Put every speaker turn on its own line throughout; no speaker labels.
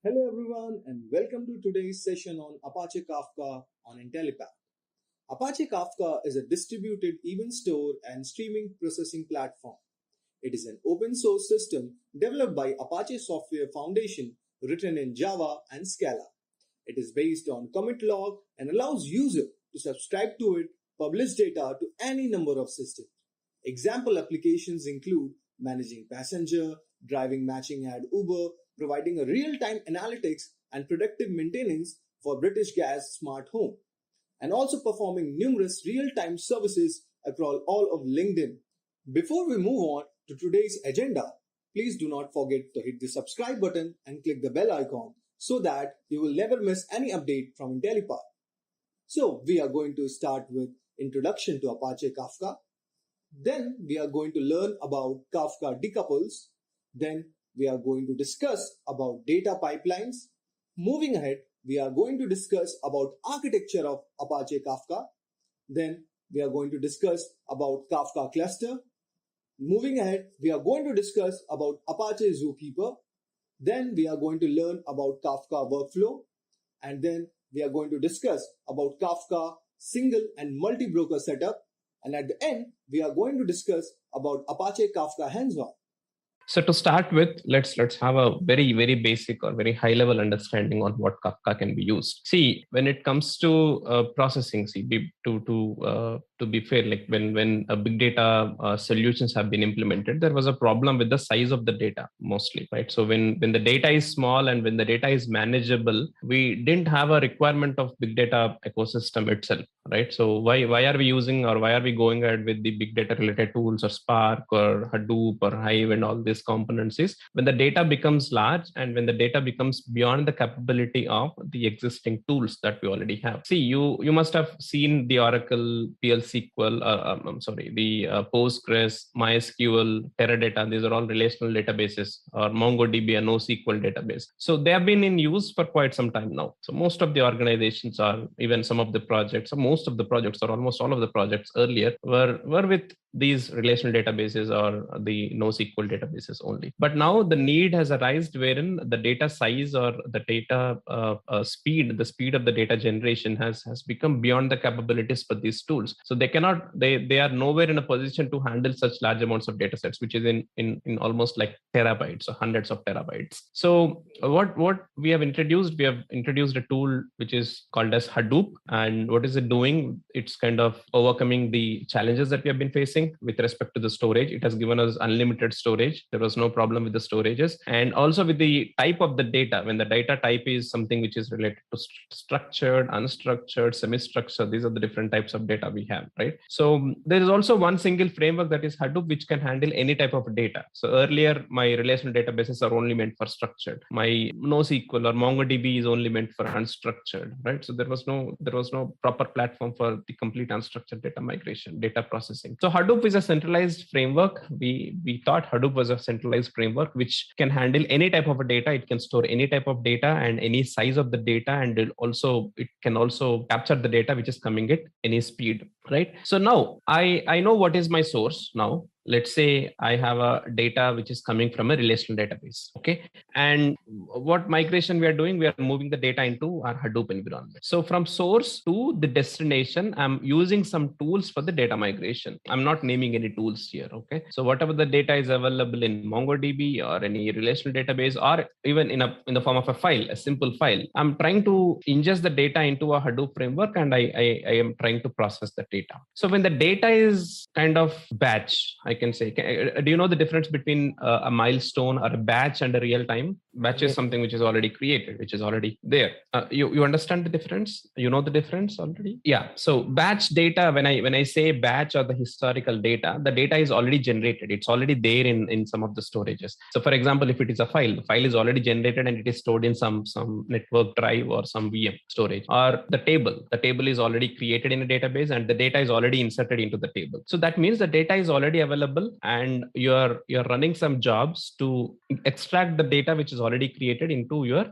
Hello everyone and welcome to today's session on Apache Kafka on Intellipaat. Apache Kafka is a distributed event store and streaming processing platform. It is an open source system developed by Apache Software Foundation written in Java and Scala. It is based on commit log and allows user to subscribe to it, publish data to any number of systems. Example applications include managing passenger, driving matching at Uber, providing a real-time analytics and predictive maintenance for British Gas smart home, and also performing numerous real-time services across all of LinkedIn. Before we move on to today's agenda, please do not forget to hit the subscribe button and click the bell icon so that you will never miss any update from Intellipaat. So we are going to start with introduction to Apache Kafka. Then we are going to learn about Kafka decouples. Then we are going to discuss about data pipelines. Moving ahead, we are going to discuss about architecture of Apache Kafka. Then we are going to discuss about Kafka Cluster. Moving ahead, we are going to discuss about Apache Zookeeper. Then we are going to learn about Kafka Workflow. And then we are going to discuss about Kafka single and multi-broker setup. And at the end, we are going to discuss about Apache Kafka hands-on.
So to start with, let's have a very basic or very high level understanding on what Kafka can be used. See, when it comes to processing, to be fair, like when a big data solutions have been implemented, there was a problem with the size of the data mostly, right? So when the data is small and when the data is manageable, we didn't have a requirement of big data ecosystem itself, right? So why are we using or why are we going ahead with the big data related tools or Spark or Hadoop or Hive and all these components is when the data becomes large and when the data becomes beyond the capability of the existing tools that we already have. See, you must have seen the Oracle, PL/SQL, the Postgres, MySQL, Teradata. These are all relational databases, or MongoDB, a NoSQL database. So they have been in use for quite some time now. So most of the organizations are, even some of the projects, or most of the projects, or almost all of the projects earlier were with these relational databases or the NoSQL databases only. But now the need has arisen wherein the data size or the data speed, the speed of the data generation has become beyond the capabilities for these tools. So they are nowhere in a position to handle such large amounts of data sets, which is in almost like terabytes or hundreds of terabytes. So what we have introduced a tool which is called as Hadoop. And what is it doing? It's kind of overcoming the challenges that we have been facing with respect to the storage. It has given us unlimited storage. There was no problem with the storages, and also with the type of the data. When the data type is something which is related to structured, unstructured, semi-structured, these are the different types of data we have, right? So there is also one single framework, that is Hadoop, which can handle any type of data. So earlier my relational databases are only meant for structured. My NoSQL or MongoDB is only meant for unstructured, right? So there was no proper platform for the complete unstructured data migration, data processing. So Hadoop is a centralized framework. We thought Hadoop was a centralized framework which can handle any type of data. It can store any type of data and any size of the data, and it can also capture the data which is coming at any speed, right? So now I know what is my source now. Let's say I have a data which is coming from a relational database, okay? And what migration we are doing, we are moving the data into our Hadoop environment. So from source to the destination, I'm using some tools for the data migration. I'm not naming any tools here, okay? So whatever the data is available in MongoDB or any relational database, or even in the form of a file, a simple file, I'm trying to ingest the data into a Hadoop framework, and I am trying to process the data. So when the data is kind of batch, I can say, do you know the difference between a milestone or a batch and a real time? Batch is something which is already created, which is already there. You understand the difference? You know the difference already? Yeah. So batch data, when I say batch or the historical data, the data is already generated. It's already there in some of the storages. So for example, if it is a file, the file is already generated and it is stored in some network drive or some VM storage. Or the table is already created in a database and the data is already inserted into the table. So that means the data is already available and you're running some jobs to extract the data which is already created into your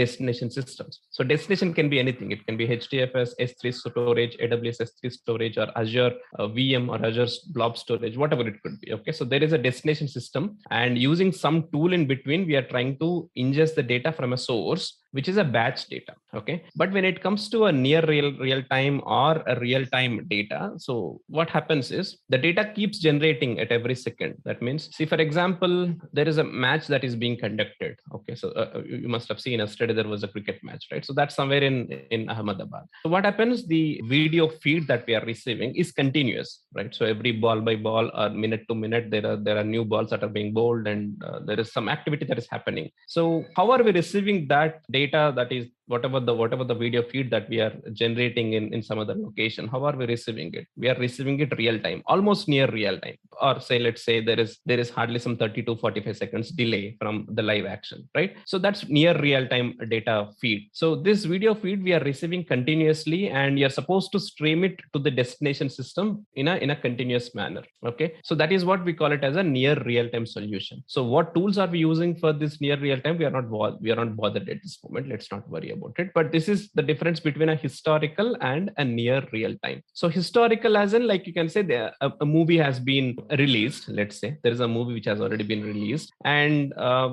destination systems. So destination can be anything. It can be HDFS, S3 storage, AWS S3 storage, or Azure VM or Azure blob storage, whatever it could be. Okay, so there is a destination system, and using some tool in between, we are trying to ingest the data from a source, which is a batch data. Okay, but when it comes to a near real time or a real time data, so what happens is the data keeps generating at every second. That means, see, for example, there is a match that is being conducted. Okay, so you must have seen yesterday there was a cricket match, right? So that's somewhere in Ahmedabad. So what happens? The video feed that we are receiving is continuous, right? So every ball by ball or minute to minute, there are new balls that are being bowled, and there is some activity that is happening. So how are we receiving that data, that is whatever the video feed that we are generating in some other location? How are we receiving it? We are receiving it real time, almost near real time, or say, let's say there is hardly some 30 to 45 seconds delay from the live action, right? So that's near real time data feed. So this video feed we are receiving continuously, and you're supposed to stream it to the destination system in a continuous manner. Okay, so that is what we call it as a near real time solution. So what tools are we using for this near real time? We are not bothered at this moment. Let's not worry about it. But this is the difference between a historical and a near real time. So historical, as in, like, you can say a movie has been released. Let's say there is a movie which has already been released, and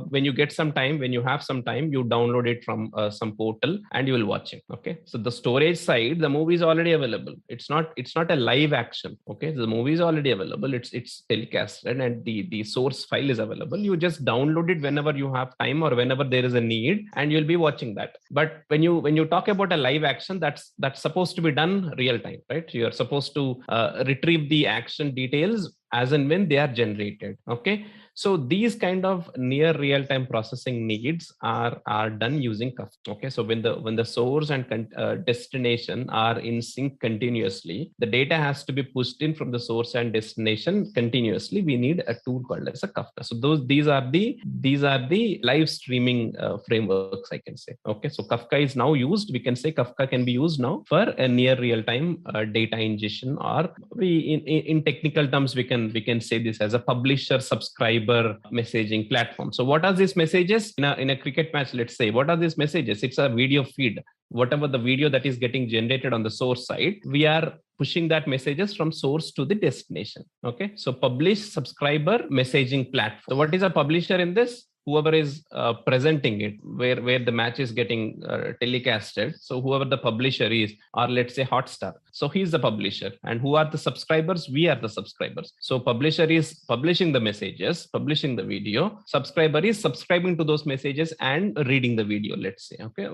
when you get some time, when you have some time, you download it from some portal and you will watch it. Okay, so the storage side, the movie is already available. It's not a live action. Okay, the movie is already available. It's telecasted, and the source file is available. You just download it whenever you have time or whenever there is a need, and you'll be watching that. But when you talk about a live action, that's supposed to be done real time, right? You are supposed to retrieve the action details as and when they are generated. Okay, so these kind of near real-time processing needs are done using Kafka. Okay, so when the source and destination are in sync continuously, the data has to be pushed in from the source and destination continuously. We need a tool called as a Kafka. So these are the live streaming frameworks, I can say. Okay, so Kafka is now used. We can say Kafka can be used now for a near real-time data ingestion, or in technical terms we can say this as a publisher subscriber messaging platform. So what are these messages in a cricket match? Let's say, what are these messages? It's a video feed. Whatever the video that is getting generated on the source side, we are pushing that messages from source to the destination. Okay, so publish subscriber messaging platform. So what is a publisher in this? Whoever is presenting it, where the match is getting telecasted. So whoever the publisher is, or let's say Hotstar, so he's the publisher. And who are the subscribers? We are the subscribers. So publisher is publishing the messages, publishing the video. Subscriber is subscribing to those messages and reading the video, let's say. Okay,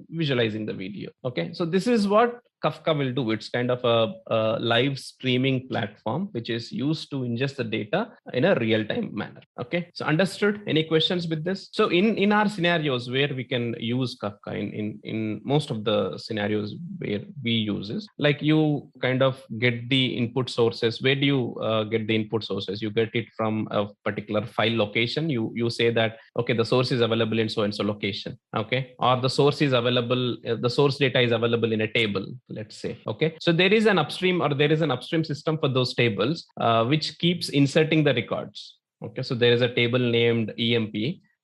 visualizing the video. Okay, so this is what Kafka will do. It's kind of a live streaming platform which is used to ingest the data in a real-time manner. Okay, so understood? Any questions with this? So in our scenarios where we can use Kafka, in most of the scenarios where we use is, like, you kind of get the input sources. Where do you get the input sources? You get it from a particular file location. You say that, okay, the source is available in so and so location. Okay, or the source is available, the source data is available in a table, let's say. Okay, so there is an upstream system for those tables which keeps inserting the records. Okay, so there is a table named EMP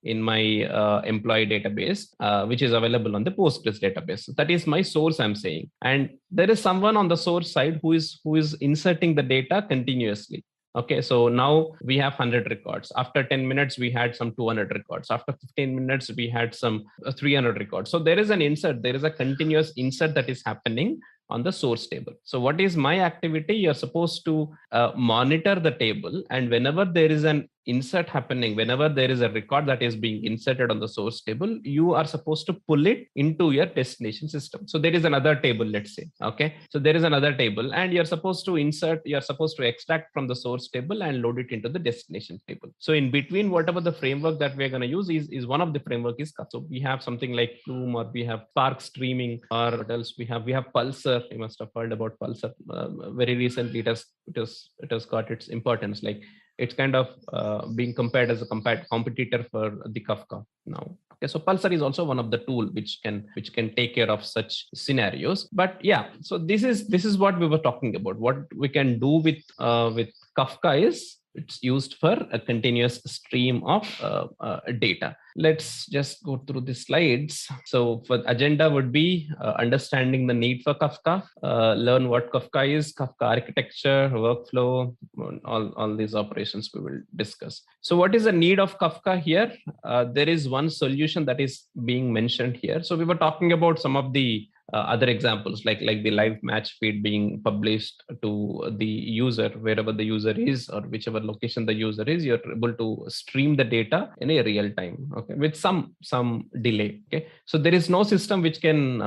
in my employee database, which is available on the Postgres database. So that is my source, I'm saying. And there is someone on the source side who is inserting the data continuously. Okay, so now we have 100 records. After 10 minutes, we had some 200 records. After 15 minutes, we had some 300 records. So there is an insert, there is a continuous insert that is happening on the source table. So what is my activity? You're supposed to monitor the table, and whenever there is an insert happening, whenever there is a record that is being inserted on the source table, you are supposed to pull it into your destination system. So there is another table, let's say. Okay, so there is another table, and you're supposed to extract from the source table and load it into the destination table. So in between, whatever the framework that we're going to use is one of the framework is Kafka. So we have something like Plume, or we have Spark Streaming, or what else we have Pulsar. You must have heard about Pulsar. Very recently it has got its importance. Like, it's kind of being compared as a competitor for the Kafka now. Okay, so Pulsar is also one of the tool which can take care of such scenarios. But yeah, so this is what we were talking about. What we can do with Kafka is It's used for a continuous stream of data. Let's just go through the slides. So for agenda would be understanding the need for Kafka, learn what Kafka is, Kafka architecture, workflow, all these operations we will discuss. So what is the need of Kafka here? There is one solution that is being mentioned here. So we were talking about some of the other examples like the live match feed being published to the user wherever the user is or whichever location the user is. You're able to stream the data in a real time, okay, with some delay. Okay, so there is no system which can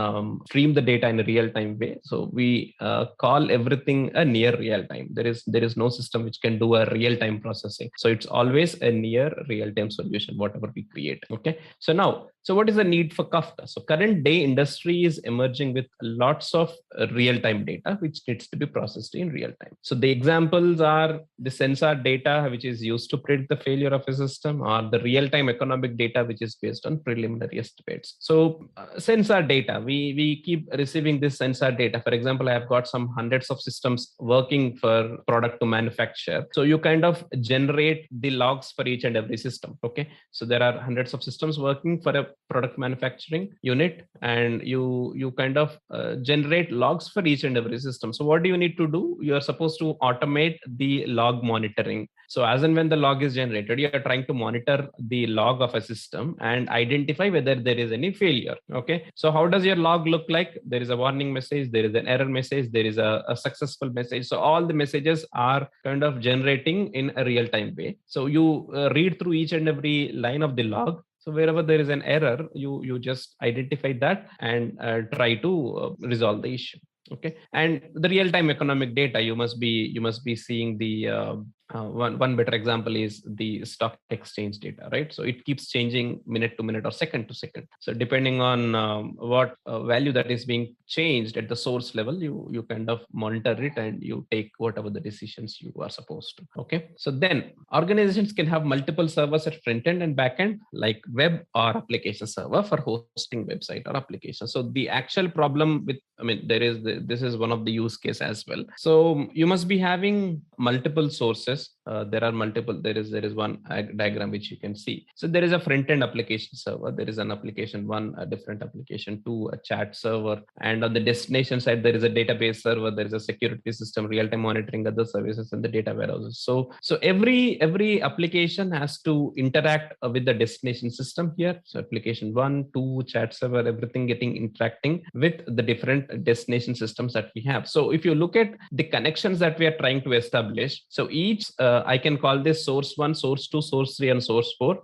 stream the data in a real time way. So we call everything a near real time. There is no system which can do a real time processing. So it's always a near real time solution whatever we create. Okay, so now, so what is the need for Kafka? So current day industry is emerging with lots of real-time data, which needs to be processed in real time. So the examples are the sensor data, which is used to predict the failure of a system, or the real-time economic data, which is based on preliminary estimates. So sensor data, we keep receiving this sensor data. For example, I have got some hundreds of systems working for product to manufacture. So you kind of generate the logs for each and every system. Okay, so there are hundreds of systems working for a product manufacturing unit, and you kind of generate logs for each and every system. So what do you need to do? You are supposed to automate the log monitoring. So as and when the log is generated, you are trying to monitor the log of a system and identify whether there is any failure. Okay, so how does your log look like? There is a warning message, there is an error message, there is a successful message. So all the messages are kind of generating in a real time way. So you read through each and every line of the log. So wherever there is an error, you just identify that and try to resolve the issue. Okay, and the real-time economic data, you must be seeing the one better example is the stock exchange data, right? So it keeps changing minute to minute or second to second. So depending on what value that is being changed at the source level, you kind of monitor it and you take whatever the decisions you are supposed to. Okay, so then organizations can have multiple servers at front end and back end, like web or application server for hosting website or application. So the actual problem with, I mean, this is one of the use case as well. So you must be having multiple sources. There is one diagram which you can see. So there is a front end application server. There is an application one, a different application two, a chat server, and on the destination side there is a database server. There is a security system, real time monitoring, other services, and the data warehouses. So every application has to interact with the destination system here. So application one, two, chat server, everything interacting with the different destination systems that we have. So if you look at the connections that we are trying to establish, so each I can call this source 1, source 2, source 3, and source 4,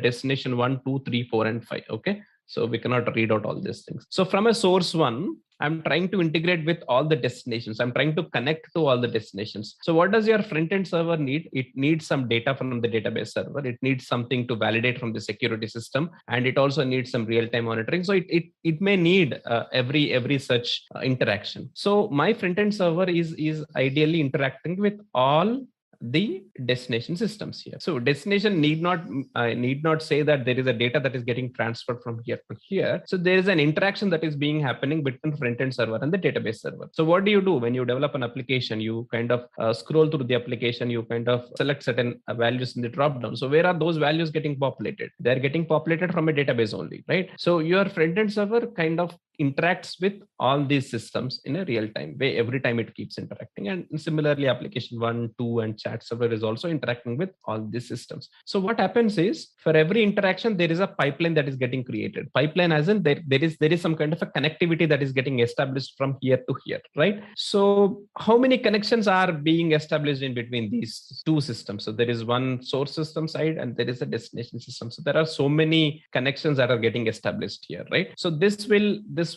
destination 1, 2, 3, 4, and 5. Okay, so we cannot read out all these things. So from a source 1, I'm trying to integrate with all the destinations. I'm trying to connect to all the destinations. So what does your front-end server need? It needs some data from the database server. It needs something to validate from the security system, and it also needs some real-time monitoring. So it may need every such interaction. So my front-end server is ideally interacting with all the destination systems here. So destination need not say that there is a data that is getting transferred from here to here. So there is an interaction that is being happening between front-end server and the database server. So what do you do when you develop an application? You kind of scroll through the application, you kind of select certain values in the drop down. So where are those values getting populated? They're getting populated from a database only, right? So your front-end server kind of interacts with all these systems in a real-time way. Every time it keeps interacting, and similarly application 1, 2, and chat server is also interacting with all these systems. So what happens is, for every interaction there is a pipeline that is getting created. Pipeline as in there is some kind of a connectivity that is getting established from here to here, right? So how many connections are being established in between these two systems? So there is one source system side and there is a destination system. So there are so many connections that are getting established here, right? So this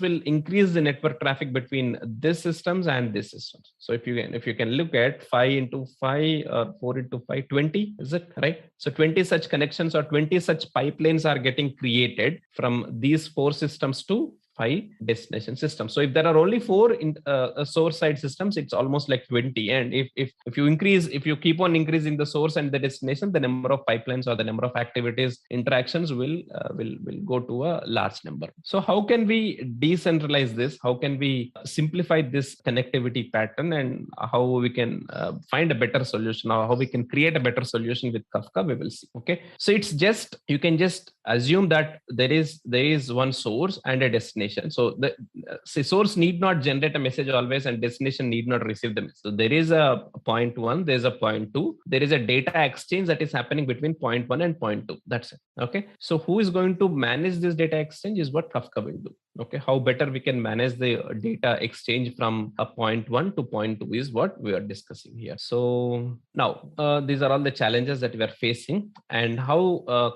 will increase the network traffic between these systems and these systems. So if you can look at 5 into 5 or 4 into 5, 20, is it right? So 20 such connections or 20 such pipelines are getting created from these 4 systems to 5 destination systems. So if there are only 4 source side systems, it's almost like 20. And if you keep on increasing the source and the destination, the number of pipelines or the number of activities interactions will go to a large number. So how can we decentralize this? How can we simplify this connectivity pattern, and how we can find a better solution, or how we can create a better solution with Kafka? We will see. Okay, so it's just, you can just assume that there is one source and a destination. So the source need not generate a message always, and destination need not receive the message. So there is a point 1, there is a point 2, there is a data exchange that is happening between point 1 and point 2. That's it. Okay, so who is going to manage this data exchange is what Kafka will do. Okay, how better we can manage the data exchange from a point 1 to point 2 is what we are discussing here. So now these are all the challenges that we are facing, and how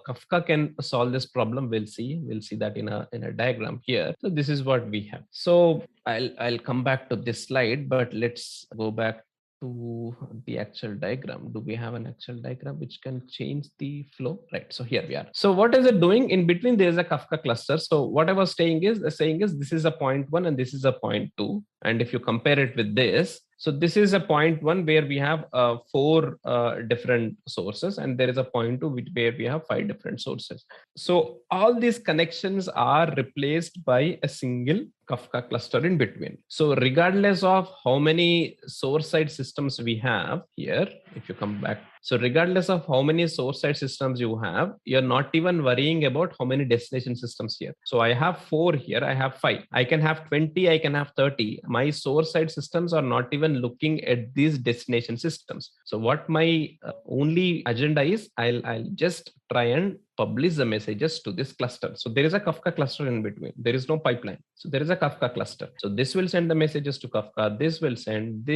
Kafka can solve this problem, we'll see that in a diagram here. So this is what we have. So I'll come back to this slide, but let's go back to the actual diagram. Do we have an actual diagram which can change the flow? Right. So here we are. So what is it doing? In between, there is a Kafka cluster. So what I was saying is this is a point 1 and this is a point 2. And if you compare it with this, so this is a point 1 where we have 4 different sources, and there is a point 2 where we have 5 different sources. So all these connections are replaced by a single Kafka cluster in between. So regardless of how many source side systems we have here, if you come back, so regardless of how many source side systems you have, you're not even worrying about how many destination systems here. So I have 4 here, I have 5, I can have 20, I can have 30. My source side systems are not even looking at these destination systems. So what my only agenda is, I'll just try and publish the messages to this cluster. So there is a Kafka cluster in between. There is no pipeline. So there is a Kafka cluster. So this will send the messages to Kafka. This will send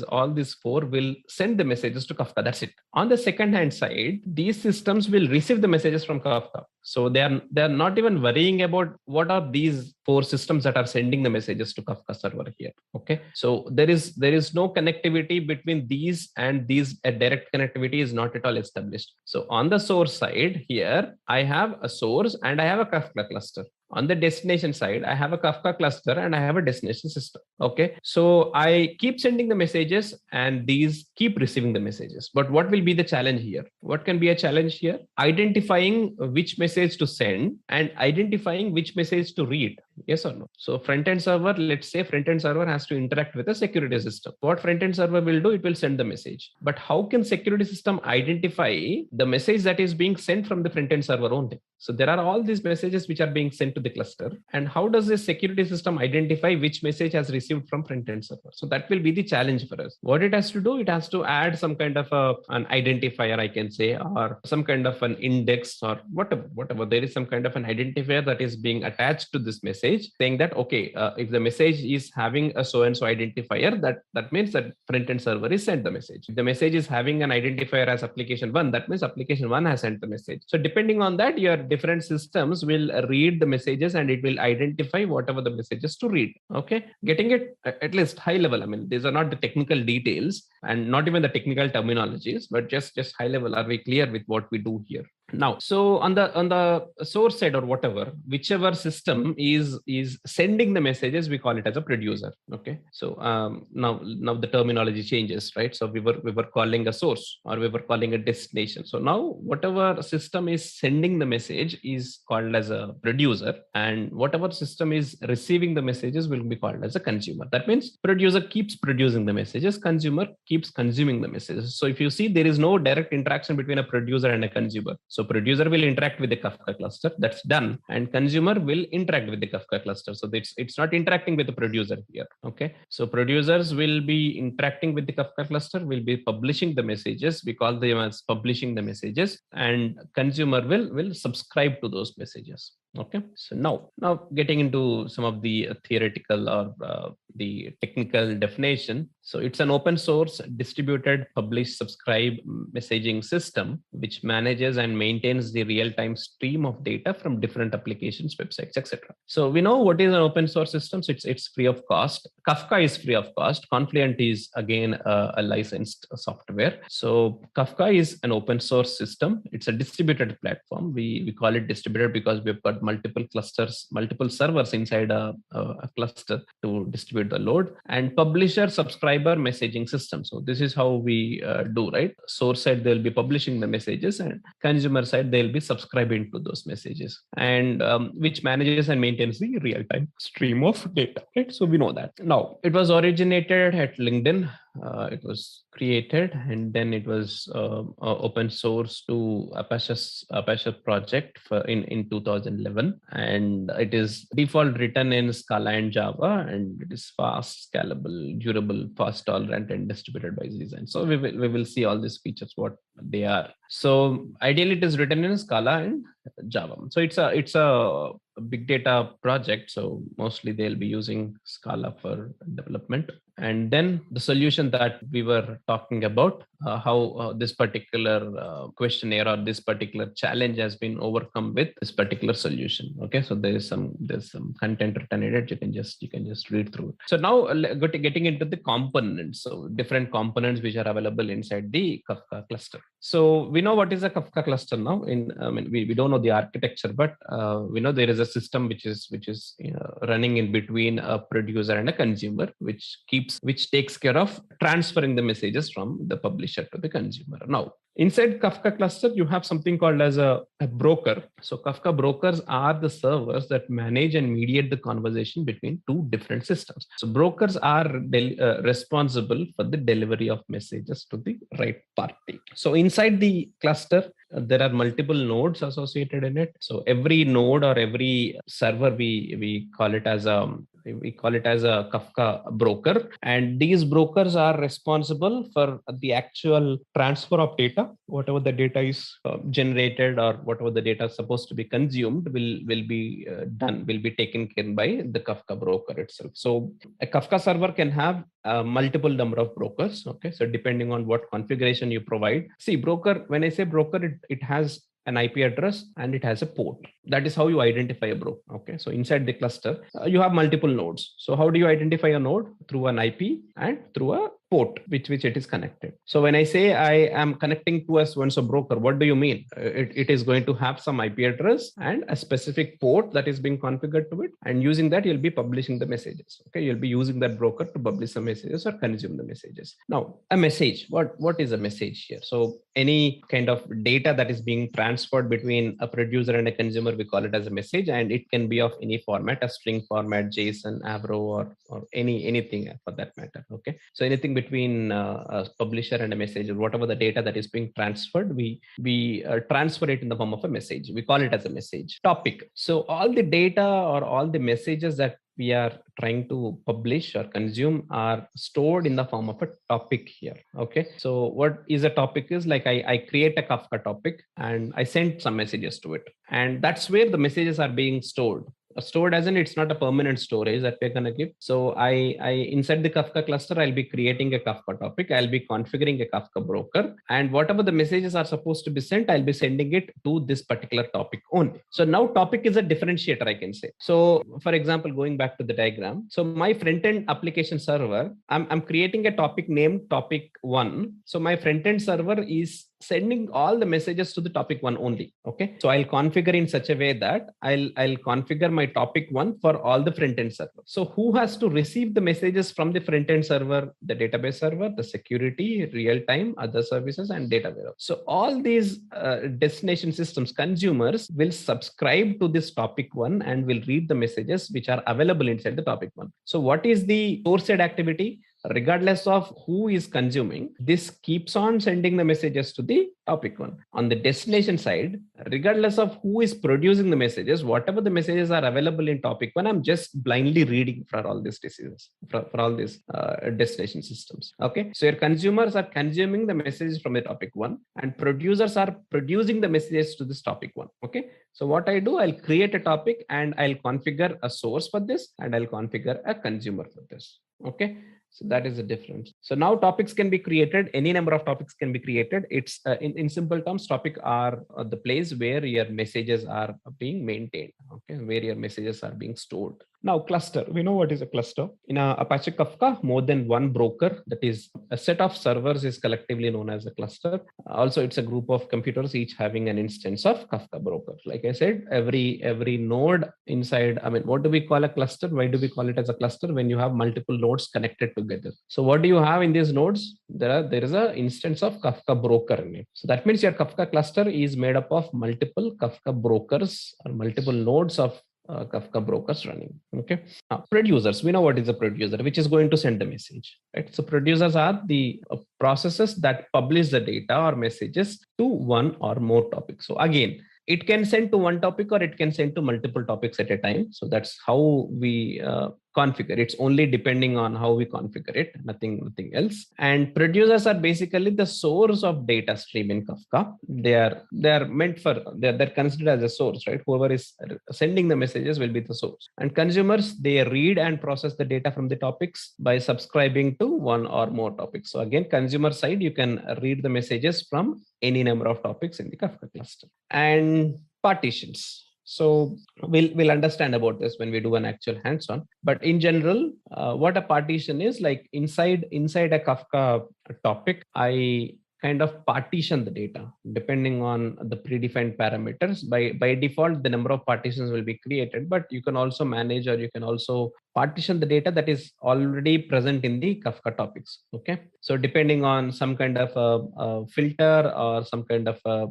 all these 4 will send the messages to Kafka. That's it. On the second hand side, these systems will receive the messages from Kafka. So they are not even worrying about what are these 4 systems that are sending the messages to Kafka server here. Okay. So there is no connectivity between these and these. A direct connectivity is not at all established. So on the source side here, I have a source and I have a Kafka cluster. On the destination side, I have a Kafka cluster and I have a destination system. Okay. So I keep sending the messages and these keep receiving the messages. But what will be the challenge here? What can be a challenge here? Identifying which message to send and identifying which message to read. Yes or no? So front-end server, let's say front-end server has to interact with a security system. What front-end server will do, it will send the message. But how can security system identify the message that is being sent from the front-end server only? So there are all these messages which are being sent to the cluster. And how does the security system identify which message has received from front-end server? So that will be the challenge for us. What it has to do, it has to add some kind of an identifier, I can say, or some kind of an index or whatever. There is some kind of an identifier that is being attached to this message, saying that, okay, if the message is having a so-and-so identifier, that means that front-end server is sent the message. If the message is having an identifier as application 1, that means application 1 has sent the message. So depending on that, your different systems will read the messages and it will identify whatever the messages to read. Okay, getting it at least high level. I mean, these are not the technical details and not even the technical terminologies, but just high level. Are we clear with what we do here? Now, so on the source side or whatever, whichever system is sending the messages, we call it as a producer. Okay, so now the terminology changes, right? So we were calling a source or we were calling a destination. So now whatever system is sending the message is called as a producer, and whatever system is receiving the messages will be called as a consumer. That means producer keeps producing the messages, consumer keeps consuming the messages. So if you see, there is no direct interaction between a producer and a consumer. So producer will interact with the Kafka cluster, that's done, and consumer will interact with the Kafka cluster. So it's not interacting with the producer here. Okay, so producers will be interacting with the Kafka cluster, will be publishing the messages. We call them as publishing the messages, and consumer will subscribe to those messages. Okay, so now getting into some of the theoretical or the technical definition. So it's an open source distributed publish subscribe messaging system which manages and maintains the real-time stream of data from different applications, websites, etc. So we know what is an open source system. So it's free of cost. Kafka is free of cost. Confluent is again a licensed software. So Kafka is an open source system. It's a distributed platform. We call it distributed because we've got multiple clusters, multiple servers inside a cluster to distribute the load, and publisher subscriber messaging system. So this is how we do, right? Source side, they'll be publishing the messages, and consumer side, they'll be subscribing to those messages, and which manages and maintains the real-time stream of data, right? So we know that. Now, it was originated at LinkedIn. It was created and then it was open source to Apache project in 2011, and it is default written in Scala and Java, and it is fast, scalable, durable, fast tolerant, and distributed by design. So we will see all these features what they are. So ideally it is written in Scala and Java. So it's a big data project, so mostly they'll be using Scala for development. And then the solution that we were talking about, how this particular questionnaire or this particular challenge has been overcome with this particular solution. Okay, so there's some content written in it. You can just read through it. So now getting into the components, so different components which are available inside the Kafka cluster. So we know what is a Kafka cluster now. We don't know the architecture, but we know there is a system which is running in between a producer and a consumer, which takes care of transferring the messages from the publisher to the consumer. Now, inside Kafka cluster, you have something called as a broker. So Kafka brokers are the servers that manage and mediate the conversation between two different systems. So brokers are responsible for the delivery of messages to the right party. So inside the cluster, there are multiple nodes associated in it. So every node or every server, we call it as a Kafka broker, and these brokers are responsible for the actual transfer of data. Whatever the data is generated or whatever the data is supposed to be consumed will be taken care by the Kafka broker itself. So a Kafka server can have multiple number of brokers. Okay, so depending on what configuration you provide. See, broker, when I say broker, it has an IP address and it has a port. That is how you identify a broker. Okay, so inside the cluster, you have multiple nodes. So how do you identify a node? Through an IP and through a port which it is connected. So when I say I am connecting to a so broker, what do you mean? It is going to have some IP address and a specific port that is being configured to it, and using that you'll be publishing the messages. Okay, you'll be using that broker to publish the messages or consume the messages. Now, a message, what is a message here? So any kind of data that is being transferred between a producer and a consumer, we call it as a message, and it can be of any format, a string format, JSON, Avro, or anything for that matter. Okay, so anything between a publisher and a message, or whatever the data that is being transferred, we transfer it in the form of a message. We call it as a message. Topic. So all the data or all the messages that we are trying to publish or consume are stored in the form of a topic here. Okay, so what is a topic is like I create a Kafka topic and I send some messages to it, and that's where the messages are being stored. Stored as in it's not a permanent storage that we're going to give. So I inside the Kafka cluster, I'll be creating a Kafka topic. I'll be configuring a Kafka broker, and whatever the messages are supposed to be sent, I'll be sending it to this particular topic only. So now topic is a differentiator, I can say. So for example, going back to the diagram, so my front-end application server, I'm creating a topic named topic 1. So my front-end server is sending all the messages to the topic 1 only. Okay, so I'll configure in such a way that I'll configure my topic 1 for all the front-end server. So who has to receive the messages from the front-end server? The database server, the security, real-time, other services, and data warehouse. So all these destination systems, consumers will subscribe to this topic 1 and will read the messages which are available inside the topic 1. So what is the source-side activity? Regardless of who is consuming, this keeps on sending the messages to the topic 1. On the destination side, regardless of who is producing the messages, whatever the messages are available in topic 1, I'm just blindly reading for all these decisions, for all these destination systems. Okay, so your consumers are consuming the messages from the topic 1, and producers are producing the messages to this topic 1. Okay, so what I do, I'll create a topic and I'll configure a source for this, and I'll configure a consumer for this. Okay, So that is the difference. So now topics can be created. Any number of topics can be created. It's in simple terms, topic are the place where your messages are being maintained. Okay, where your messages are being stored. Now, cluster. We know what is a cluster. In Apache Kafka, more than one broker, that is a set of servers, is collectively known as a cluster. Also, it's a group of computers, each having an instance of Kafka broker. Like I said, every node inside, I mean, what do we call a cluster? Why do we call it as a cluster? When you have multiple nodes connected together. So what do you have in these nodes? There is a instance of Kafka broker in it. So that means your Kafka cluster is made up of multiple Kafka brokers or multiple nodes of Kafka brokers running. Okay. Producers, we know what is a producer, which is going to send the message, right? So producers are the processes that publish the data or messages to one or more topics. So again, it can send to one topic or it can send to multiple topics at a time. So that's how we configure. It's only depending on how we configure it, nothing else. And producers are basically the source of data stream in Kafka. They are meant for, they're considered as a source, right? Whoever is sending the messages will be the source. And consumers, they read and process the data from the topics by subscribing to one or more topics. So again, consumer side, you can read the messages from any number of topics in the Kafka cluster. And partitions. So we'll understand about this when we do an actual hands-on. But in general, what a partition is, like inside a Kafka topic, I kind of partition the data depending on the predefined parameters. By default, the number of partitions will be created, but you can also manage, or you can also partition the data that is already present in the Kafka topics. Okay, so depending on some kind of a filter or some kind of a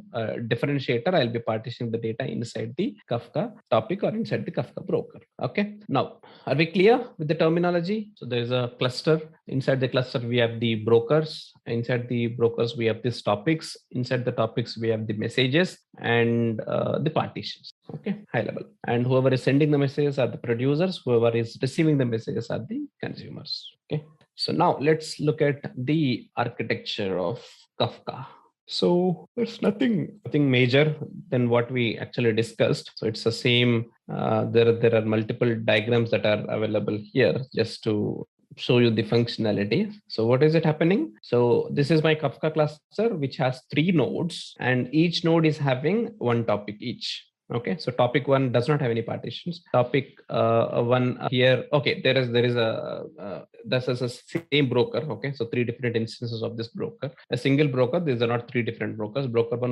differentiator, I'll be partitioning the data inside the Kafka topic or inside the Kafka broker. Okay, now are we clear with the terminology? So there is a cluster. Inside the cluster, we have the brokers. Inside the brokers, we have these topics. Inside the topics, we have the messages and the partitions. Okay, high level. And whoever is sending the messages are the producers. Whoever is receiving the messages are the consumers. Okay. So now let's look at the architecture of Kafka. So there's nothing major than what we actually discussed. So it's the same. There are multiple diagrams that are available here just to show you the functionality. So what is it happening? So this is my Kafka cluster, which has 3 nodes, and each node is having one topic each. Okay, so topic 1 does not have any partitions. Topic 1 here, okay, there is a this is a same broker. Okay, so 3 different instances of this broker, a single broker. These are not 3 different brokers, broker 1,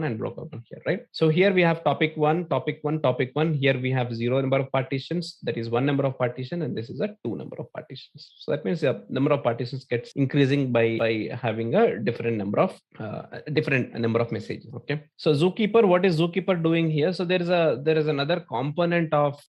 and broker 1 here, right? So here we have topic 1, topic 1. Here we have 0 number of partitions, that is 1 number of partition, and this is a 2 number of partitions. So that means the number of partitions gets increasing by having a different number of messages. Okay, so Zookeeper, what is Zookeeper doing here? So there is another component of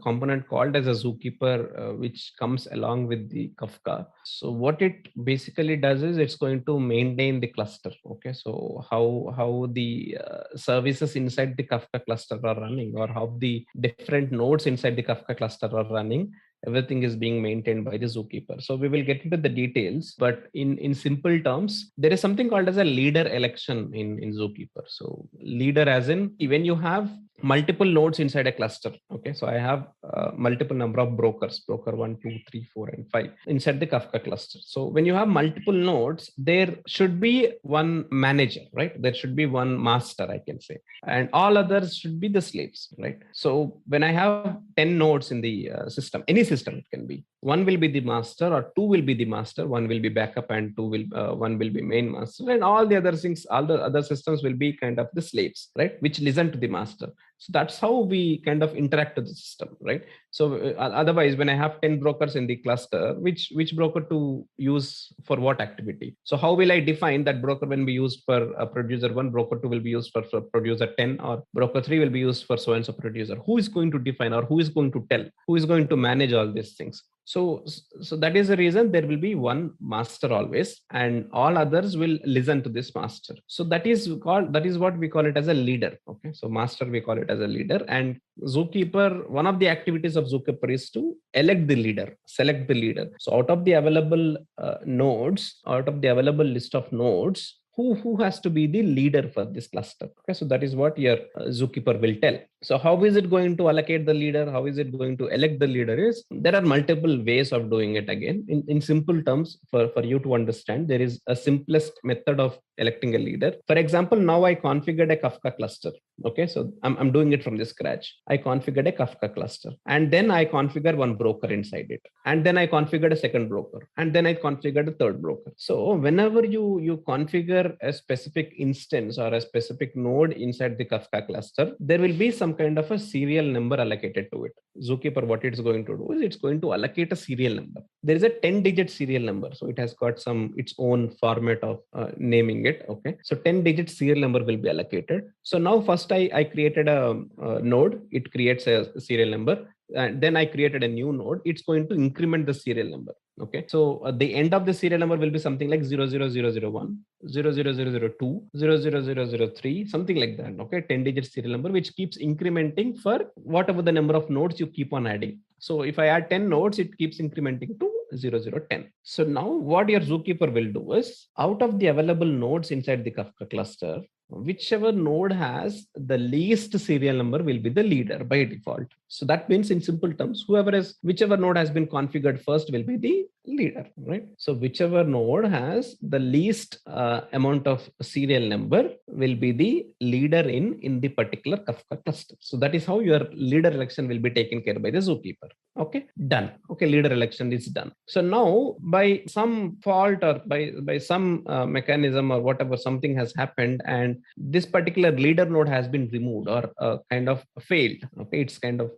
component called as a Zookeeper, which comes along with the Kafka. So what it basically does is it's going to maintain the cluster. Okay, so how the services inside the Kafka cluster are running, or how the different nodes inside the Kafka cluster are running, everything is being maintained by the Zookeeper. So we will get into the details, but in simple terms, there is something called as a leader election in Zookeeper. So leader as in, when you have multiple nodes inside a cluster. Okay, so I have multiple number of brokers, broker 1, 2, 3, 4, and 5 inside the Kafka cluster. So when you have multiple nodes, there should be one manager, right? There should be one master, I can say, and all others should be the slaves, right? So when I have 10 nodes in the system, any system it can be, 1 will be the master, or 2 will be the master, 1 will be backup, and 1 will be main master, and all the other things, all the other systems will be kind of the slaves, right, which listen to the master. So that's how we kind of interact with the system, right? So otherwise, when I have 10 brokers in the cluster, which broker to use for what activity? So how will I define that broker when be used for producer 1, broker 2 will be used for producer 10, or broker 3 will be used for so and so producer? Who is going to define, or who is going to tell, who is going to manage all these things? So that is the reason there will be one master always, and all others will listen to this master. So that is what we call it as a leader. Okay, so master, we call it as a leader, and Zookeeper, one of the activities of Zookeeper is to elect the leader, select the leader. So out of the available nodes, out of the available list of nodes, who has to be the leader for this cluster. Okay, so that is what your zookeeper will tell. So how is it going to allocate the leader? How is it going to elect the leader? Is there are multiple ways of doing it. Again, in simple terms, for you to understand, there is a simplest method of electing a leader. For example, now I configured a Kafka cluster. Okay, so I'm doing it from the scratch. I configured a Kafka cluster, and then I configure one broker inside it, and then I configured a second broker, and then I configured a third broker. So whenever you configure a specific instance or a specific node inside the Kafka cluster, there will be some kind of a serial number allocated to it. Zookeeper, what it's going to do is it's going to allocate a serial number. There is a 10-digit serial number, so it has got its own format of naming it. Okay, so 10-digit serial number will be allocated. So now first I created a node. It creates a serial number, and then I created a new node. It's going to increment the serial number. Okay, so the end of the serial number will be something like 00001, 00002, 00003, something like that. Okay, 10-digit serial number, which keeps incrementing for whatever the number of nodes you keep on adding. So if I add 10 nodes, it keeps incrementing to 0010. So now what your zookeeper will do is, out of the available nodes inside the Kafka cluster, whichever node has the least serial number will be the leader by default. So that means, in simple terms, whichever node has been configured first will be the leader, right? So whichever node has the least amount of serial number will be the leader in the particular Kafka cluster. So that is how your leader election will be taken care by the zookeeper. Okay, done. Okay, leader election is done. So now, by some fault or by some mechanism or whatever, something has happened, and this particular leader node has been removed or kind of failed. Okay, it's kind of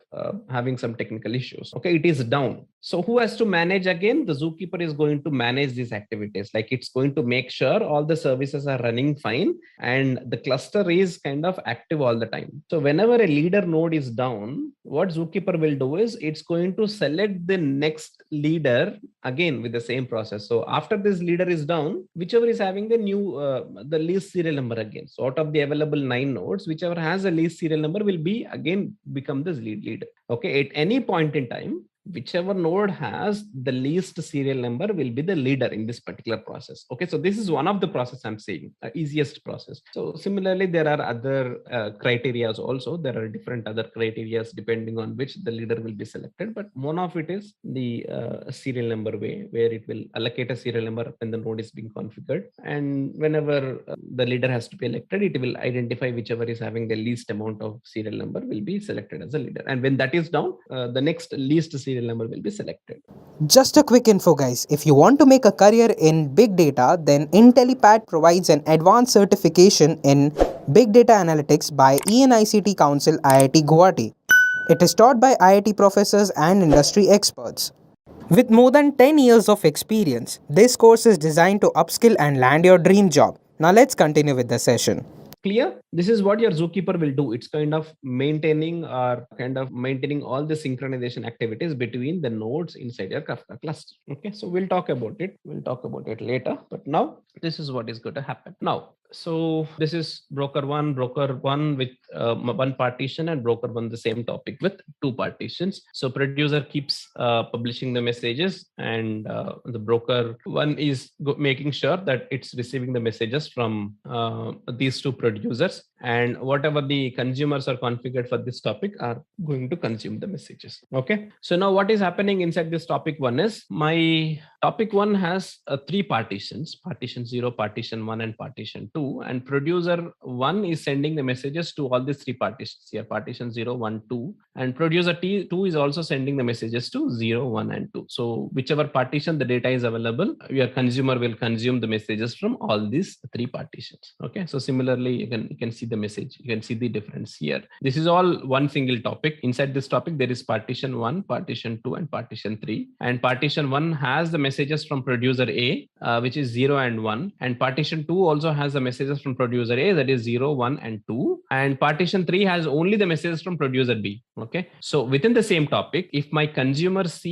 having some technical issues. Okay, it is down. So who has to manage again? The zookeeper is going to manage these activities. Like, it's going to make sure all the services are running fine and the cluster is kind of active all the time. So whenever a leader node is down, what zookeeper will do is it's going to select the next leader again with the same process. So after this leader is down, whichever is having the least serial number again. So out of the available 9 nodes, whichever has a least serial number will be again become this leader. Okay, at any point in time, whichever node has the least serial number will be the leader in this particular process. Okay, so this is one of the process I'm saying, easiest process. So similarly, there are other criterias also. There are different other criterias depending on which the leader will be selected, but one of it is the serial number way, where it will allocate a serial number when the node is being configured, and whenever the leader has to be elected, it will identify whichever is having the least amount of serial number will be selected as a leader, and when that is down, the next least serial number will be selected.
Just a quick info, guys. If you want to make a career in big data, then Intellipaat provides an advanced certification in Big Data Analytics by ENICT Council IIT Guwahati. It is taught by IIT professors and industry experts. With more than 10 years of experience, this course is designed to upskill and land your dream job. Now let's continue with the session.
Clear? This is what your zookeeper will do. It's kind of maintaining all the synchronization activities between the nodes inside your Kafka cluster. Okay, so we'll talk about it. We'll talk about it later. But now this is what is going to happen. Now, so this is broker one with one partition, and broker one the same topic with 2 partitions. So producer keeps publishing the messages, and the broker one is making sure that it's receiving the messages from these 2 producers, and whatever the consumers are configured for this topic are going to consume the messages. Okay, so now what is happening inside this topic 1 is, my topic 1 has 3 partitions: partition 0, partition 1, and partition 2. And producer 1 is sending the messages to all these 3 partitions here: partition 0, 1, 2, and producer 2 is also sending the messages to 0, 1, and 2. So whichever partition the data is available, your consumer will consume the messages from all these 3 partitions. Okay, so similarly, you can see the message, you can see the difference here. This is all one single topic. Inside this topic, there is partition 1, partition 2, and partition 3. And partition 1 has the messages from producer A, which is 0 and 1, and partition 2 also has the messages from producer A, that is 0, 1, and 2, and partition 3 has only the messages from producer B. Okay, so within the same topic, if my consumer C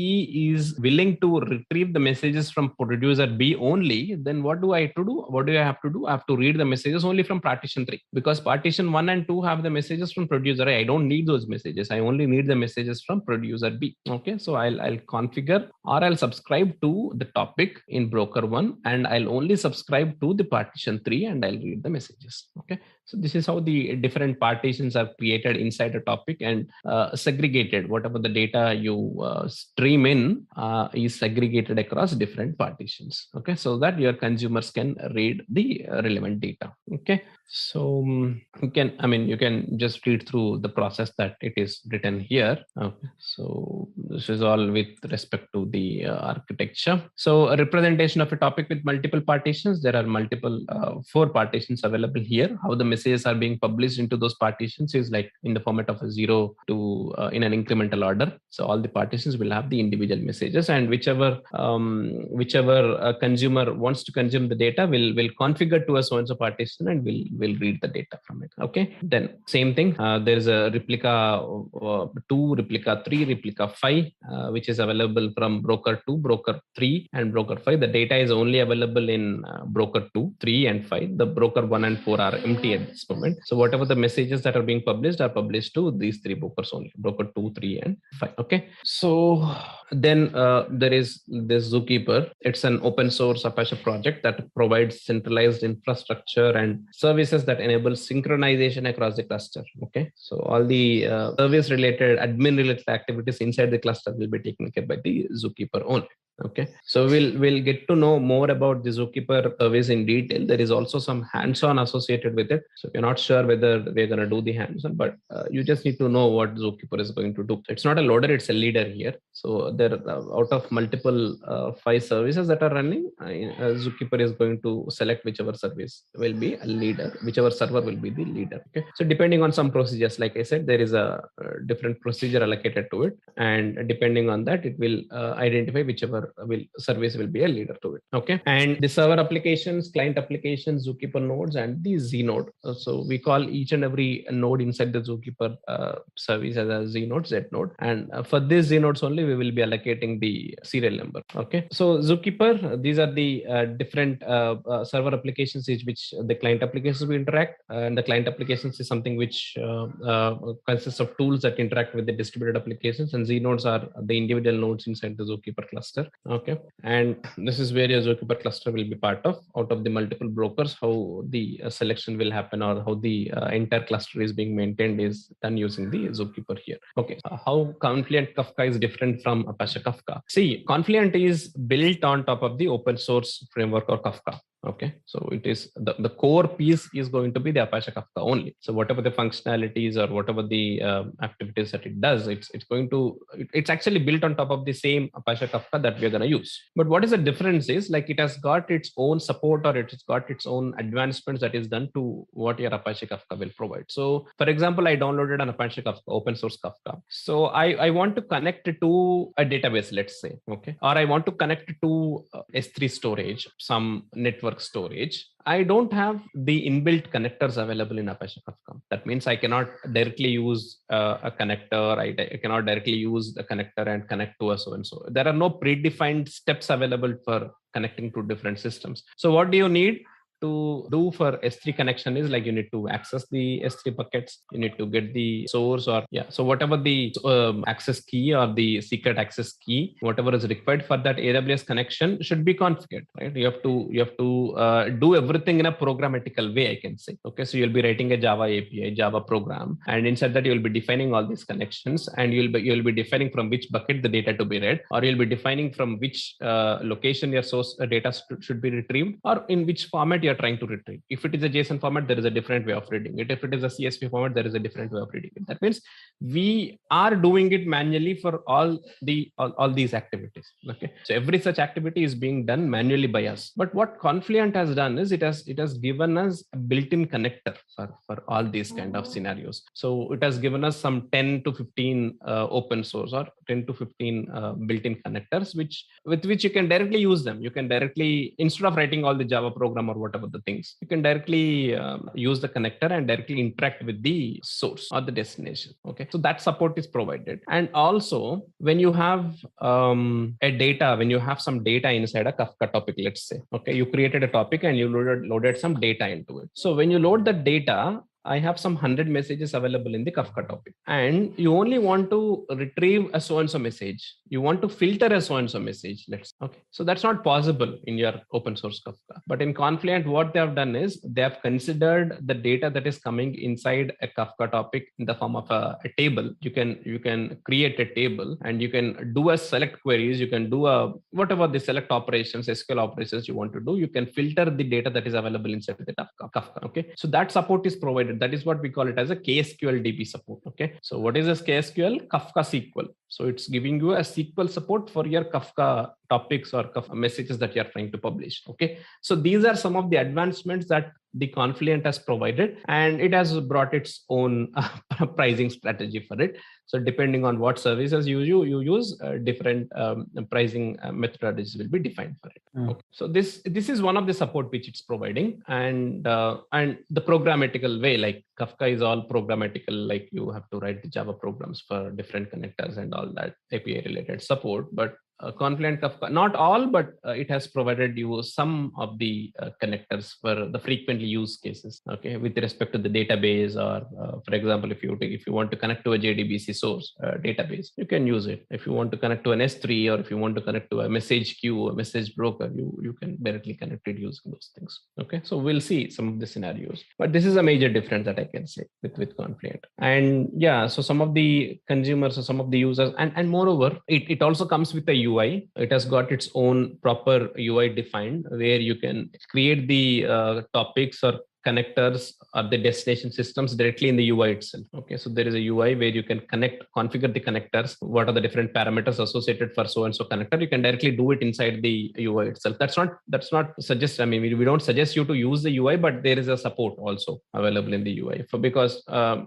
is willing to retrieve the messages from producer B only, then what do I have to do? What do I have to do? I have to read the messages only from partition 3, because partition 1 and 2 have the messages from producer A. I don't need those messages. I only need the messages from producer B. Okay, so I'll configure, or I'll subscribe to the topic in broker 1, and I'll only subscribe to the partition 3, and I'll read the messages. Okay, so this is how the different partitions are created inside a topic and segregated. Whatever the data you stream in is segregated across different partitions. Okay, so that your consumers can read the relevant data. Okay, so you can just read through the process that it is written here. Okay, so this is all with respect to the architecture. So a representation of a topic with multiple partitions. There are multiple 4 partitions available here. How the messages are being published into those partitions is like in the format of a 0 to in an incremental order. So all the partitions will have the individual messages, and whichever consumer wants to consume the data will configure to a so-and-so partition, and will read the data from it. Okay, then same thing. There is a replica 2, replica 3, replica 5, which is available from broker 2, broker 3, and broker 5. The data is only available in broker 2, 3, and 5. The broker 1 and 4 are empty at this moment. So whatever the messages that are being published are published to these 3 brokers only, broker 2, 3, and 5. Okay, so then there is this Zookeeper. It's an open source Apache project that provides centralized infrastructure and services that enable synchronization across the cluster. Okay, so all the service related, admin related activities inside the cluster will be taken care by the Zookeeper only. Okay, so we'll get to know more about the Zookeeper service in detail. There is also some hands-on associated with it. So we're not sure whether we're going to do the hands-on, but you just need to know what Zookeeper is going to do. It's not a loader, it's a leader here. So there, out of multiple 5 services that are running, Zookeeper is going to select whichever service will be a leader, whichever server will be the leader. Okay, so depending on some procedures, like I said, there is a different procedure allocated to it, and depending on that, it will identify whichever service will be a leader to it. Okay, and the server applications, client applications, Zookeeper nodes, and the Z node. So we call each and every node inside the Zookeeper service as a Z node, Z node, and for these Z nodes only we will be allocating the serial number. Okay, so Zookeeper, these are the different server applications which the client applications will interact, and the client applications is something which consists of tools that interact with the distributed applications, and Z nodes are the individual nodes inside the Zookeeper cluster. Okay, and this is where your Zookeeper cluster will be part of. Out of the multiple brokers, how the selection will happen, or how the entire cluster is being maintained, is done using the Zookeeper here. Okay, how Confluent Kafka is different from Apache Kafka. See, Confluent is built on top of the open source framework or Kafka. Okay, so it is the core piece is going to be the Apache Kafka only. So whatever the functionalities or whatever the activities that it does, it's actually built on top of the same Apache Kafka that we're going to use. But what is the difference is, like, it has got its own support, or it's got its own advancements that is done to what your Apache Kafka will provide. So for example, I downloaded an Apache Kafka, open source Kafka. So I want to connect it to a database, let's say, okay, or I want to connect it to S3 storage, some network storage. I don't have the inbuilt connectors available in Apache Kafka. That means I cannot directly use a connector. I cannot directly use the connector and connect to a so-and-so. There are no predefined steps available for connecting to different systems. So what do you need to do for S3 connection is, like, you need to access the S3 buckets, you need to get the source, or so whatever the access key or the secret access key, whatever is required for that AWS connection should be configured, right? You have to do everything in a programmatical way, I can say. Okay, so you'll be writing a Java API, Java program, and inside that you'll be defining all these connections, and you'll be defining from which bucket the data to be read, or you'll be defining from which location your source data should be retrieved, or in which format you're trying to retrieve. If it is a JSON format, there is a different way of reading it. If it is a CSV format, there is a different way of reading it. That means we are doing it manually for all these activities. Okay, so every such activity is being done manually by us. But what Confluent has done is it has given us a built-in connector for all these kind of scenarios. So it has given us some 10 to 15 open source or 10 to 15 built-in connectors, with which you can directly use them. You can directly, instead of writing all the Java program or whatever whatever the things, you can directly use the connector and directly interact with the source or the destination. Okay, so that support is provided. And also when you have when you have some data inside a Kafka topic, let's say, okay, you created a topic and you loaded some data into it. So when you load the data, I have some 100 messages available in the Kafka topic, and you only want to retrieve a so-and-so message. You want to filter a so-and-so message. Okay. So that's not possible in your open source Kafka. But in Confluent, what they have done is they have considered the data that is coming inside a Kafka topic in the form of a table. You can create a table and you can do a select queries. You can do a whatever the select operations, SQL operations you want to do. You can filter the data that is available inside the Kafka. Okay. So that support is provided. That is what we call it as a KSQL DB support. Okay. So what is this KSQL? Kafka SQL. So it's giving you a SQL support for your Kafka topics or Kafka messages that you're trying to publish. Okay. So these are some of the advancements that the Confluent has provided, and it has brought its own pricing strategy for it. So depending on what services you use, different pricing methodologies will be defined for it. Okay. So this is one of the support which it's providing, and the programmatical way, like Kafka is all programmatical, like you have to write the Java programs for different connectors and all that API related support. But Confluent Kafka, not all, but it has provided you some of the connectors for the frequently used cases. Okay, with respect to the database, or for example, if you want to connect to a JDBC source database, you can use it. If you want to connect to an S3, or if you want to connect to a message queue, a message broker, you can directly connect it using those things. Okay, so we'll see some of the scenarios, but this is a major difference that I can say with Confluent. And yeah, so some of the consumers or some of the users, and moreover, it also comes with a UI. It has got its own proper UI defined, where you can create the topics or connectors or the destination systems directly in the UI itself. Okay, so there is a UI where you can configure the connectors. What are the different parameters associated for so and so connector? You can directly do it inside the UI itself. That's not suggest. I mean, we don't suggest you to use the UI, but there is a support also available in the UI because for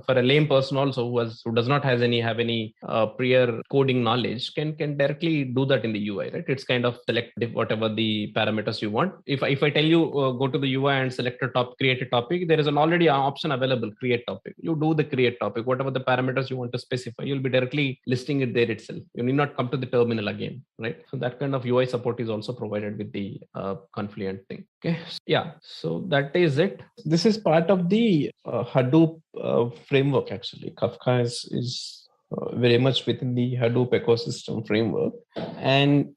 a lame person also who does not have any prior coding knowledge can directly do that in the UI. Right? It's kind of select whatever the parameters you want. If I tell you go to the UI and select a topic, create a topic, there is an already option available, create topic. You do the create topic, whatever the parameters you want to specify, you'll be directly listing it there itself. You need not come to the terminal again, right? So that kind of UI support is also provided with the Confluent thing. Okay, yeah, so that is it. This is part of the Hadoop framework. Actually, Kafka is very much within the Hadoop ecosystem framework. And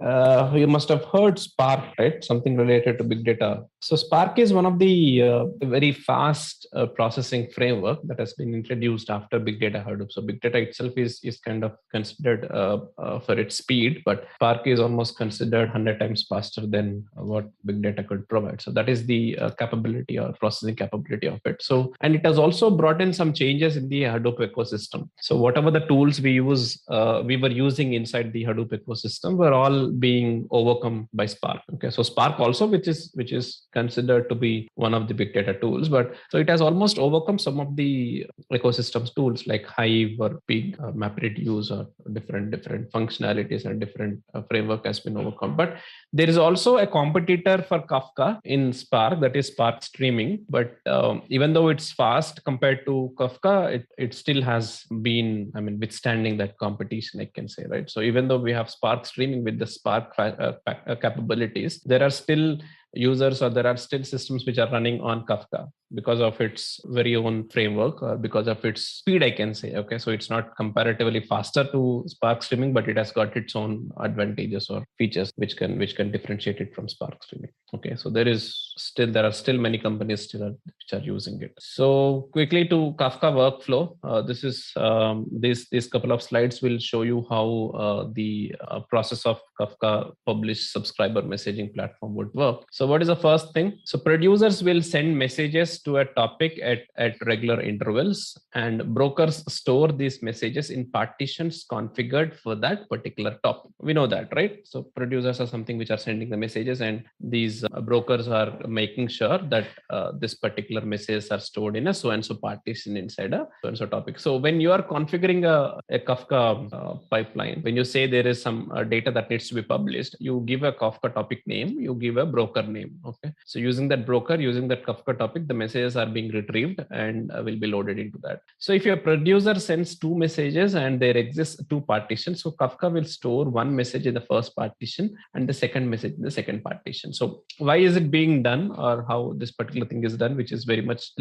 you must have heard Spark, right? Something related to big data. So Spark is one of the very fast processing framework that has been introduced after big data Hadoop. So big data itself is kind of considered for its speed, but Spark is almost considered 100 times faster than what big data could provide. So that is the capability or processing capability of it. So, and it has also brought in some changes in the Hadoop ecosystem. So whatever the tools we were using inside the Hadoop ecosystem were all being overcome by Spark. Okay, so Spark also, which is considered to be one of the big data tools, but so it has almost overcome some of the ecosystems tools like Hive or Pig, MapReduce, or different functionalities and different framework has been overcome. But there is also a competitor for Kafka in Spark, that is Spark Streaming. But even though it's fast compared to Kafka, it still has been, withstanding that competition, I can say, right? So even though we have Spark Streaming with the Spark capabilities, there are still users, or there are still systems which are running on Kafka because of its very own framework, or because of its speed, I can say. Okay, so it's not comparatively faster to Spark Streaming, but it has got its own advantages or features which can differentiate it from Spark Streaming. Okay, so there are still many companies which are using it. So quickly to Kafka Workflow. This is these couple of slides will show you how the process of Kafka publish subscriber messaging platform would work. So what is the first thing? So producers will send messages messages to a topic at regular intervals, and brokers store these messages in partitions configured for that particular topic. We know that, right? So producers are something which are sending the messages, and these brokers are making sure that this particular messages are stored in a so-and-so partition inside a so-and-so topic. So when you are configuring a Kafka pipeline, when you say there is some data that needs to be published, you give a Kafka topic name, you give a broker name. Okay. So using that broker, using that Kafka topic, the messages are being retrieved and will be loaded into that. So if your producer sends two messages and there exists two partitions, so Kafka will store one message in the first partition and the second message in the second partition. So why is it being done, or how this particular thing is done, which is very much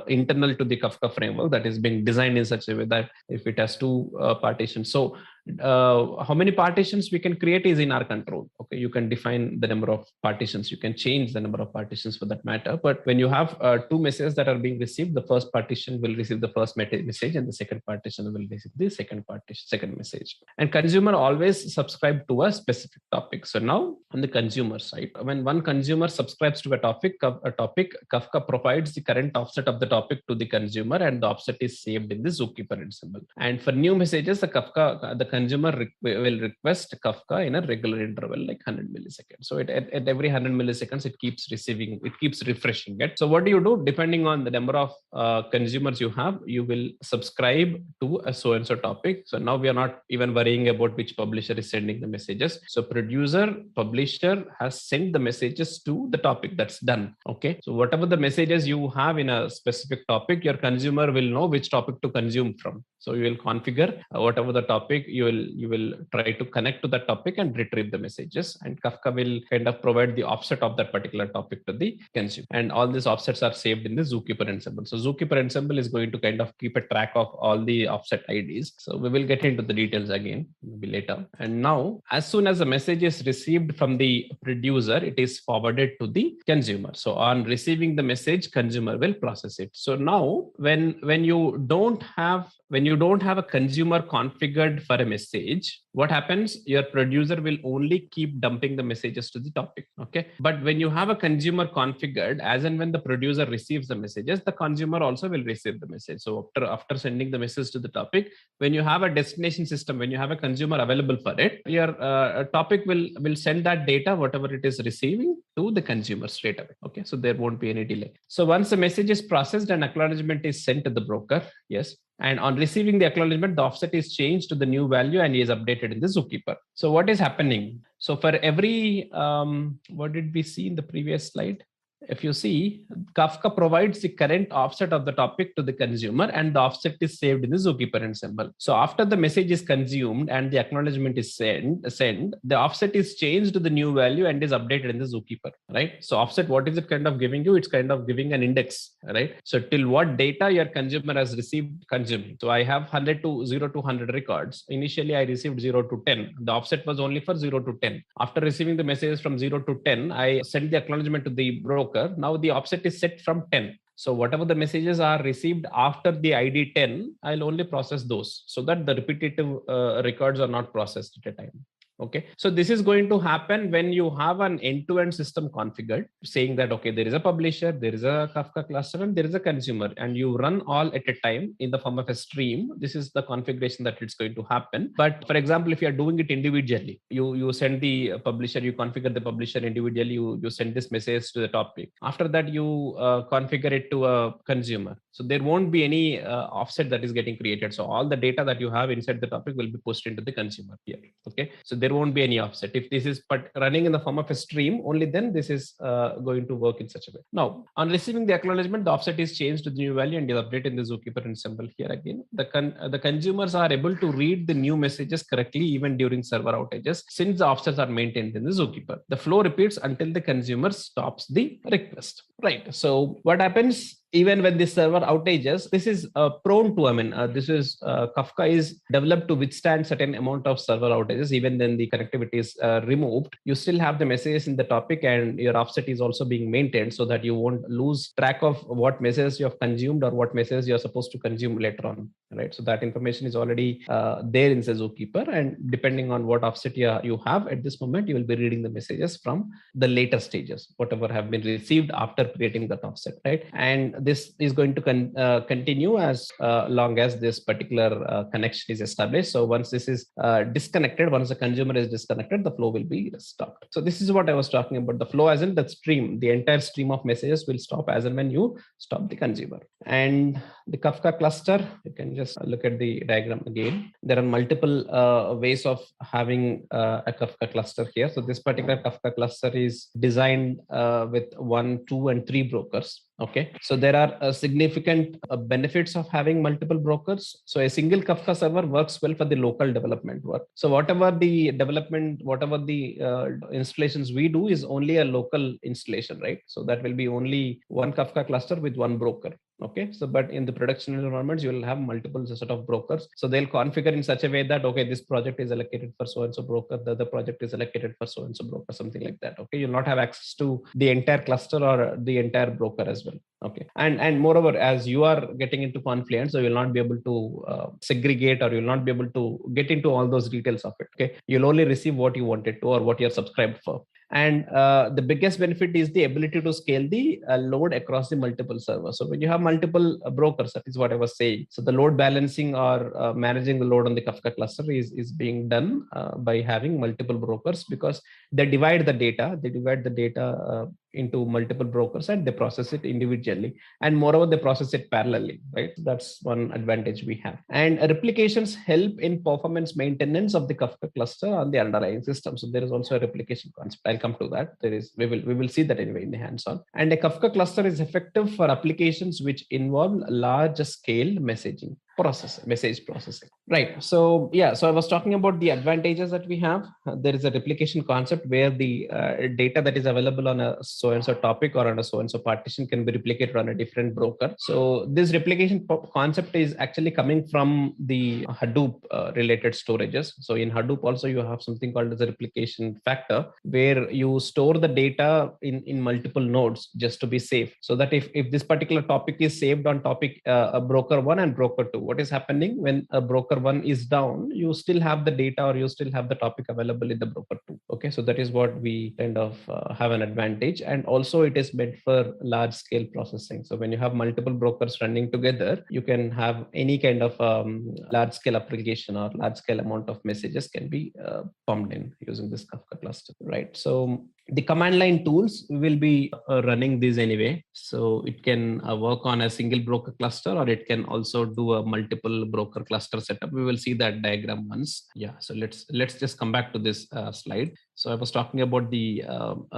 internal to the Kafka framework, that is being designed in such a way that if it has two partitions, so how many partitions we can create is in our control. Okay, you can define the number of partitions, you can change the number of partitions for that matter. But when you have two messages that are being received, the first partition will receive the first message and the second partition will receive the second message. And consumer always subscribe to a specific topic. So now on the consumer side, when one consumer subscribes to a topic, Kafka provides the current offset of the topic to the consumer, and the offset is saved in the zookeeper ensemble. And for new messages, the consumer will request Kafka in a regular interval, like 100 milliseconds. So at every 100 milliseconds, it keeps refreshing it. So what do you do? Depending on the number of consumers you have, you will subscribe to a so-and-so topic. So now we are not even worrying about which publisher is sending the messages. So publisher has sent the messages to the topic. That's done. Okay. So whatever the messages you have in a specific topic, your consumer will know which topic to consume from. So you will configure whatever the topic, you will try to connect to that topic and retrieve the messages, and Kafka will kind of provide the offset of that particular topic to the consumer. And all these offsets are saved in the zookeeper ensemble. So zookeeper ensemble is going to kind of keep a track of all the offset IDs. So we will get into the details again maybe later. And now, as soon as a message is received from the producer, it is forwarded to the consumer. So on receiving the message, consumer will process it. So now when you don't have a consumer configured for a message, what happens? Your producer will only keep dumping the messages to the topic. Okay. But when you have a consumer configured, as and when the producer receives the messages, the consumer also will receive the message. So after sending the message to the topic, when you have a destination system, when you have a consumer available for it, your topic will send that data, whatever it is receiving, to the consumer straight away. Okay. So there won't be any delay. So once the message is processed, an acknowledgement is sent to the broker. Yes. And on receiving the acknowledgement, the offset is changed to the new value and is updated in the zookeeper. So what is happening? So for every, what did we see in the previous slide? If you see, Kafka provides the current offset of the topic to the consumer, and the offset is saved in the zookeeper ensemble. So after the message is consumed and the acknowledgement is sent, the offset is changed to the new value and is updated in the zookeeper, right? So offset, what is it kind of giving you? It's kind of giving an index, right? So till what data your consumer has received consuming. So I have 0 to 100 records. Initially, I received 0 to 10. The offset was only for 0 to 10. After receiving the messages from 0 to 10, I sent the acknowledgement to the broker. Now the offset is set from 10. So whatever the messages are received after the ID 10, I'll only process those, so that the repetitive records are not processed at a time. Okay. So this is going to happen when you have an end-to-end system configured, saying that, okay, there is a publisher, there is a Kafka cluster, and there is a consumer, and you run all at a time in the form of a stream. This is the configuration that it's going to happen. But for example, if you are doing it individually, you send the publisher, you configure the publisher individually, you send this message to the topic. After that, you configure it to a consumer. So there won't be any offset that is getting created. So all the data that you have inside the topic will be pushed into the consumer here. Okay. So there won't be any offset. If this is running in the form of a stream, only then this is going to work in such a way. Now, on receiving the acknowledgement, the offset is changed to the new value and is updated in the zookeeper ensemble. Here again, the consumers are able to read the new messages correctly even during server outages, since the offsets are maintained in the zookeeper. The flow repeats until the consumer stops the request. Right. So what happens even when the server outages? This is prone to, Kafka is developed to withstand certain amount of server outages. Even then the connectivity is removed, you still have the messages in the topic, and your offset is also being maintained so that you won't lose track of what messages you have consumed or what messages you're supposed to consume later on. Right. So that information is already there in the zookeeper, and depending on what offset you have at this moment, you will be reading the messages from the later stages, whatever have been received after creating that offset, right? And this is going to continue as long as this particular connection is established. So once this is disconnected, once the consumer is disconnected, the flow will be stopped. So this is what I was talking about. The flow as in the stream, the entire stream of messages will stop as and when you stop the consumer. And the Kafka cluster, you can just look at the diagram again. There are multiple ways of having a Kafka cluster here. So this particular Kafka cluster is designed with 1, 2, and 3 brokers. Okay, so there are significant benefits of having multiple brokers. So a single Kafka server works well for the local development work. So whatever the development, whatever the installations we do is only a local installation, right? So that will be only one Kafka cluster with one broker. Okay, so but in the production environments, you will have multiple set of brokers. So they'll configure in such a way that, okay, this project is allocated for so and so broker, the other project is allocated for so and so broker, something like that. Okay, you'll not have access to the entire cluster or the entire broker as well. Okay, and moreover, as you are getting into Confluent, so you'll not be able to segregate, or you'll not be able to get into all those details of it. Okay, you'll only receive what you wanted to or what you're subscribed for. And the biggest benefit is the ability to scale the load across the multiple servers. So when you have multiple brokers, that is what I was saying. So the load balancing or managing the load on the Kafka cluster is being done by having multiple brokers, because they divide the data. Into multiple brokers and they process it individually, and moreover they process it parallelly, right? That's one advantage we have. And replications help in performance maintenance of the Kafka cluster on the underlying system. So there is also a replication concept. I'll come to that. We will see that anyway in the hands-on. And a Kafka cluster is effective for applications which involve large scale message processing, right? So yeah, so I was talking about the advantages that we have. There is a replication concept where the data that is available on a so and so topic or on a so and so partition can be replicated on a different broker. So this replication concept is actually coming from the Hadoop related storages. So in Hadoop also you have something called as a replication factor, where you store the data in multiple nodes just to be safe, so that if this particular topic is saved on topic broker 1 and broker 2, what is happening when a broker 1 is down, you still have the data or you still have the topic available in the broker 2. Okay, so that is what we kind of have an advantage. And also it is meant for large scale processing. So when you have multiple brokers running together, you can have any kind of large scale application or large scale amount of messages can be pumped in using this Kafka cluster, right? So the command line tools will be running this anyway. So it can work on a single broker cluster, or it can also do a multiple broker cluster setup. We will see that diagram once. Yeah, so let's just come back to this slide. So I was talking about the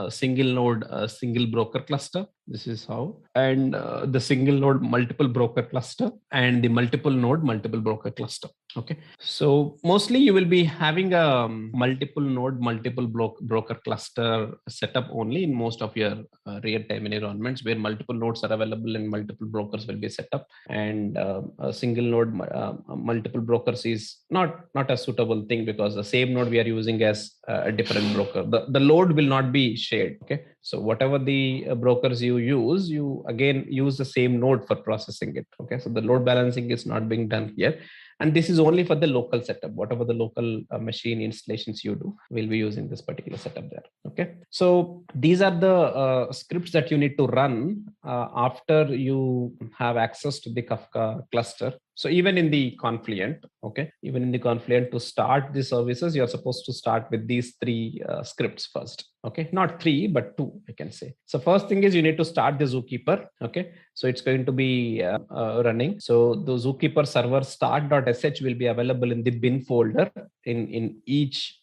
single node, single broker cluster. This is how, and the single node multiple broker cluster, and the multiple node multiple broker cluster. Okay, so mostly you will be having a multiple node multiple broker cluster setup only in most of your real-time environments, where multiple nodes are available and multiple brokers will be set up. And a single node multiple brokers is not a suitable thing, because the same node we are using as a different broker, the load will not be shared. Okay, so whatever the brokers you use, you again use the same node for processing it. Okay, so the load balancing is not being done here. And this is only for the local setup. Whatever the local machine installations you do, we'll be using this particular setup there. Okay, so these are the scripts that you need to run after you have access to the Kafka cluster. So even in the Confluent, okay, even in the Confluent, to start the services, you're supposed to start with these 3 scripts first. Okay, not 3, but 2, I can say. So first thing is you need to start the Zookeeper. Okay, so it's going to be running. So the Zookeeper server start.sh will be available in the bin folder in each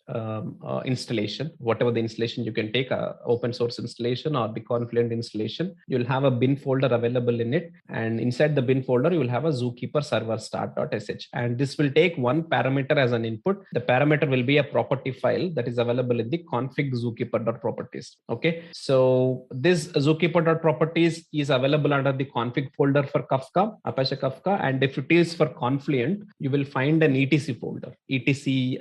installation. Whatever the installation you can take, open source installation or the Confluent installation, you'll have a bin folder available in it, and inside the bin folder you will have a Zookeeper server start.sh, and this will take one parameter as an input. The parameter will be a property file that is available in the config zookeeper.properties. Okay, so this zookeeper.properties is available under the config folder for Kafka, Apache Kafka, and if it is for Confluent, you will find an etc folder.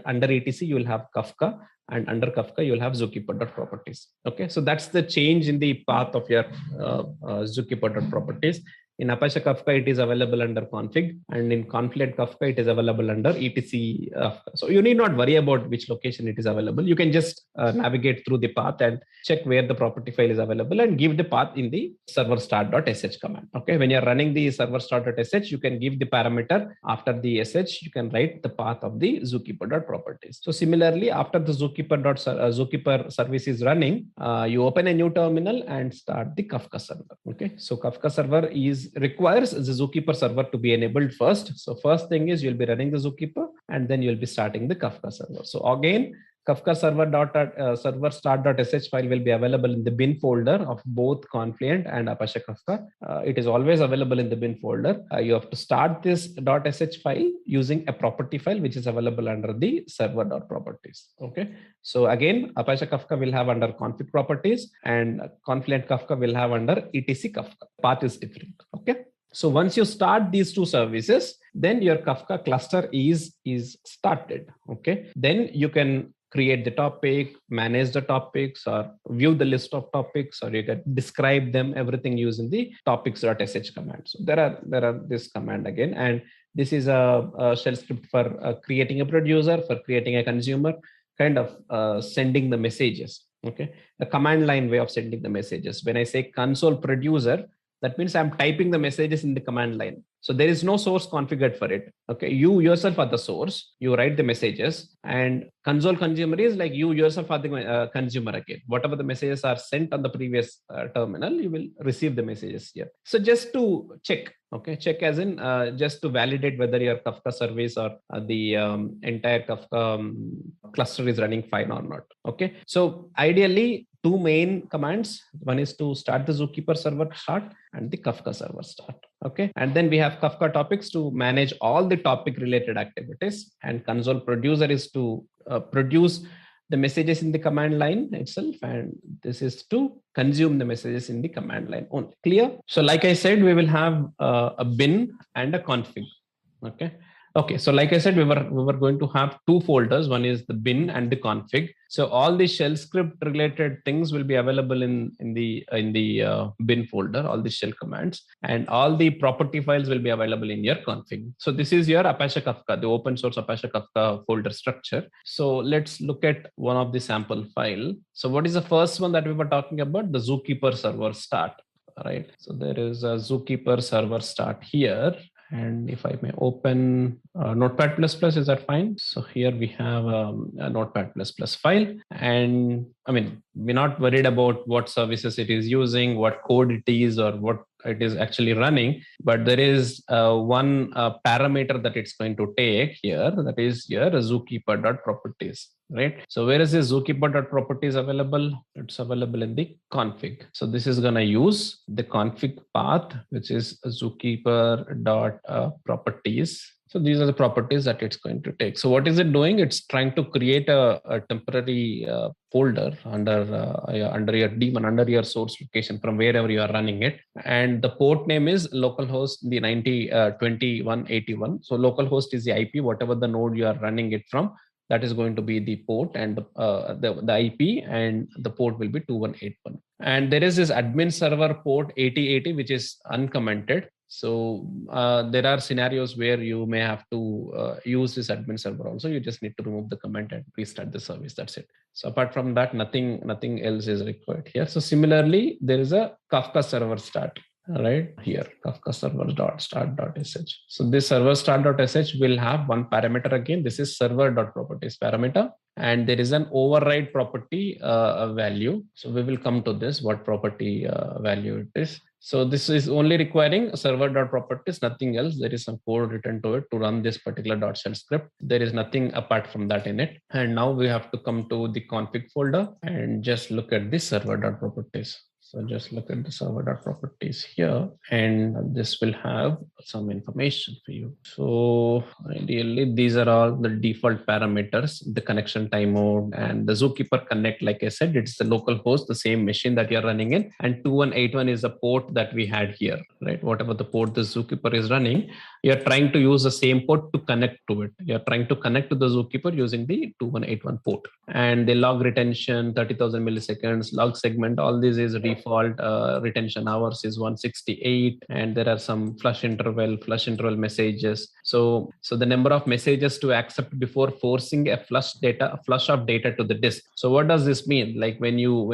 Under etc you will have Kafka, and under Kafka you'll have zookeeper.properties. Okay, so that's the change in the path of your zookeeper.properties. In Apache Kafka, it is available under config, and in Confluent Kafka, it is available under etc Kafka. So you need not worry about which location it is available. You can just navigate through the path and check where the property file is available and give the path in the server start.sh command. Okay, when you're running the server start.sh, you can give the parameter after the sh, you can write the path of the zookeeper.properties. So similarly, after the zookeeper service is running, you open a new terminal and start the Kafka server. Okay, so Kafka server requires the zookeeper server to be enabled first. So first thing is you'll be running the zookeeper and then you'll be starting the Kafka server. So again, Kafka server start.sh file will be available in the bin folder of both Confluent and Apache Kafka. It is always available in the bin folder. You have to start this .sh file using a property file which is available under the server.properties. Okay. So again, Apache Kafka will have under config properties and Confluent Kafka will have under etc Kafka. Path is different. Okay. So once you start these two services, then your Kafka cluster is started. Okay. Then you can create the topic, manage the topics, or view the list of topics, or you can describe them, everything using the topics.sh command. So there are this command again, and this is a shell script for creating a producer, for creating a consumer, kind of sending the messages. Okay, the command line way of sending the messages. When I say console producer, that means I'm typing the messages in the command line. So there is no source configured for it. Okay, you yourself are the source. You write the messages, and console consumer is like you yourself are the consumer again. Whatever the messages are sent on the previous terminal, you will receive the messages here. So just to check, okay, check as in just to validate whether your Kafka service or the entire Kafka cluster is running fine or not. Okay, so ideally, two main commands. One is to start the zookeeper server start and the Kafka server start. Okay, and then we have Kafka topics to manage all the topic related activities, and console producer is to produce the messages in the command line itself, and this is to consume the messages in the command line only. Clear? So like I said, we will have a bin and a config. Okay, so like I said, we were going to have two folders. One is the bin and the config. So all the shell script related things will be available in the bin folder, all the shell commands, and all the property files will be available in your config. So this is your Apache Kafka, the open source Apache Kafka folder structure. So let's look at one of the sample file. So what is the first one that we were talking about? The zookeeper server start, right? So there is a zookeeper server start here. And if I may open Notepad++, is that fine? So here we have a Notepad++ file. And I mean, we're not worried about what services it is using, what code it is, or what it is actually running. But there is one parameter that it's going to take here, that is your zookeeper.properties. Right. So where is this zookeeper.properties available? It's available in the config. So this is going to use the config path, which is zookeeper.properties. So these are the properties that it's going to take. So what is it doing? It's trying to create a temporary folder under your daemon, under your source location from wherever you are running it. And the port name is localhost the 2181. So localhost is the IP, whatever the node you are running it from. That is going to be the port, and the IP, and the port will be 2181. And there is this admin server port 8080, which is uncommented. So there are scenarios where you may have to use this admin server also. You just need to remove the comment and restart the service. That's it. So apart from that, nothing else is required here. So similarly, there is a Kafka server start. Right here, Kafka server.start.sh. So this server start.sh will have one parameter again. This is server.properties parameter, and there is an override property value. So we will come to this, what property value it is. So this is only requiring server.properties, nothing else. There is some code written to it to run this particular .shell script. There is nothing apart from that in it. And now we have to come to the config folder and just look at the server.properties. So just look at the server.properties here, and this will have some information for you. So ideally, these are all the default parameters, the connection time mode and the zookeeper connect. Like I said, it's the local host, the same machine that you're running in, and 2181 is the port that we had here, right? Whatever the port the zookeeper is running, you're trying to use the same port to connect to it. You're trying to connect to the zookeeper using the 2181 port, and the log retention, 30,000 milliseconds, log segment, all this is default default retention hours is 168, and there are some flush interval messages. So the number of messages to accept before forcing a flush of data to the disk. So what does this mean? Like when you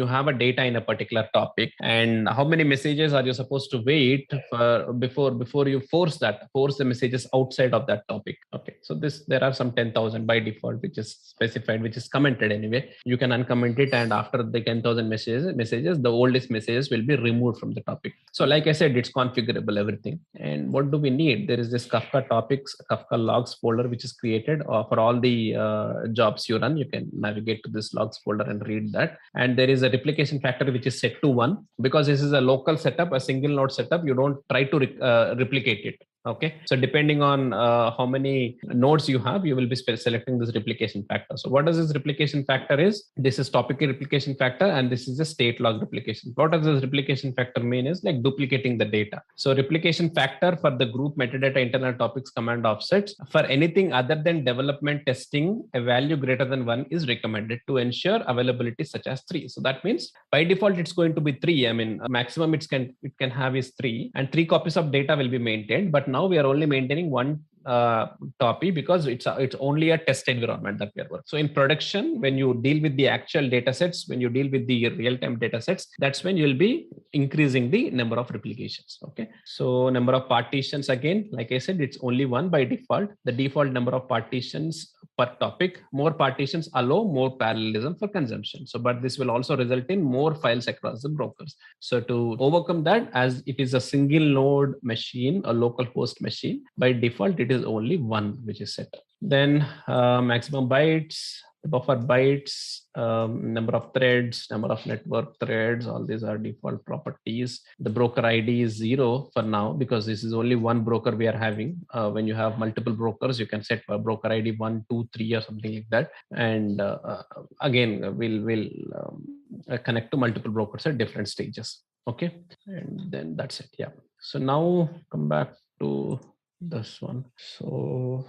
have a data in a particular topic, and how many messages are you supposed to wait for before you force the messages outside of that topic? Okay, so there are some 10,000 by default, which is specified, which is commented anyway. You can uncomment it, and after the 10,000 messages, the oldest messages will be removed from the topic. So like I said, it's configurable, everything. And what do we need? There is this Kafka topics, Kafka logs folder, which is created for all the jobs you run. You can navigate to this logs folder and read that. And there is a replication factor which is set to 1, because this is a local setup, a single node setup. You don't try to replicate it. Okay, so depending on how many nodes you have, you will be selecting this replication factor. So what does this replication factor is? This is topic replication factor, and this is a state log replication. What does this replication factor mean? Is like duplicating the data. So replication factor for the group metadata internal topics command offsets. For anything other than development testing, a value greater than 1 is recommended to ensure availability, such as 3. So that means by default it's going to be 3. I mean, maximum it can have is 3, and 3 copies of data will be maintained. But now we are only maintaining 1 copy, because it's only a test environment that we are working. So in production, when you deal with the actual data sets, when you deal with the real-time data sets, that's when you'll be increasing the number of replications. Okay, so number of partitions, again, like I said, it's only 1 by default. The default number of partitions per topic. More partitions allow more parallelism for consumption. So, but this will also result in more files across the brokers. So to overcome that, as it is a single node machine, a local host machine, by default it is only 1 which is set. Then maximum bytes, buffer bytes, number of threads, number of network threads, all these are default properties. The broker ID is 0 for now, because this is only 1 broker we are having. When you have multiple brokers, you can set a broker ID 1, 2, 3 or something like that. And again, we'll connect to multiple brokers at different stages. Okay, and then that's it. Yeah. So now come back to this one. So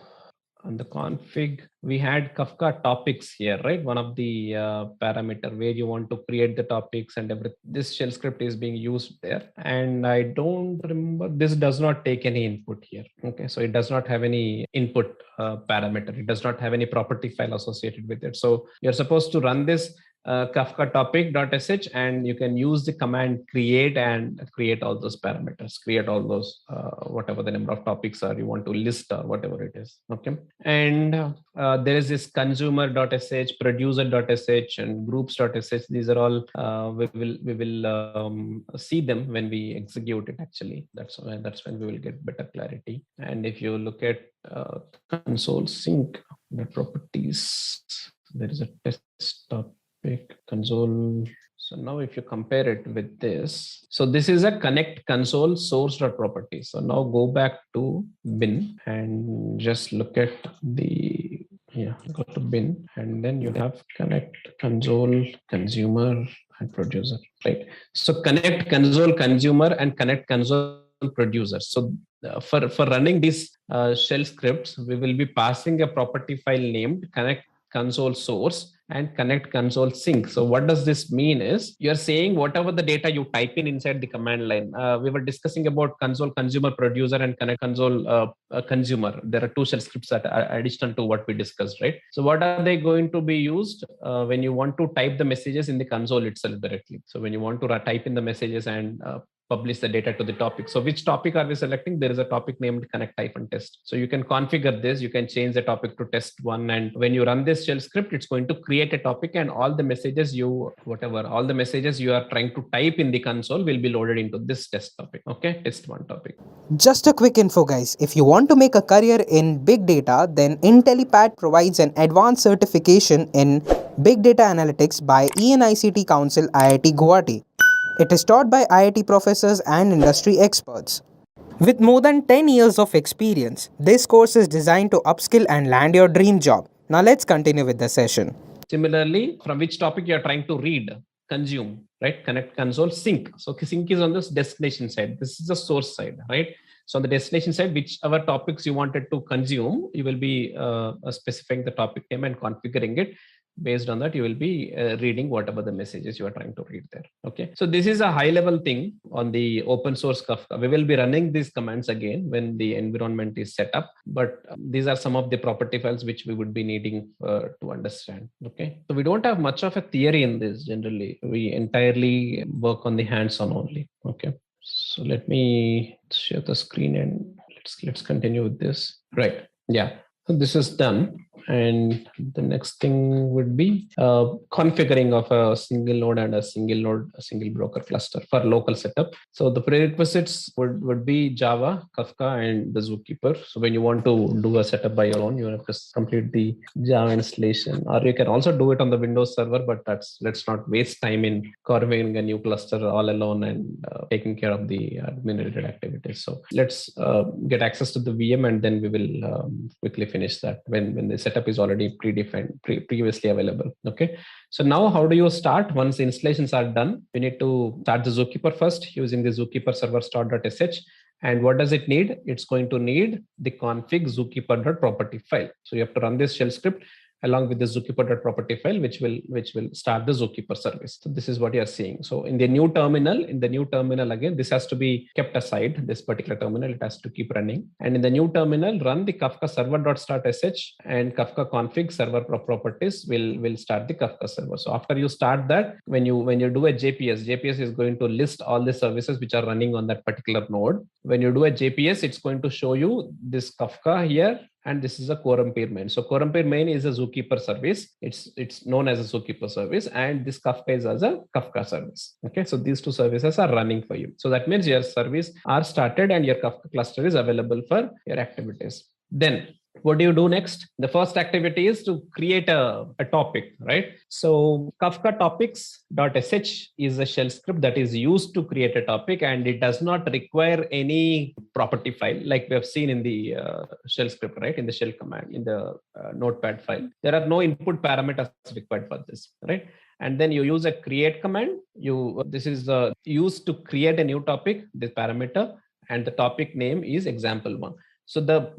on the config, we had Kafka topics here, right? One of the parameter where you want to create the topics and everything. This shell script is being used there. And I don't remember, this does not take any input here. Okay, so it does not have any input parameter. It does not have any property file associated with it. So you're supposed to run this Kafka topic.sh, and you can use the command create and create all those parameters, create all those whatever the number of topics are you want to list or whatever it is. Okay, and there is this consumer.sh, producer.sh, and groups.sh. These are all we will see them when we execute it. Actually, that's when we will get better clarity. And if you look at console sync, the properties, there is a test topic console. So now if you compare it with this, so this is a connect console source.property. So now go back to bin and just look at the, go to bin, and then you have connect console consumer and producer, right? So connect console consumer and connect console producer. So for running these shell scripts, we will be passing a property file named connect console source and connect console sync. So what does this mean is, you're saying whatever the data you type in inside the command line. We were discussing about console consumer producer and connect console consumer. There are 2 shell scripts that are additional to what we discussed, right? So what are they going to be used when you want to type the messages in the console itself directly? So when you want to type in the messages and publish the data to the topic. So which topic are we selecting? There is a topic named connect-test. So you can configure this. You can change the topic to test1. And when you run this shell script, it's going to create a topic, and all the messages you are trying to type in the console will be loaded into this test topic. Okay, test1 topic.
Just a quick info, guys. If you want to make a career in big data, then Intellipaat provides an advanced certification in big data analytics by ENICT Council IIT Guwahati. It is taught by IIT professors and industry experts. With more than 10 years of experience, this course is designed to upskill and land your dream job. Now let's continue with the session.
Similarly, from which topic you are trying to read, consume, right? Connect console sync. So sync is on this destination side. This is the source side, right? So on the destination side, whichever topics you wanted to consume, you will be specifying the topic name and configuring it. Based on that, you will be reading whatever the messages you are trying to read there. Okay. So this is a high level thing on the open source Kafka. We will be running these commands again when the environment is set up, but these are some of the property files which we would be needing to understand. Okay. So we don't have much of a theory in this generally. We entirely work on the hands-on only. Okay. So let me share the screen and let's continue with this. Right. Yeah. So this is done. And the next thing would be configuring of a single node and a single broker cluster for local setup. So the prerequisites would be Java, Kafka, and the Zookeeper. So when you want to do a setup by your own, you have to complete the Java installation, or you can also do it on the Windows server, but let's not waste time in configuring a new cluster all alone and taking care of the admin related activities. So let's get access to the VM, and then we will quickly finish that when the setup is already predefined, previously available. Okay. So now how do you start? Once the installations are done, we need to start the Zookeeper first using the Zookeeper server start.sh. And what does it need? It's going to need the config zookeeper.property file. So you have to run this shell script along with the zookeeper.property file, which will start the Zookeeper service. So this is what you are seeing. So in the new terminal again, this has to be kept aside. This particular terminal, it has to keep running. And in the new terminal, run the Kafka server.startsh and Kafka config server properties will start the Kafka server. So after you start that, when you do a JPS is going to list all the services which are running on that particular node. When you do a JPS, it's going to show you this Kafka here, and this is a quorum pair main. So quorum pair main is a Zookeeper service. It's known as a Zookeeper service, and this Kafka is as a Kafka service. Okay, so these two services are running for you. So that means your service are started and your Kafka cluster is available for your activities. Then what do you do next? The first activity is to create a topic, right? So Kafka topics.sh is a shell script that is used to create a topic, and it does not require any property file like we have seen in the shell script, right? In the shell command, in the notepad file. There are no input parameters required for this, right? And then you use a create command. This is used to create a new topic, this parameter, and the topic name is example1. So the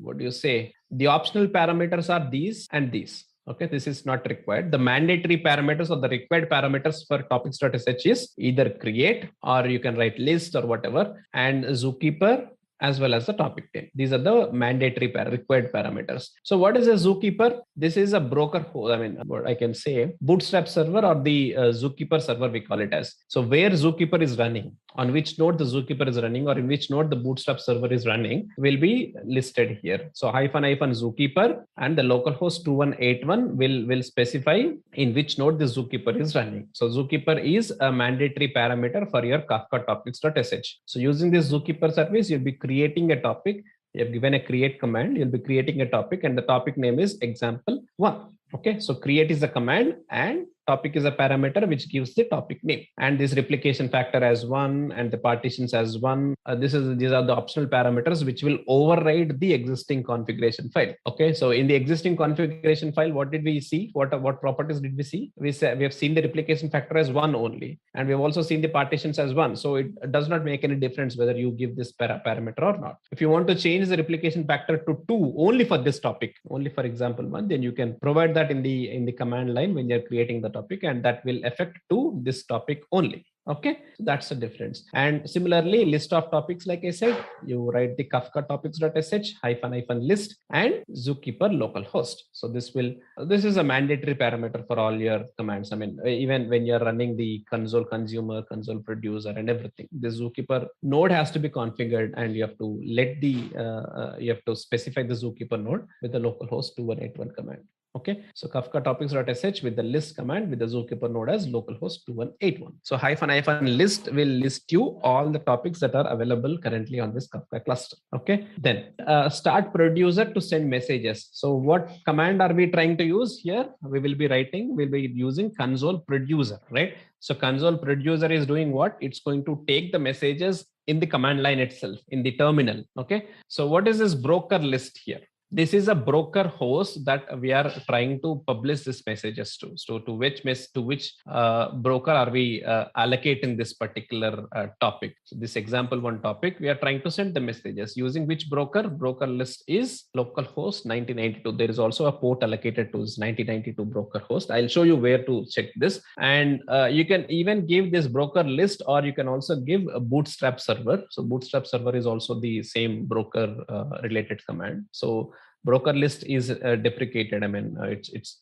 what do you say? The optional parameters are these and these. Okay, this is not required. The mandatory parameters or the required parameters for topics.sh is either create, or you can write list or whatever, and Zookeeper as well as the topic name. These are the mandatory required parameters. So what is a Zookeeper? This is a broker host. I mean, what I can say, Bootstrap server or the Zookeeper server, we call it as. So where Zookeeper is running, on which node the Zookeeper is running, or in which node the Bootstrap server is running, will be listed here. So -- Zookeeper and the localhost 2181 will specify in which node the Zookeeper is running. So Zookeeper is a mandatory parameter for your Kafka topics.sh. So using this Zookeeper service, you'll be creating a topic. You have given a create command. You'll be creating a topic, and the topic name is example1. Okay, so create is a command and topic is a parameter which gives the topic name, and this replication factor as 1 and the partitions as 1. These are the optional parameters which will override the existing configuration file. Okay, so in the existing configuration file, what did we see? What properties did we see? We have seen the replication factor as 1 only, and we have also seen the partitions as 1. So it does not make any difference whether you give this parameter or not. If you want to change the replication factor to 2 only for this topic, only for example1, then you can provide that in the command line when you're creating the topic, and that will affect to this topic only. Okay, that's the difference. And similarly, list of topics, like I said, you write the Kafka topics.sh --list and Zookeeper localhost. So this is a mandatory parameter for all your commands. I mean, even when you're running the console consumer, console producer, and everything, the Zookeeper node has to be configured, and you have to you have to specify the Zookeeper node with the localhost 2181 command. Okay, so Kafka topics.sh with the list command with the Zookeeper node as localhost 2181. So --list will list you all the topics that are available currently on this Kafka cluster. Okay, then start producer to send messages. So what command are we trying to use here? We'll be using console producer, right? So console producer is doing what? It's going to take the messages in the command line itself, in the terminal. Okay, so what is this broker list here? this is a broker host that we are trying to publish this messages to. So to which broker are we allocating this particular topic? So this example one topic, we are trying to send the messages using which broker? Broker list is localhost 1992. There is also a port allocated to this 1992 broker host. I'll show you where to check this. And you can even give this broker list, or you can also give a bootstrap server. So bootstrap server is also the same broker related command. So broker list is deprecated. I mean, it's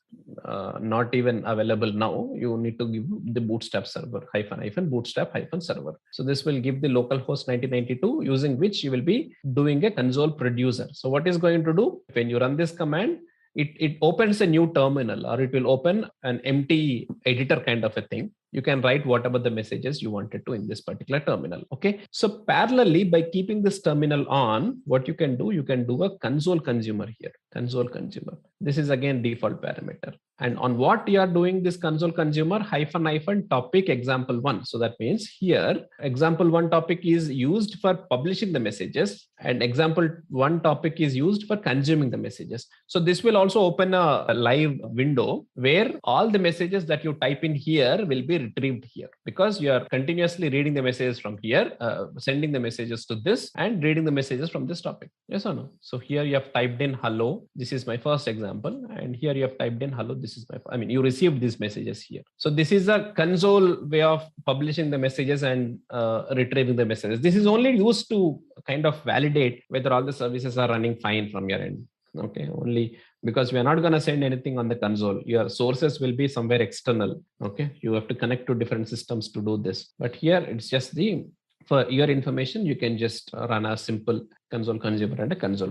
not even available now. You need to give the bootstrap server -- bootstrap -server. So this will give the localhost 1992, using which you will be doing a console producer. So what is going to do when you run this command? It opens a new terminal, or it will open an empty editor kind of a thing. You can write whatever the messages you wanted to in this particular terminal. Okay. So parallelly, by keeping this terminal on, what you can do a console consumer here. Console consumer. This is again default parameter. And on what you are doing this console consumer -- topic example one. So that means here example one topic is used for publishing the messages, and example one topic is used for consuming the messages. So this will also open a live window where all the messages that you type in here will be retrieved here, because you are continuously reading the messages from here, sending the messages to this, and reading the messages from this topic. Yes or no? So here you have typed in hello. This is my first example. And here you have typed in hello. This is you received these messages here. So this is a console way of publishing the messages and retrieving the messages. This is only used to kind of validate whether all the services are running fine from your end. Okay, only because we are not going to send anything on the console. Your sources will be somewhere external. Okay, you have to connect to different systems to do this. But here it's just for your information, you can just run a simple console consumer and a console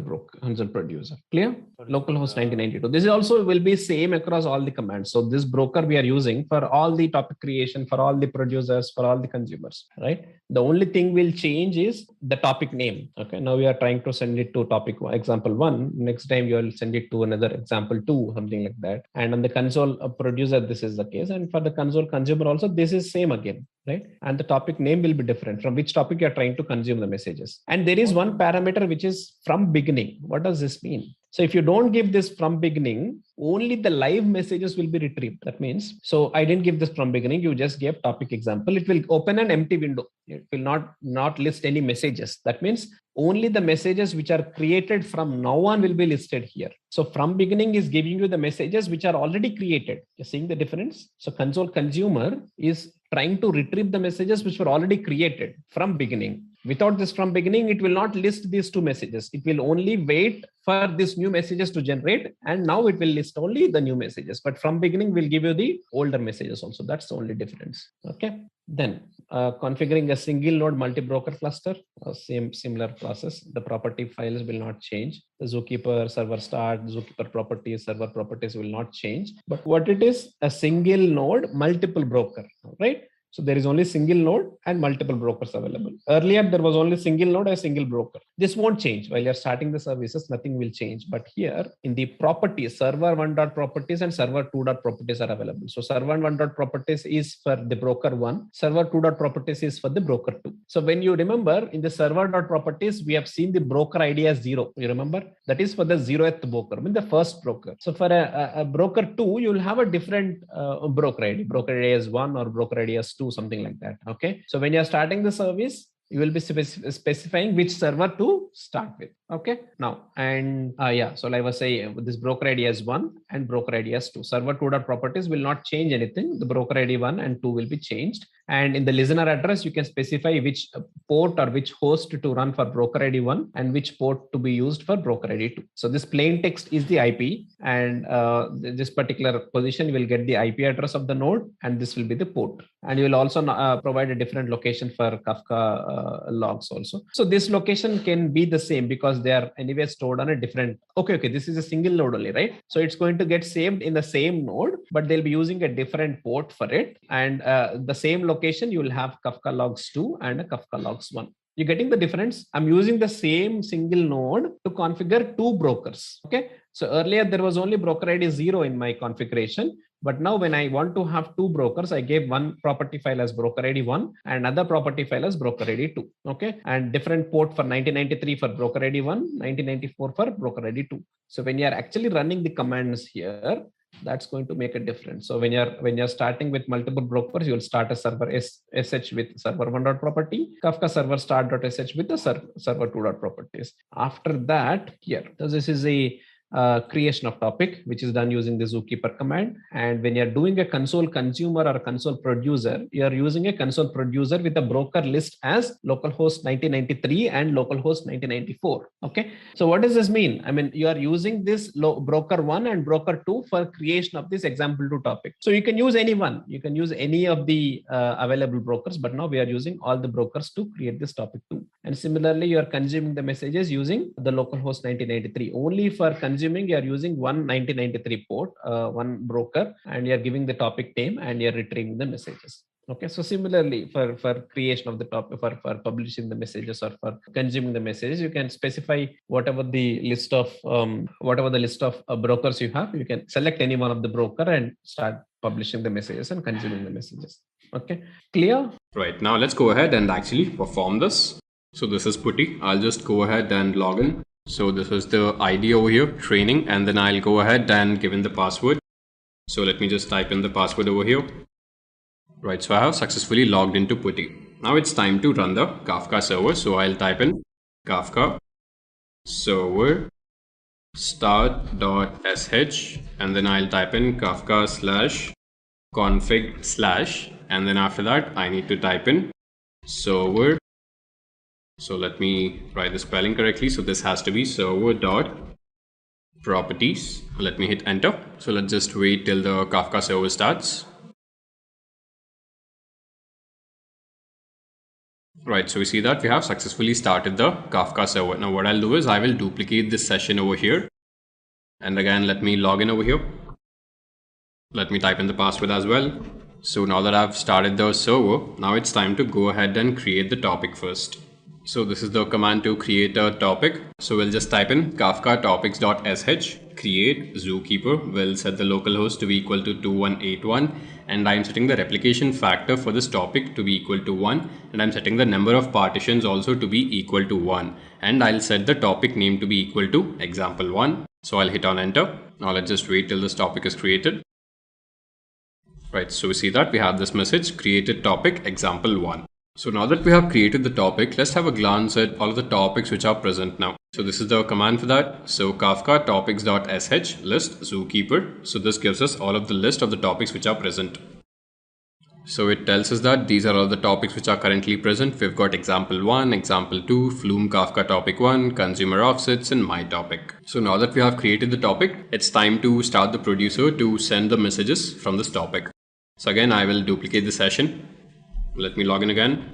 producer. Clear? Localhost 1992. This also will be same across all the commands. So this broker we are using for all the topic creation, for all the producers, for all the consumers, right? The only thing will change is the topic name. Okay. Now we are trying to send it to topic example one. Next time you will send it to another example two, something like that. And on the console producer, this is the case. And for the console consumer also, this is same again, right? And the topic name will be different from which topic you are trying to consume the messages. And there is one parameter which is from beginning. What does this mean? So if you don't give this from beginning, only the live messages will be retrieved. That means, so I didn't give this from beginning. You just gave topic example. It will open an empty window. It will not list any messages. That means only the messages which are created from now on will be listed here. So from beginning is giving you the messages which are already created. You're seeing the difference? So console consumer is trying to retrieve the messages which were already created from beginning. Without this from beginning, it will not list these two messages. It will only wait for these new messages to generate. And now it will list only the new messages. But from beginning, will give you the older messages also. That's the only difference. Okay. Then configuring a single node multi-broker cluster, similar process. The property files will not change. The zookeeper server start, zookeeper properties, server properties will not change. But what it is, a single node, multiple broker, right? So there is only single node and multiple brokers available. Earlier, there was only single node and single broker. This won't change. While you're starting the services, nothing will change. But here in the properties, server 1.properties and server 2.properties are available. So server 1.properties is for the broker 1. Server 2.properties is for the broker 2. So when you remember in the server.properties, we have seen the broker ID as 0. You remember? That is for the 0th broker, I mean the first broker. So for a broker 2, you will have a different broker ID. Broker ID as 1 or broker ID as 2. Something like that. Okay. So when you're starting the service, you will be specifying which server to start with. Okay. Now, and so like I was saying, this broker ID as 1 and broker ID as 2. Server 2.properties will not change anything. The broker ID 1 and 2 will be changed. And in the listener address, you can specify which port or which host to run for broker ID 1 and which port to be used for broker ID 2. So this plain text is the IP, and this particular position you will get the IP address of the node, and this will be the port. And you will also provide a different location for Kafka logs also. So this location can be the same because they are anyway stored on a different. Okay, this is a single node only, right? So it's going to get saved in the same node, but they'll be using a different port for it. And the same location, you will have Kafka logs 2 and a Kafka logs 1. You're getting the difference? I'm using the same single node to configure two brokers. Okay. So earlier there was only broker ID 0 in my configuration. But now when I want to have two brokers, I gave one property file as broker ID 1 and another property file as broker ID 2. Okay. And different port for 1993 for broker ID 1, 1994 for broker ID 2. So when you are actually running the commands here, that's going to make a difference. So when you're starting with multiple brokers, you'll start a server sh with server 1 property, Kafka server start.sh with the server 2 properties. After that, here, so this is a creation of topic, which is done using the zookeeper command. And when you're doing a console consumer or console producer, you're using a console producer with a broker list as localhost 1993 and localhost 1994. Okay. So what does this mean? I mean, you are using this broker 1 and broker 2 for creation of this example 2 topic. So you can use any one. You can use any of the available brokers, but now we are using all the brokers to create this topic 2. And similarly, you are consuming the messages using the localhost 1993. Only for consuming, you are using one 1993 port, one broker, and you are giving the topic name and you are retrieving the messages. Okay, so similarly for creation of the topic, for publishing the messages or for consuming the messages, you can specify whatever the list of brokers you have. You can select any one of the broker and start publishing the messages and consuming the messages. Okay, clear?
Right, now let's go ahead and actually perform this. So this is Putty. I'll just go ahead and log in. So this is the ID over here, training, and then I'll go ahead and give in the password. So let me just type in the password over here. Right, so I have successfully logged into Putty. Now it's time to run the Kafka server. So I'll type in Kafka server start.sh, and then I'll type in Kafka /config/ and then after that I need to type in server. So let me write the spelling correctly. So this has to be server.properties. Let me hit enter. So let's just wait till the Kafka server starts. Right, so we see that we have successfully started the Kafka server. Now what I'll do is I will duplicate this session over here. And again, let me log in over here. Let me type in the password as well. So now that I've started the server, now it's time to go ahead and create the topic first. So this is the command to create a topic. So we'll just type in Kafka topics.sh, create zookeeper. We'll set the localhost to be equal to 2181. And I'm setting the replication factor for this topic to be equal to 1. And I'm setting the number of partitions also to be equal to 1. And I'll set the topic name to be equal to example1. So I'll hit on enter. Now let's just wait till this topic is created. Right, so we see that we have this message, created topic example1. So now that we have created the topic, let's have a glance at all of the topics which are present now. So this is the command for that. So Kafka topics.sh list zookeeper. So this gives us all of the list of the topics which are present. So it tells us that these are all the topics which are currently present. We've got example 1, example 2, Flume Kafka topic 1, consumer offsets, and my topic. So now that we have created the topic, it's time to start the producer to send the messages from this topic. So again, I will duplicate the session. Let me log in again.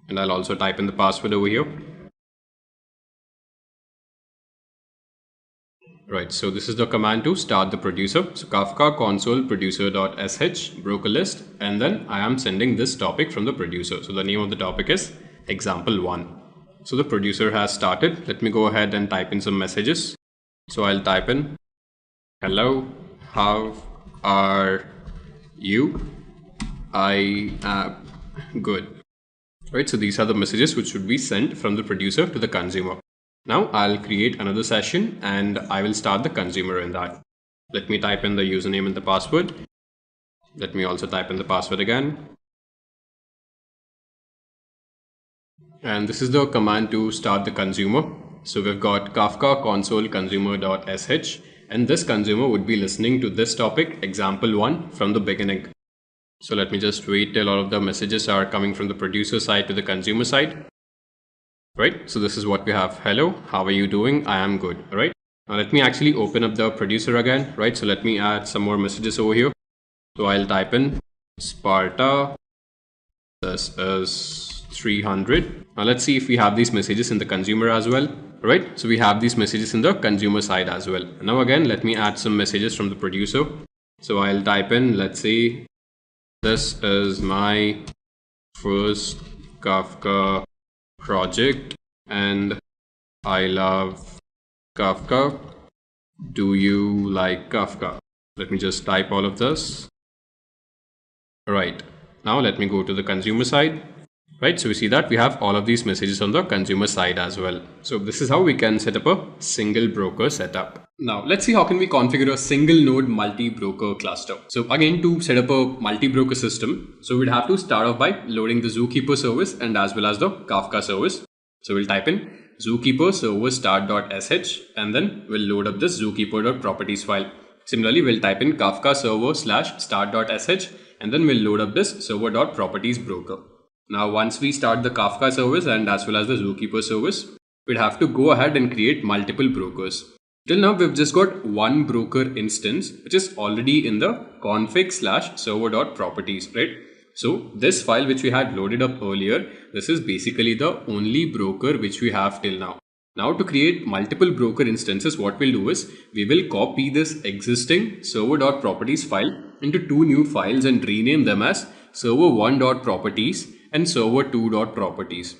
And I'll also type in the password over here. Right, so this is the command to start the producer. So Kafka console producer.sh broker list, and then I am sending this topic from the producer. So the name of the topic is example1. So the producer has started. Let me go ahead and type in some messages. So I'll type in, hello, how are you? I am good. Right, so these are the messages which should be sent from the producer to the consumer. Now I'll create another session and I will start the consumer in that. Let me type in the username and the password. Let me also type in the password again. And this is the command to start the consumer. So we've got Kafka console consumer.sh, and this consumer would be listening to this topic example1 from the beginning. So let me just wait till all of the messages are coming from the producer side to the consumer side. Right, so this is what we have. Hello, how are you doing? I am good. All right, now let me actually open up the producer again. Right, so let me add some more messages over here. So I'll type in Sparta. This is 300. Now let's see if we have these messages in the consumer as well. Right, so we have these messages in the consumer side as well. Now again, let me add some messages from the producer. So I'll type in, let's say, this is my first Kafka project and I love Kafka. Do you like Kafka? Let me just type all of this. Right. Now let me go to the consumer side. Right, so we see that we have all of these messages on the consumer side as well. So this is how we can set up a single broker setup. Now let's see how can we configure a single node multi-broker cluster. So again, to set up a multi-broker system, so we'd have to start off by loading the Zookeeper service and as well as the Kafka service. So we'll type in Zookeeper server start.sh and then we'll load up this zookeeper.properties file. Similarly, we'll type in Kafka server /start.sh and then we'll load up this server.properties broker. Now, once we start the Kafka service and as well as the Zookeeper service, we'd have to go ahead and create multiple brokers. Till now, we've just got one broker instance, which is already in the config/server.properties, right? So this file which we had loaded up earlier, this is basically the only broker which we have till now. Now to create multiple broker instances, what we'll do is we will copy this existing server.properties file into two new files and rename them as server1.properties and server2.properties.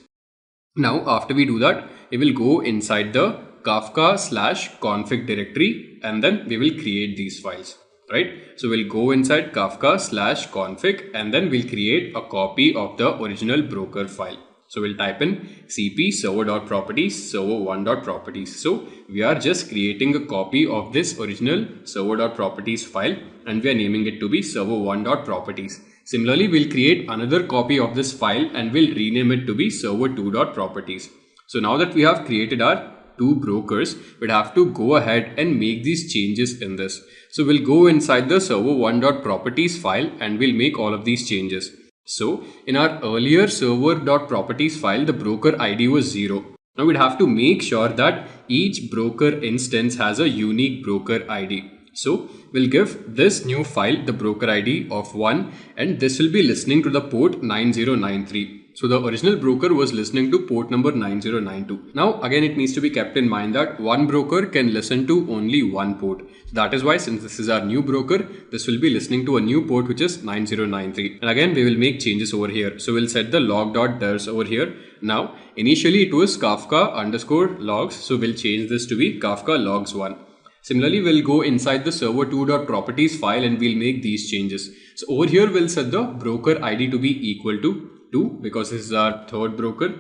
Now after we do that, we will go inside the Kafka/config directory and then we will create these files, right? So we'll go inside Kafka/config and then we'll create a copy of the original broker file. So we'll type in cp server.properties server1.properties. So we are just creating a copy of this original server.properties file and we are naming it to be server1.properties. Similarly, we'll create another copy of this file and we'll rename it to be server2.properties. So now that we have created our two brokers, we'd have to go ahead and make these changes in this. So we'll go inside the server1.properties file and we'll make all of these changes. So in our earlier server.properties file, the broker ID was 0. Now we'd have to make sure that each broker instance has a unique broker ID. So we'll give this new file the broker ID of 1 and this will be listening to the port 9093. So the original broker was listening to port number 9092. Now again, it needs to be kept in mind that one broker can listen to only one port. So that is why, since this is our new broker, this will be listening to a new port which is 9093. And again, we will make changes over here. So we'll set the log.ders over here. Now initially it was Kafka_logs. So we'll change this to be Kafka logs1. Similarly, we'll go inside the server2.properties file and we'll make these changes. So over here, we'll set the broker ID to be equal to 2 because this is our third broker.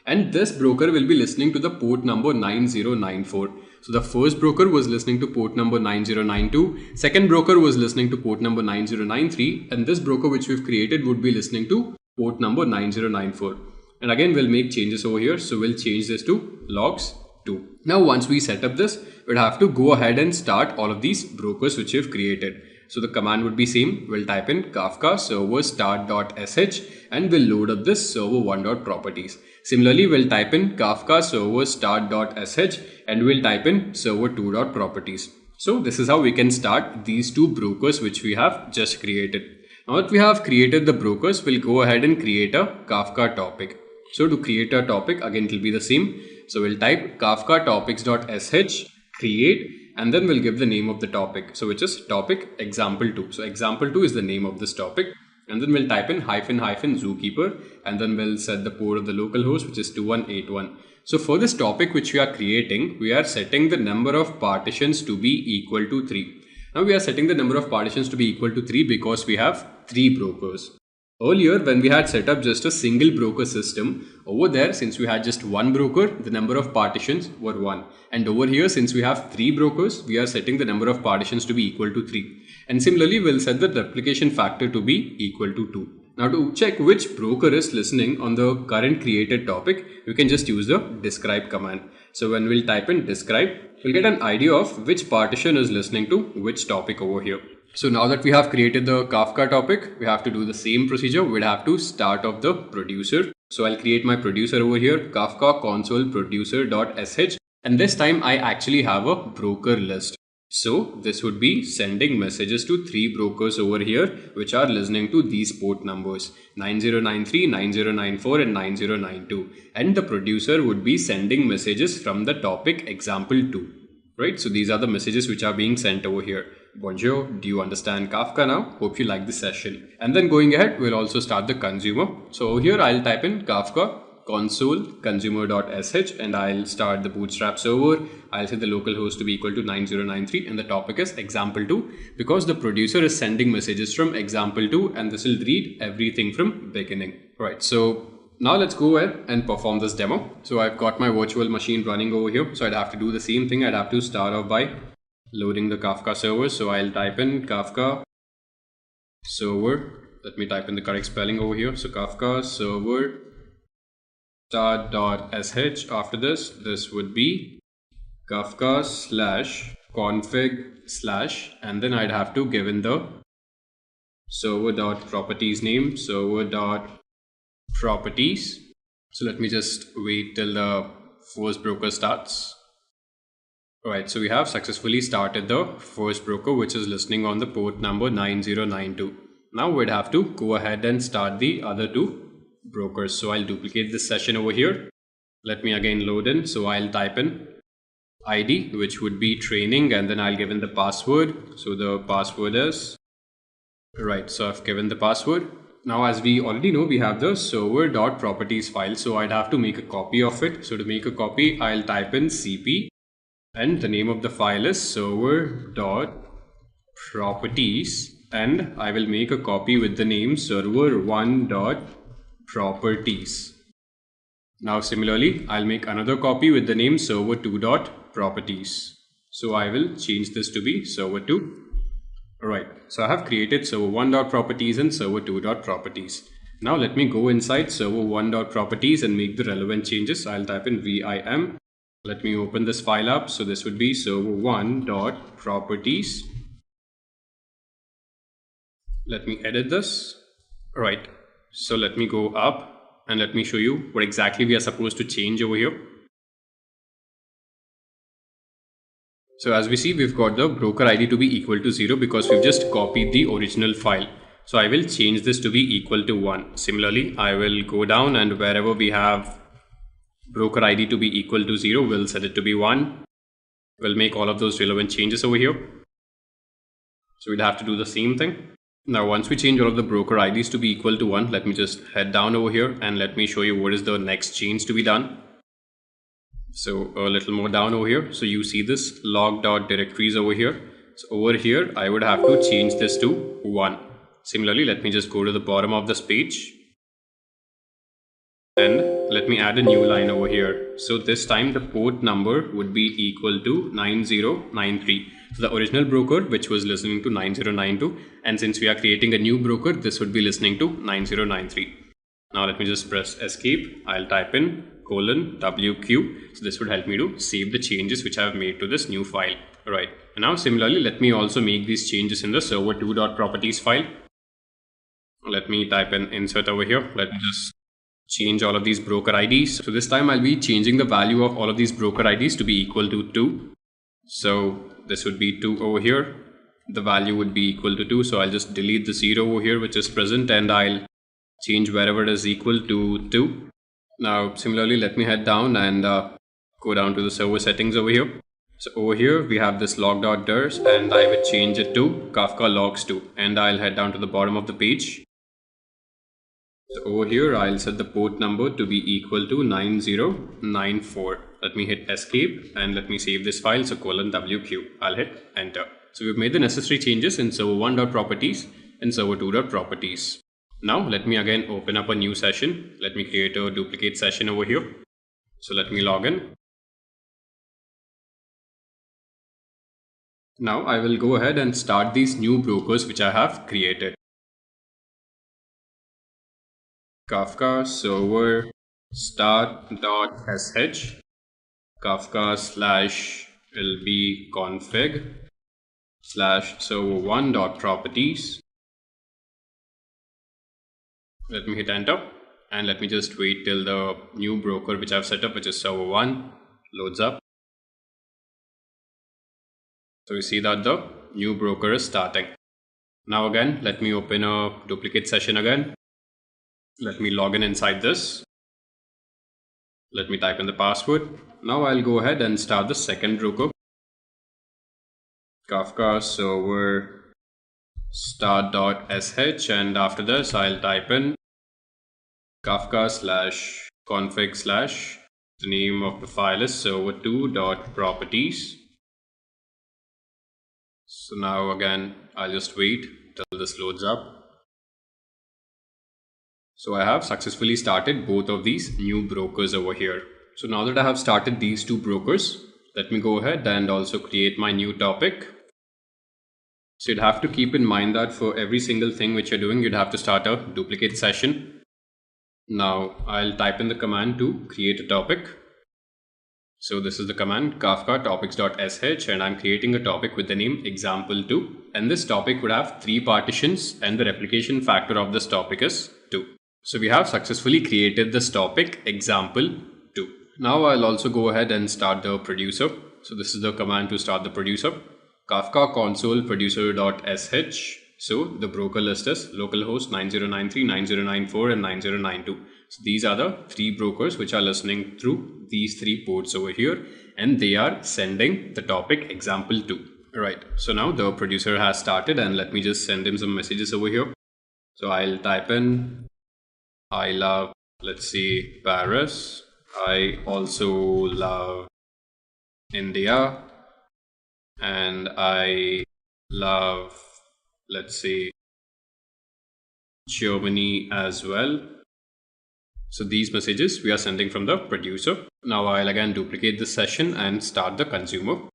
And this broker will be listening to the port number 9094. So the first broker was listening to port number 9092. Second broker was listening to port number 9093. And this broker which we've created would be listening to port number 9094. And again, we'll make changes over here. So we'll change this to logs2. Now, once we set up this, we'll have to go ahead and start all of these brokers which we've created. So the command would be same. We'll type in Kafka server start.sh and we'll load up this server1.properties. Similarly, we'll type in Kafka server start.sh and we'll type in server2.properties. So this is how we can start these two brokers which we have just created. Now that we have created the brokers, we'll go ahead and create a Kafka topic. So to create a topic, again, it will be the same. So we'll type Kafka topics.sh create and then we'll give the name of the topic. So which is topic example2. So example2 is the name of this topic. And then we'll type in -- zookeeper and then we'll set the port of the local host which is 2181. So for this topic which we are creating, we are setting the number of partitions to be equal to 3. Now we are setting the number of partitions to be equal to 3 because we have 3 brokers. Earlier, when we had set up just a single broker system, over there, since we had just one broker, the number of partitions were 1. And over here, since we have 3 brokers, we are setting the number of partitions to be equal to 3. And similarly, we'll set the replication factor to be equal to 2. Now to check which broker is listening on the current created topic, we can just use the describe command. So when we'll type in describe, we'll get an idea of which partition is listening to which topic over here. So now that we have created the Kafka topic, we have to do the same procedure. We'll have to start off the producer. So I'll create my producer over here, Kafka console producer.sh. And this time I actually have a broker list. So this would be sending messages to 3 brokers over here, which are listening to these port numbers 9093, 9094 and 9092. And the producer would be sending messages from the topic example2. Right? So these are the messages which are being sent over here. Bonjour, do you understand Kafka now? Hope you like this session. And then going ahead, we'll also start the consumer. So over here, I'll type in Kafka console consumer.sh, and I'll start the bootstrap server. I'll set the local host to be equal to 9093, and the topic is example2 because the producer is sending messages from example2, and this will read everything from beginning. Right, so now let's go ahead and perform this demo. So I've got my virtual machine running over here. So I'd have to do the same thing. I'd have to start off by loading the Kafka server. So I'll type in Kafka server. Let me type in the correct spelling over here. So Kafka server start.sh. After this would be Kafka /config/ and then I'd have to give in the server.properties name, server.properties. So let me just wait till the first broker starts. Alright, so we have successfully started the first broker, which is listening on the port number 9092. Now we'd have to go ahead and start the other two brokers. So I'll duplicate this session over here. Let me again load in. So I'll type in ID, which would be training, and then I'll give in the password. So the password is right. So I've given the password. Now, as we already know, we have the server.properties file. So I'd have to make a copy of it. So to make a copy, I'll type in cp, and the name of the file is server.properties, and I will make a copy with the name server1.properties. Now similarly, I'll make another copy with the name server2.properties. So I will change this to be server2. Alright, so I have created server1.properties and server2.properties. Now let me go inside server1.properties and make the relevant changes. I'll type in vim. Let me open this file up. So this would be server1.properties. Let me edit this. Right. So let me go up and let me show you what exactly we are supposed to change over here. So as we see, we've got the broker ID to be equal to 0 because we've just copied the original file. So I will change this to be equal to 1. Similarly, I will go down, and wherever we have broker ID to be equal to 0, we'll set it to be 1. We'll make all of those relevant changes over here. So we'd have to do the same thing. Now, once we change all of the broker IDs to be equal to 1, let me just head down over here and let me show you what is the next change to be done. So a little more down over here. So you see this log.directories over here. So over here, I would have to change this to 1. Similarly, let me just go to the bottom of this page. And let me add a new line over here. So this time the port number would be equal to 9093. So the original broker, which was listening to 9092, and since we are creating a new broker, this would be listening to 9093. Now let me just press escape. I'll type in :WQ. So this would help me to save the changes which I have made to this new file. Alright. And now similarly, let me also make these changes in the server2.properties file. Let me type in insert over here. Let me just change all of these broker IDs. So this time I'll be changing the value of all of these broker IDs to be equal to 2. So this would be 2 over here. The value would be equal to 2. So I'll just delete the 0 over here, which is present, and I'll change wherever it is equal to 2. Now similarly, let me head down and go down to the server settings over here. So over here we have this log.dirs, and I will change it to Kafka logs2, and I'll head down to the bottom of the page. So over here, I'll set the port number to be equal to 9094. Let me hit escape and let me save this file. So :WQ. I'll hit enter. So we've made the necessary changes in server1.properties and server2.properties. Now let me again open up a new session. Let me create a duplicate session over here. So let me log in. Now I will go ahead and start these new brokers which I have created. Kafka server start.sh, Kafka /lb config /server1.properties. Let me hit enter and let me just wait till the new broker which I've set up, which is server1, loads up. So you see that the new broker is starting. Now again, let me open a duplicate session again. Let me log in inside this. Let me type in the password. Now I'll go ahead and start the second broker. Kafka server start.sh, and after this I'll type in Kafka config slash, the name of the file is server2.properties. So now again, I'll just wait till this loads up. So I have successfully started both of these new brokers over here. So now that I have started these two brokers, let me go ahead and also create my new topic. So you'd have to keep in mind that for every single thing which you're doing, you'd have to start a duplicate session. Now I'll type in the command to create a topic. So this is the command Kafka topics.sh, and I'm creating a topic with the name example2. And this topic would have 3 partitions, and the replication factor of this topic is 2. So we have successfully created this topic example2. Now I'll also go ahead and start the producer. So this is the command to start the producer. Kafka console producer.sh. So the broker list is localhost 9093, 9094 and 9092. So these are the 3 brokers which are listening through these 3 ports over here, and they are sending the topic example2. Right. So now the producer has started, and let me just send him some messages over here. So I'll type in, I love, let's see, Paris. I also love India. And I love, let's say, Germany as well. So these messages we are sending from the producer. Now I'll again duplicate this session and start the consumer.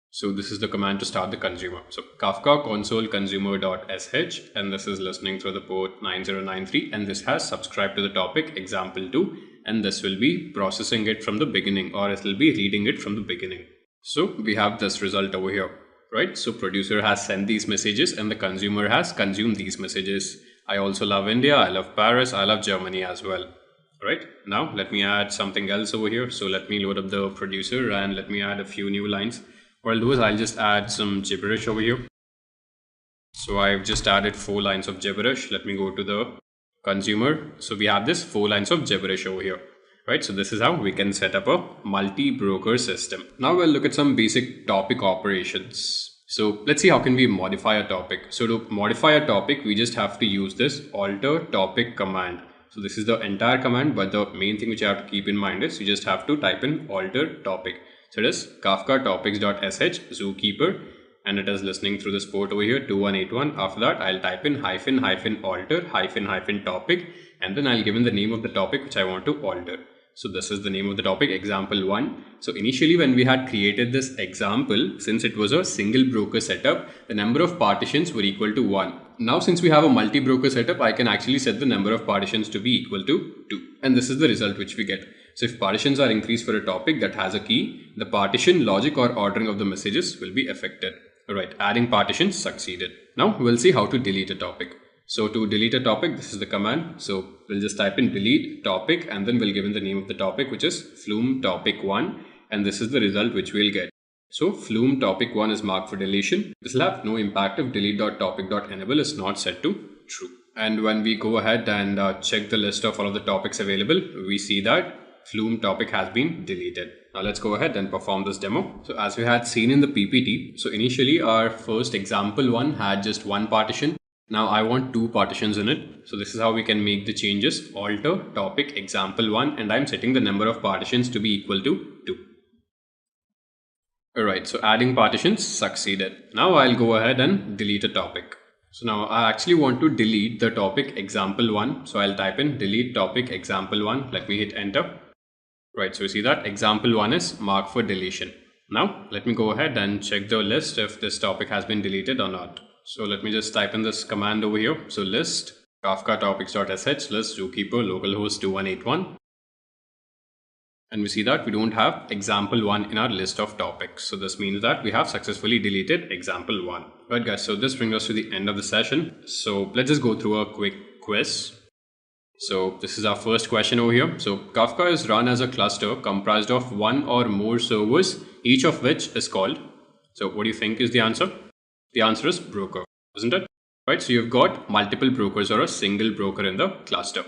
So this is the command to start the consumer. So Kafka console consumer.sh, and this is listening through the port 9093, and this has subscribed to the topic example2, and this will be processing it from the beginning, or it will be reading it from the beginning. So we have this result over here, right? So producer has sent these messages and the consumer has consumed these messages. I also love India, I love Paris, I love Germany as well. Right, now let me add something else over here. So let me load up the producer and let me add a few new lines. What I'll do is I'll just add some gibberish over here. So I've just added 4 lines of gibberish. Let me go to the consumer. So we have this 4 lines of gibberish over here, right? So this is how we can set up a multi-broker system. Now we'll look at some basic topic operations. So let's see how can we modify a topic. So to modify a topic, we just have to use this alter topic command. So this is the entire command, but the main thing which you have to keep in mind is you just have to type in alter topic. So it is Kafka topics.sh zookeeper, and it is listening through this port over here 2181. After that, I'll type in -alter topic, and then I'll give in the name of the topic which I want to alter. So this is the name of the topic, example1. So initially when we had created this example, since it was a single broker setup, the number of partitions were equal to 1. Now since we have a multi-broker setup, I can actually set the number of partitions to be equal to 2. And this is the result which we get. So if partitions are increased for a topic that has a key, the partition logic or ordering of the messages will be affected. Alright, adding partitions succeeded. Now we'll see how to delete a topic. So to delete a topic, this is the command. So we'll just type in delete topic, and then we'll give in the name of the topic, which is flume topic1, and this is the result which we'll get. So flume topic1 is marked for deletion. This will have no impact if delete.topic.enable is not set to true. And when we go ahead and check the list of all of the topics available, we see that flume topic has been deleted. Now let's go ahead and perform this demo. So as we had seen in the PPT, so initially our first example1 had just 1 partition. Now I want 2 partitions in it. So this is how we can make the changes. Alter topic example1, and I'm setting the number of partitions to be equal to 2. Alright, so adding partitions succeeded. Now I'll go ahead and delete a topic. So now I actually want to delete the topic example1. So I'll type in delete topic example1. Let me hit enter. Right, so you see that example1 is marked for deletion. Now let me go ahead and check the list if this topic has been deleted or not. So let me just type in this command over here. So list Kafka topics.sh list zookeeper localhost 2181. And we see that we don't have example1 in our list of topics. So this means that we have successfully deleted example1. Right guys, so this brings us to the end of the session. So let's just go through a quick quiz. So this is our first question over here. So Kafka is run as a cluster comprised of 1 or more servers, each of which is called. So what do you think is the answer? The answer is broker, isn't it? Right, so you've got multiple brokers or a single broker in the cluster.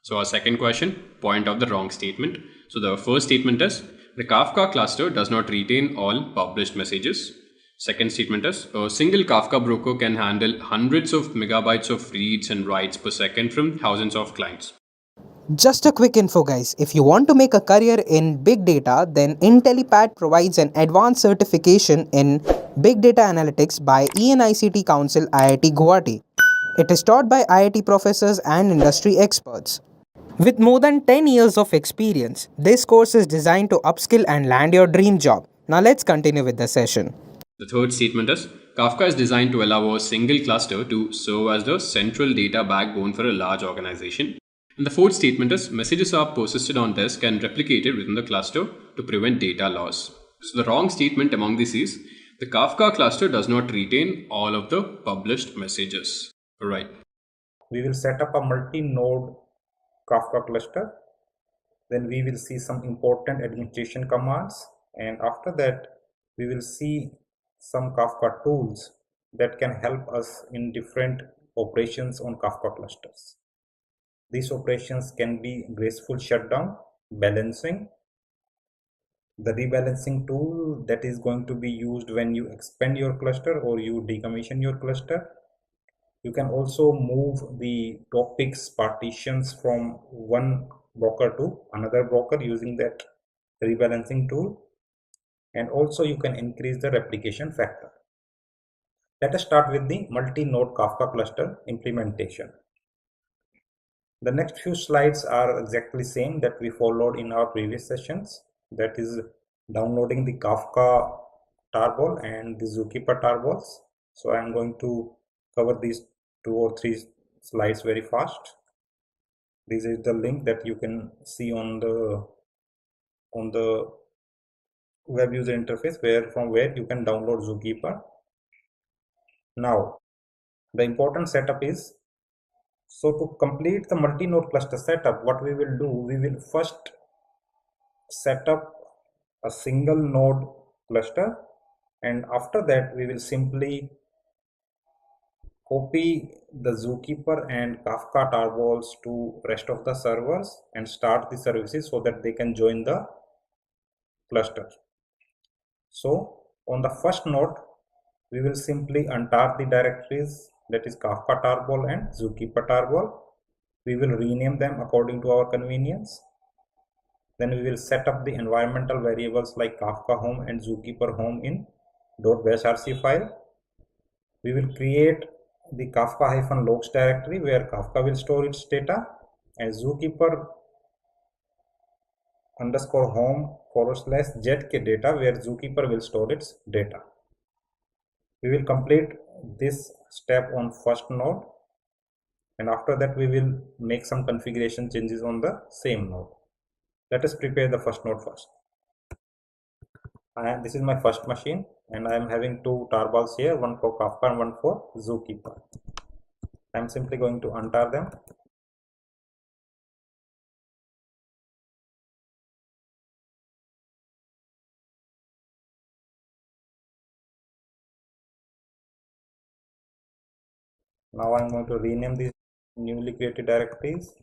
So our second question, point out the wrong statement. So the first statement is, the Kafka cluster does not retain all published messages. Second statement is a single Kafka broker can handle hundreds of megabytes of reads and writes per second from thousands of clients.
Just a quick info, guys. If you want to make a career in big data, then Intellipaat provides an advanced certification in big data analytics by ENICT Council IIT Guwahati. It is taught by IIT professors and industry experts. With more than 10 years of experience, this course is designed to upskill and land your dream job. Now let's continue with the session.
The third statement is Kafka is designed to allow a single cluster to serve as the central data backbone for a large organization. And the fourth statement is messages are persisted on disk and replicated within the cluster to prevent data loss. So the wrong statement among these is the Kafka cluster does not retain all of the published messages. Alright.
We will set up a multi-node Kafka cluster. Then we will see some important administration commands, and after that we will see some Kafka tools that can help us in different operations on Kafka clusters. These operations can be graceful shutdown, balancing, the rebalancing tool that is going to be used when you expand your cluster or you decommission your cluster. You can also move the topics partitions from one broker to another broker using that rebalancing tool, and also you can increase the replication factor. Let us start with the multi-node Kafka cluster implementation. The next few slides are exactly same that we followed in our previous sessions, that is downloading the Kafka tarball and the Zookeeper tarballs. So I am going to cover these 2 or 3 slides very fast. This is the link that you can see on the web user interface from where you can download Zookeeper. Now the important setup is, so to complete the multi-node cluster setup, what we will do, we will first set up a single node cluster, and after that we will simply copy the Zookeeper and Kafka tarballs to rest of the servers and start the services so that they can join the cluster. So on the first node we will simply untar the directories, that is Kafka tarball and Zookeeper tarball. We will rename them according to our convenience. Then we will set up the environmental variables like Kafka home and Zookeeper home in .bashrc file. We will create the Kafka-logs directory where Kafka will store its data, and Zookeeper underscore home / zk data where Zookeeper will store its data. We will complete this step on first node, and after that we will make some configuration changes on the same node. Let us prepare the first node first. This is my first machine, and I am having 2 tarballs here, one for Kafka and one for Zookeeper. I am simply going to untar them. Now I am going to rename these newly created directories.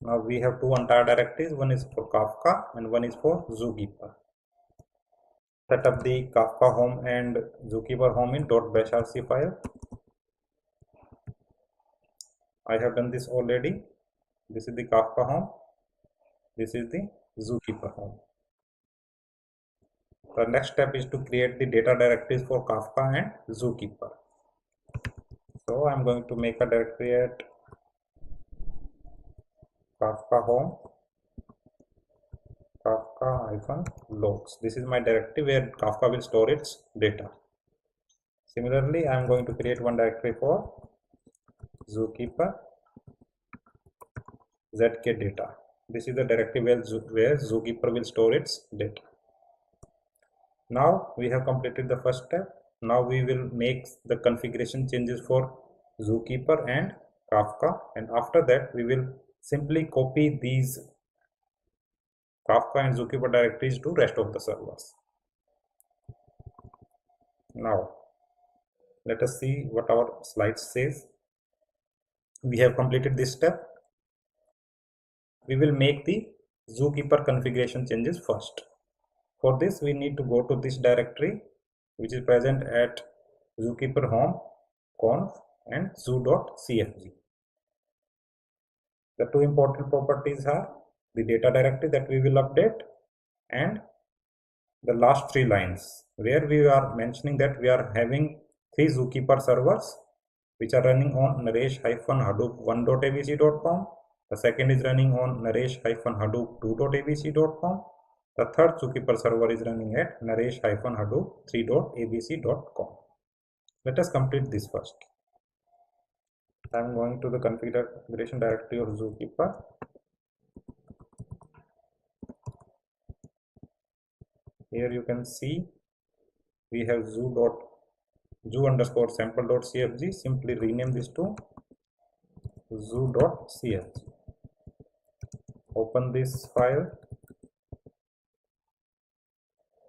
Now we have 2 entire directories, one is for Kafka and one is for Zookeeper. Set up the Kafka home and Zookeeper home in .bashrc file. I have done this already. This is the Kafka home, this is the Zookeeper home. The next step is to create the data directories for Kafka and Zookeeper. So I am going to make a directory at Kafka home Kafka-logs. This is my directory where Kafka will store its data. Similarly, I am going to create one directory for Zookeeper zk data. This is the directory where Zookeeper will store its data. Now we have completed the first step. Now we will make the configuration changes for Zookeeper and Kafka, and after that we will simply copy these Kafka and Zookeeper directories to rest of the servers. Now let us see what our slide says. we have completed this step, we will make the zookeeper configuration changes first. For this, we need to go to this directory which is present at zookeeper home, conf and zoo.cfg. The two important properties are the data directory that we will update and the last three lines where we are mentioning that we are having three zookeeper servers which are running on naresh-hadoop1.abc.com. The second is running on naresh-hadoop2.abc.com. The third zookeeper server is running at naresh-hadoop3.abc.com. Let us complete this first. I am going to the configuration directory of zookeeper. Here you can see we have zoo_sample.cfg. Simply rename this to zoo.cfg. Open this file.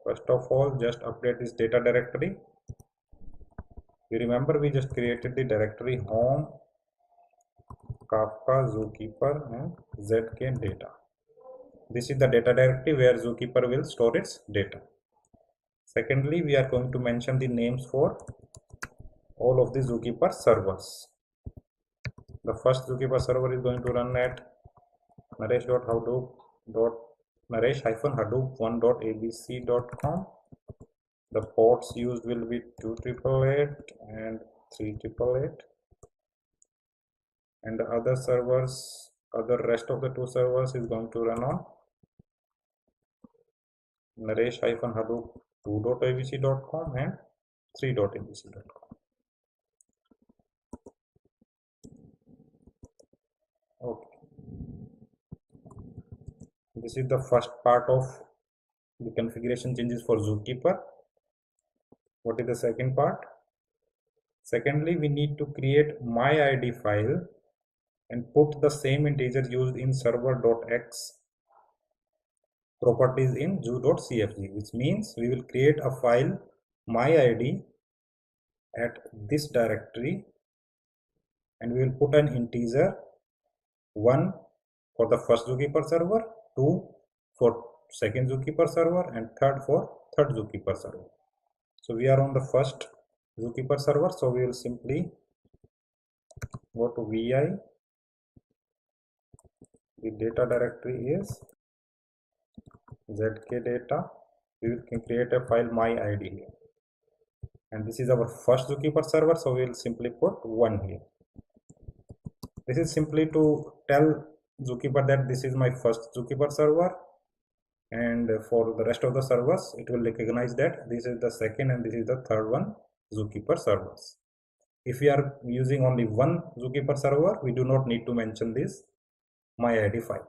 First of all, just update this data directory. You remember we just created the directory home, Kafka, zookeeper and zk data. This is the data directory where zookeeper will store its data. Secondly, we are going to mention the names for all of the zookeeper servers. The first zookeeper server is going to run at naresh-hadoop1.abc.com. The ports used will be 2888 and 3888, and the other servers, rest of the two servers is going to run on naresh-hadoop2.abc.com and 3.abc.com. Okay, this is the first part of the configuration changes for zookeeper. What is the second part? Secondly, we need to create myid file and put the same integer used in server.x properties in zoo.cfg, which means we will create a file myid at this directory and we will put an integer 1 for the first zookeeper server, 2 for second zookeeper server and third for third zookeeper server. So we are on the first zookeeper server, so we will simply go to vi. The data directory is zk data. We can create a file myid here, and this is our first zookeeper server, so we will simply put 1 here. This is simply to tell zookeeper that this is my first zookeeper server, and for the rest of the servers it will recognize that this is the second and this is the third one zookeeper servers. If we are using only one zookeeper server, we do not need to mention this myid file.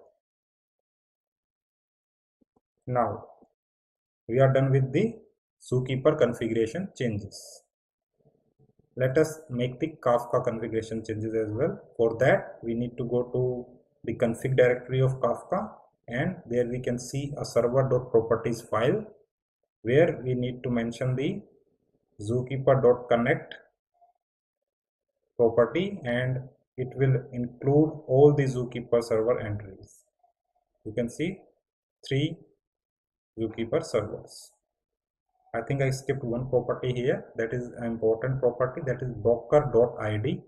Now we are done with the zookeeper configuration changes. Let us make the Kafka configuration changes as well. For that, we need to go to the config directory of Kafka, and there we can see a server.properties file where we need to mention the zookeeper.connect property, and it will include all the zookeeper server entries. You can see 3 zookeeper servers. I think I skipped one property here, that is an important property, that is broker.id,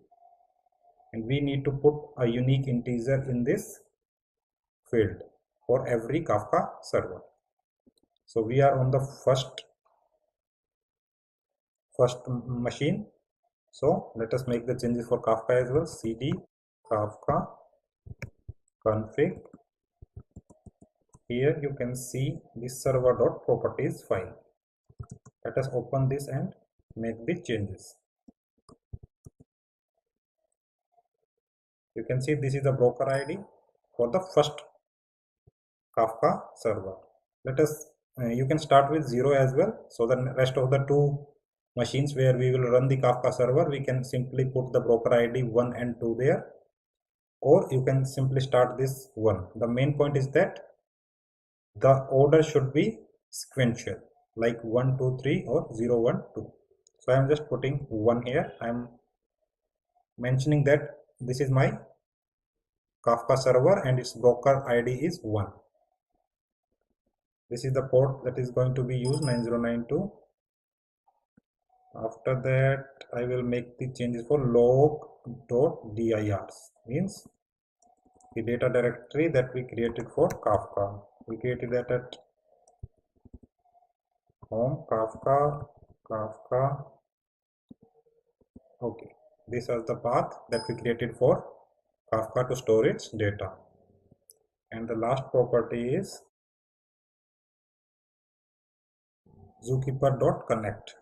and we need to put a unique integer in this field for every Kafka server. So we are on the first machine, so let us make the changes for Kafka as well. cd Kafka config. Here you can see this server.properties file. Let us open this and make the changes. You can see this is the broker ID for the first Kafka server. Let us you can start with 0 as well, so the rest of the two machines where we will run the Kafka server, we can simply put the broker ID 1 and 2 there, or you can simply start this 1. The main point is that the order should be sequential, like 1 2 3 or 0 1 2. So I am just putting 1 here. I am mentioning that this is my Kafka server and its broker ID is 1. This is the port that is going to be used, 9092. After that, I will make the changes for log.dirs, means the data directory that we created for Kafka. We created that at home, Kafka. Okay, this is the path that we created for Kafka to store its data. And the last property is zookeeper.connect.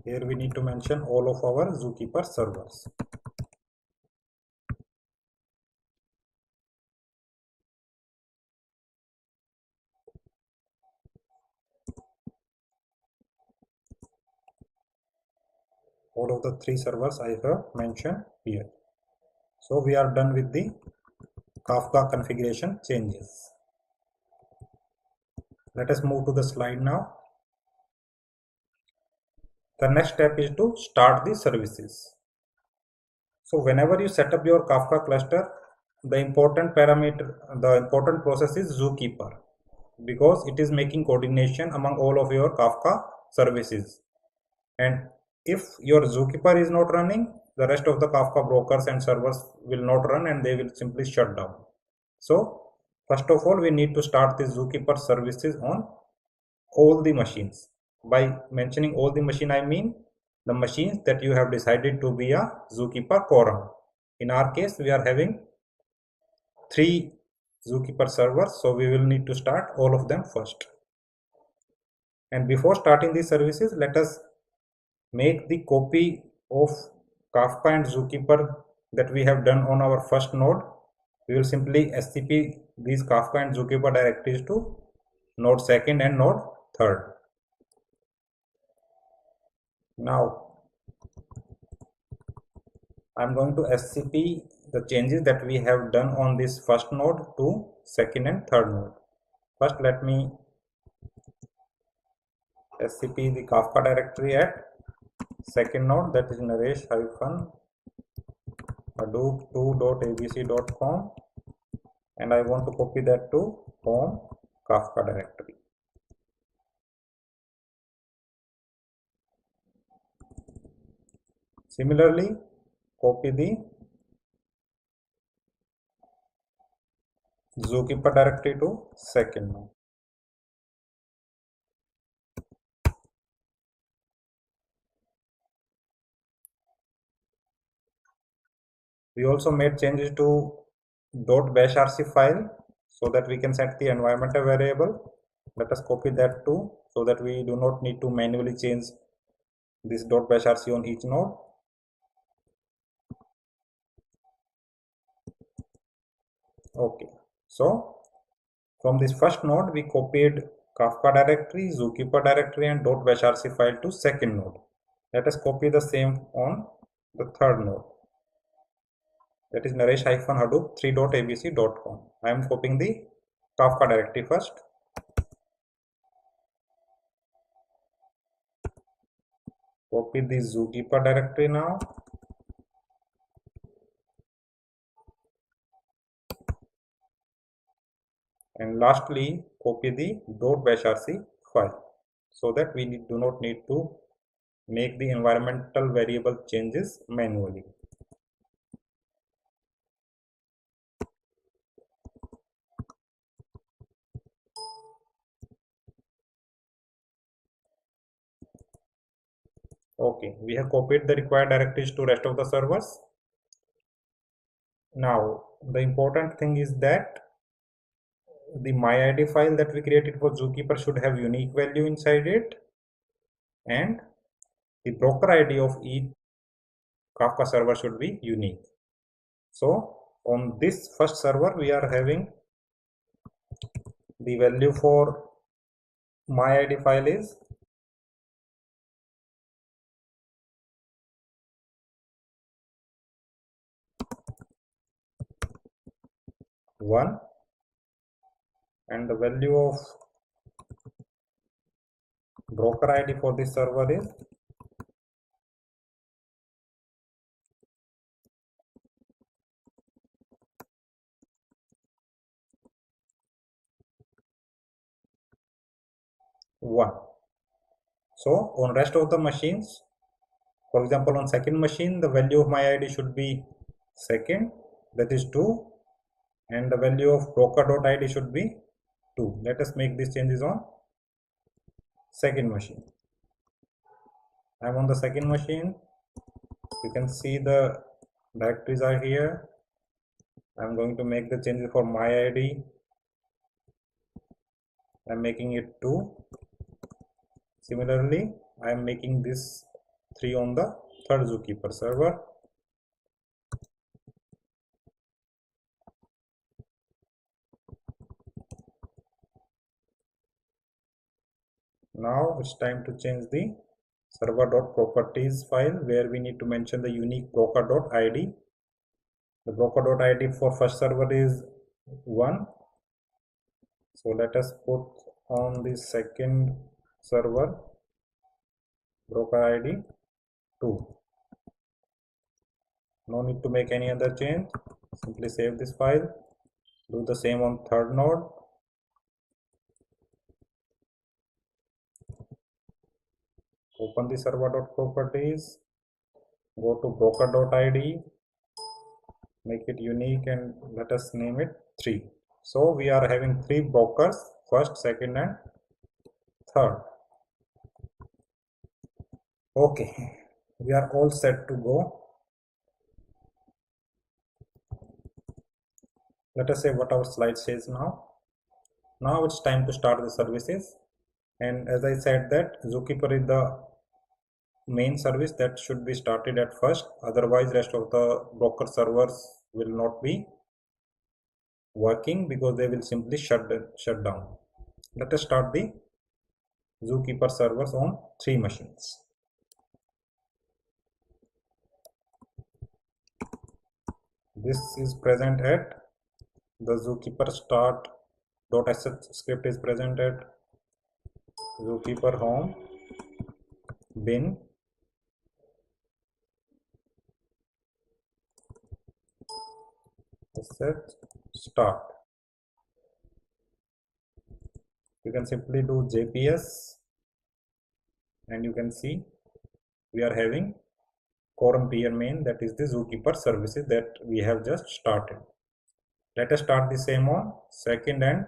Here we need to mention all of our Zookeeper servers. All of the 3 servers I have mentioned here. So we are done with the Kafka configuration changes. Let us move to the slide now. The next step is to start the services. So whenever you set up your Kafka cluster, the important process is Zookeeper, because it is making coordination among all of your Kafka services. And if your Zookeeper is not running, the rest of the Kafka brokers and servers will not run and they will simply shut down. So first of all, we need to start the Zookeeper services on all the machines. By mentioning all the machine, I mean the machines that you have decided to be a Zookeeper quorum. In our case, we are having 3 Zookeeper servers, so we will need to start all of them first. And before starting these services, let us make the copy of Kafka and Zookeeper that we have done on our first node. We will simply SCP these Kafka and Zookeeper directories to node 2nd and node 3rd. Now I am going to SCP the changes that we have done on this first node to 2nd and 3rd node. First, let me SCP the Kafka directory at 2nd node, that is naresh-hadoop2.abc.com, and I want to copy that to home Kafka directory. Similarly, copy the Zookeeper directory to 2nd node. We also made changes to .bashrc file so that we can set the environmental variable. Let us copy that too, so that we do not need to manually change this .bashrc on each node. Okay, so from this first node we copied Kafka directory, Zookeeper directory and .bashrc file to 2nd node. Let us copy the same on the 3rd node, that is naresh-hadoop3.abc.com. I am copying the Kafka directory first. Copy the Zookeeper directory now. And lastly, copy the .bashrc file so that we do not need to make the environmental variable changes manually. Okay, we have copied the required directories to rest of the servers. Now, the important thing is that the myid file that we created for Zookeeper should have unique value inside it, and the broker ID of each Kafka server should be unique. So on this first server, we are having the value for myid file is one, and the value of broker ID for this server is 1. So on rest of the machines, for example, on second machine, the value of my ID should be second, that is 2, and the value of broker.id should be 2. Let us make these changes on second machine. I am on the second machine. You can see the directories are here. I am going to make the changes for my ID. I am making it 2. Similarly, I am making this 3 on the third Zookeeper server. Now it's time to change the server.properties file where we need to mention the unique broker.id. The broker.id for first server is 1. So let us put on the second server broker ID 2. No need to make any other change. Simply save this file. Do the same on third node. Open the server.properties. Go to broker.id. Make it unique and let us name it 3. So we are having 3 brokers, first, second and third. Okay, we are all set to go. Let us say what our slide says now. Now it's time to start the services, and as I said that Zookeeper is the main service that should be started at first, otherwise rest of the broker servers will not be working because they will simply shut down. Let us start the Zookeeper servers on 3 machines. This is present at the Zookeeper start.sh script is present at Zookeeper home bin sh start. You can simply do JPS and you can see we are having quorum tier main, that is the Zookeeper services that we have just started. Let us start the same on second and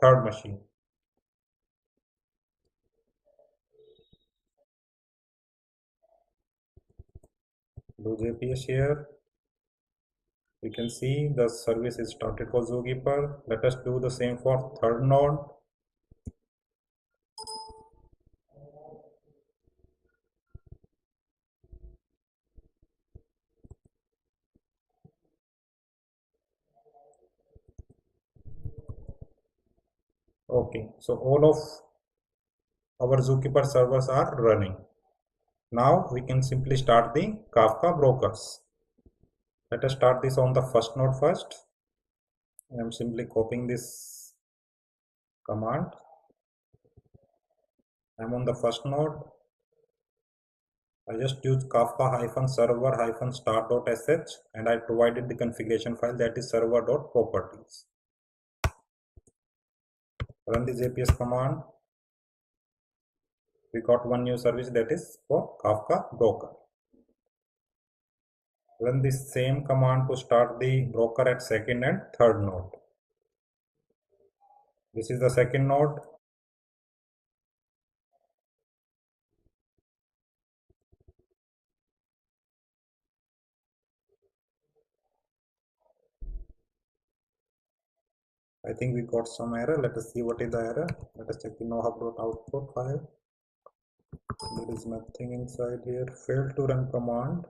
third machine. Do JPS here. You can see the service is started for Zookeeper. Let us do the same for third node. Okay, so all of our Zookeeper servers are running. Now we can simply start the Kafka brokers. Let us start this on the first node first. I am simply copying this command. I am on the first node. I just use kafka-server-start.sh and I provided the configuration file, that is server.properties. Run the JPS command. We got one new service, that is for Kafka broker. Run the same command to start the broker at second and third node. This is the second node. I think we got some error. Let us see what is the error. Let us check the nohub.output file. There is nothing inside here. Failed to run command.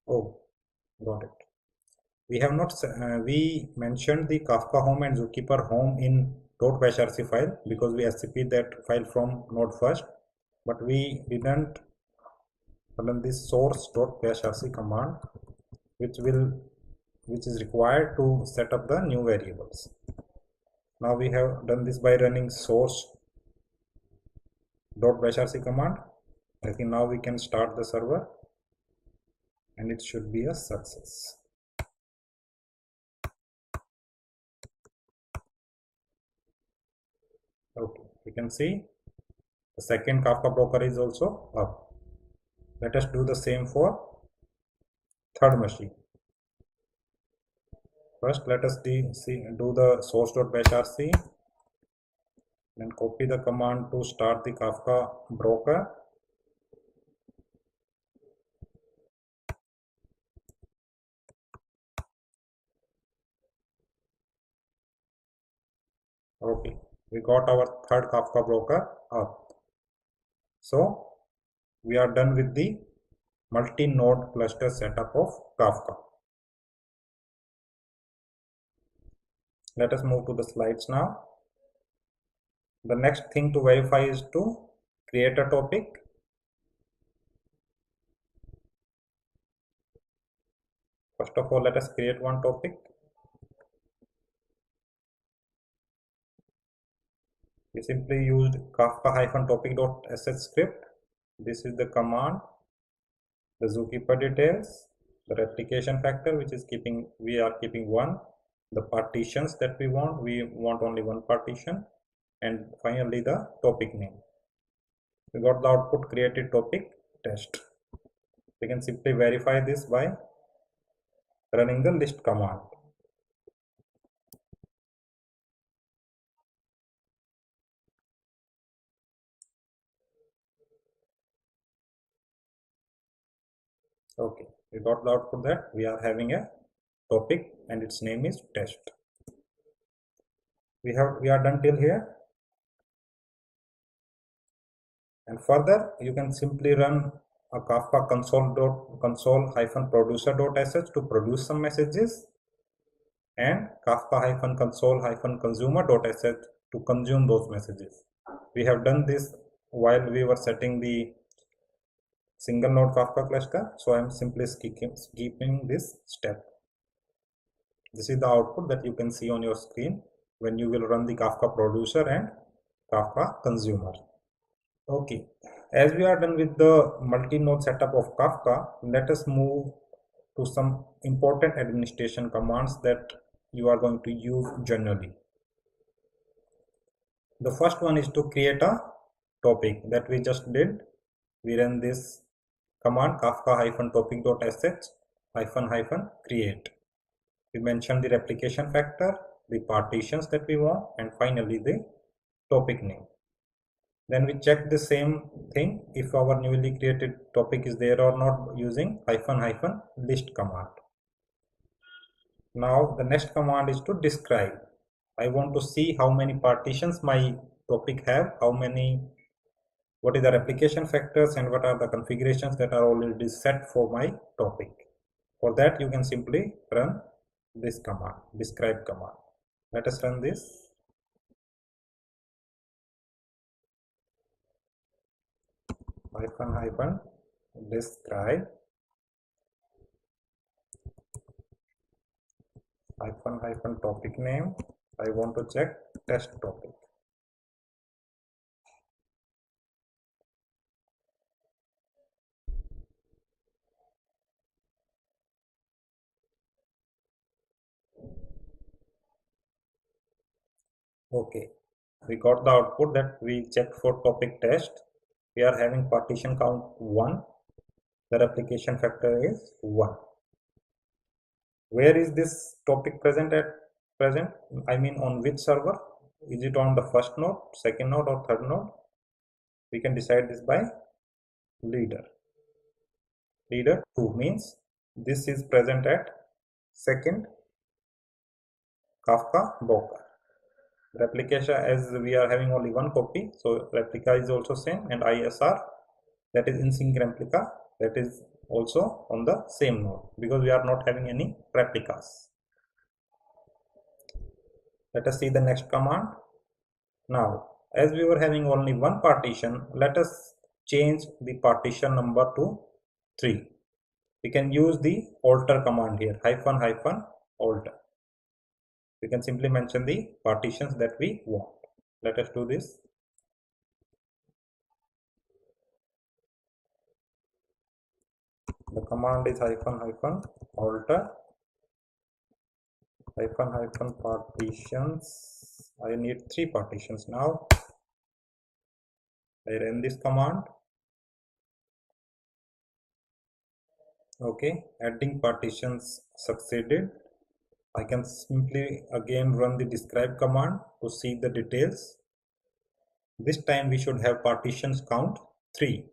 Oh, got it. We have not we mentioned the Kafka home and Zookeeper home in .bashrc file because we scp that file from node first, but we didn't run this source.bashrc command which is required to set up the new variables. Now we have done this by running source.bashrc command. I think now we can start the server and it should be a success. Okay, you can see the second Kafka broker is also up. Let us do the same for third machine. First, let us do the source.bashrc, then copy the command to start the Kafka broker. Okay, we got our third Kafka broker up. So we are done with the multi-node cluster setup of Kafka. Let us move to the slides now. The next thing to verify is to create a topic. First of all, let us create one topic. We simply used kafka-topic.sh script. This is the command, the zookeeper details, the replication factor, which is we are keeping 1, the partitions that we want only one partition, and finally the topic name. We got the output created topic test. We can simply verify this by running the list command. Okay, we got the output that we are having a topic and its name is test. We are done till here, and further you can simply run a Kafka console-producer.sh to produce some messages, and Kafka-console-consumer.sh to consume those messages. We have done this while we were setting the single node Kafka cluster, so I am simply skipping this step. This is the output that you can see on your screen when you will run the Kafka producer and Kafka consumer. Okay, as we are done with the multi-node setup of Kafka, let us move to some important administration commands that you are going to use generally. The first one is to create a topic that we just did. We ran this command kafka-topic.sh-create. We mentioned the replication factor, the partitions that we want, and finally the topic name. Then we check the same thing if our newly created topic is there or not using --list command. Now the next command is to describe. I want to see how many partitions my topic have, what is the replication factors, and what are the configurations that are already set for my topic. For that you can simply run this command, describe command. Let us run this. --describe --topic name. I want to check test topic. Okay, we got the output that we checked for topic test. We are having partition count 1. The replication factor is 1. Where is this topic present? I mean, on which server? Is it on the first node, second node, or third node? We can decide this by leader. Leader 2 means this is present at second Kafka broker. Replication, as we are having only one copy, so replica is also same, and ISR, that is in sync replica, that is also on the same node because we are not having any replicas. Let us see the next command. Now, as we were having only one partition, let us change the partition number to 3. We can use the alter command here, --alter. We can simply mention the partitions that we want. Let us do this. The command is --alter partitions. I need 3 partitions. Now I run this command. Okay, adding partitions succeeded. I can simply again run the describe command to see the details. This time we should have partitions count 3.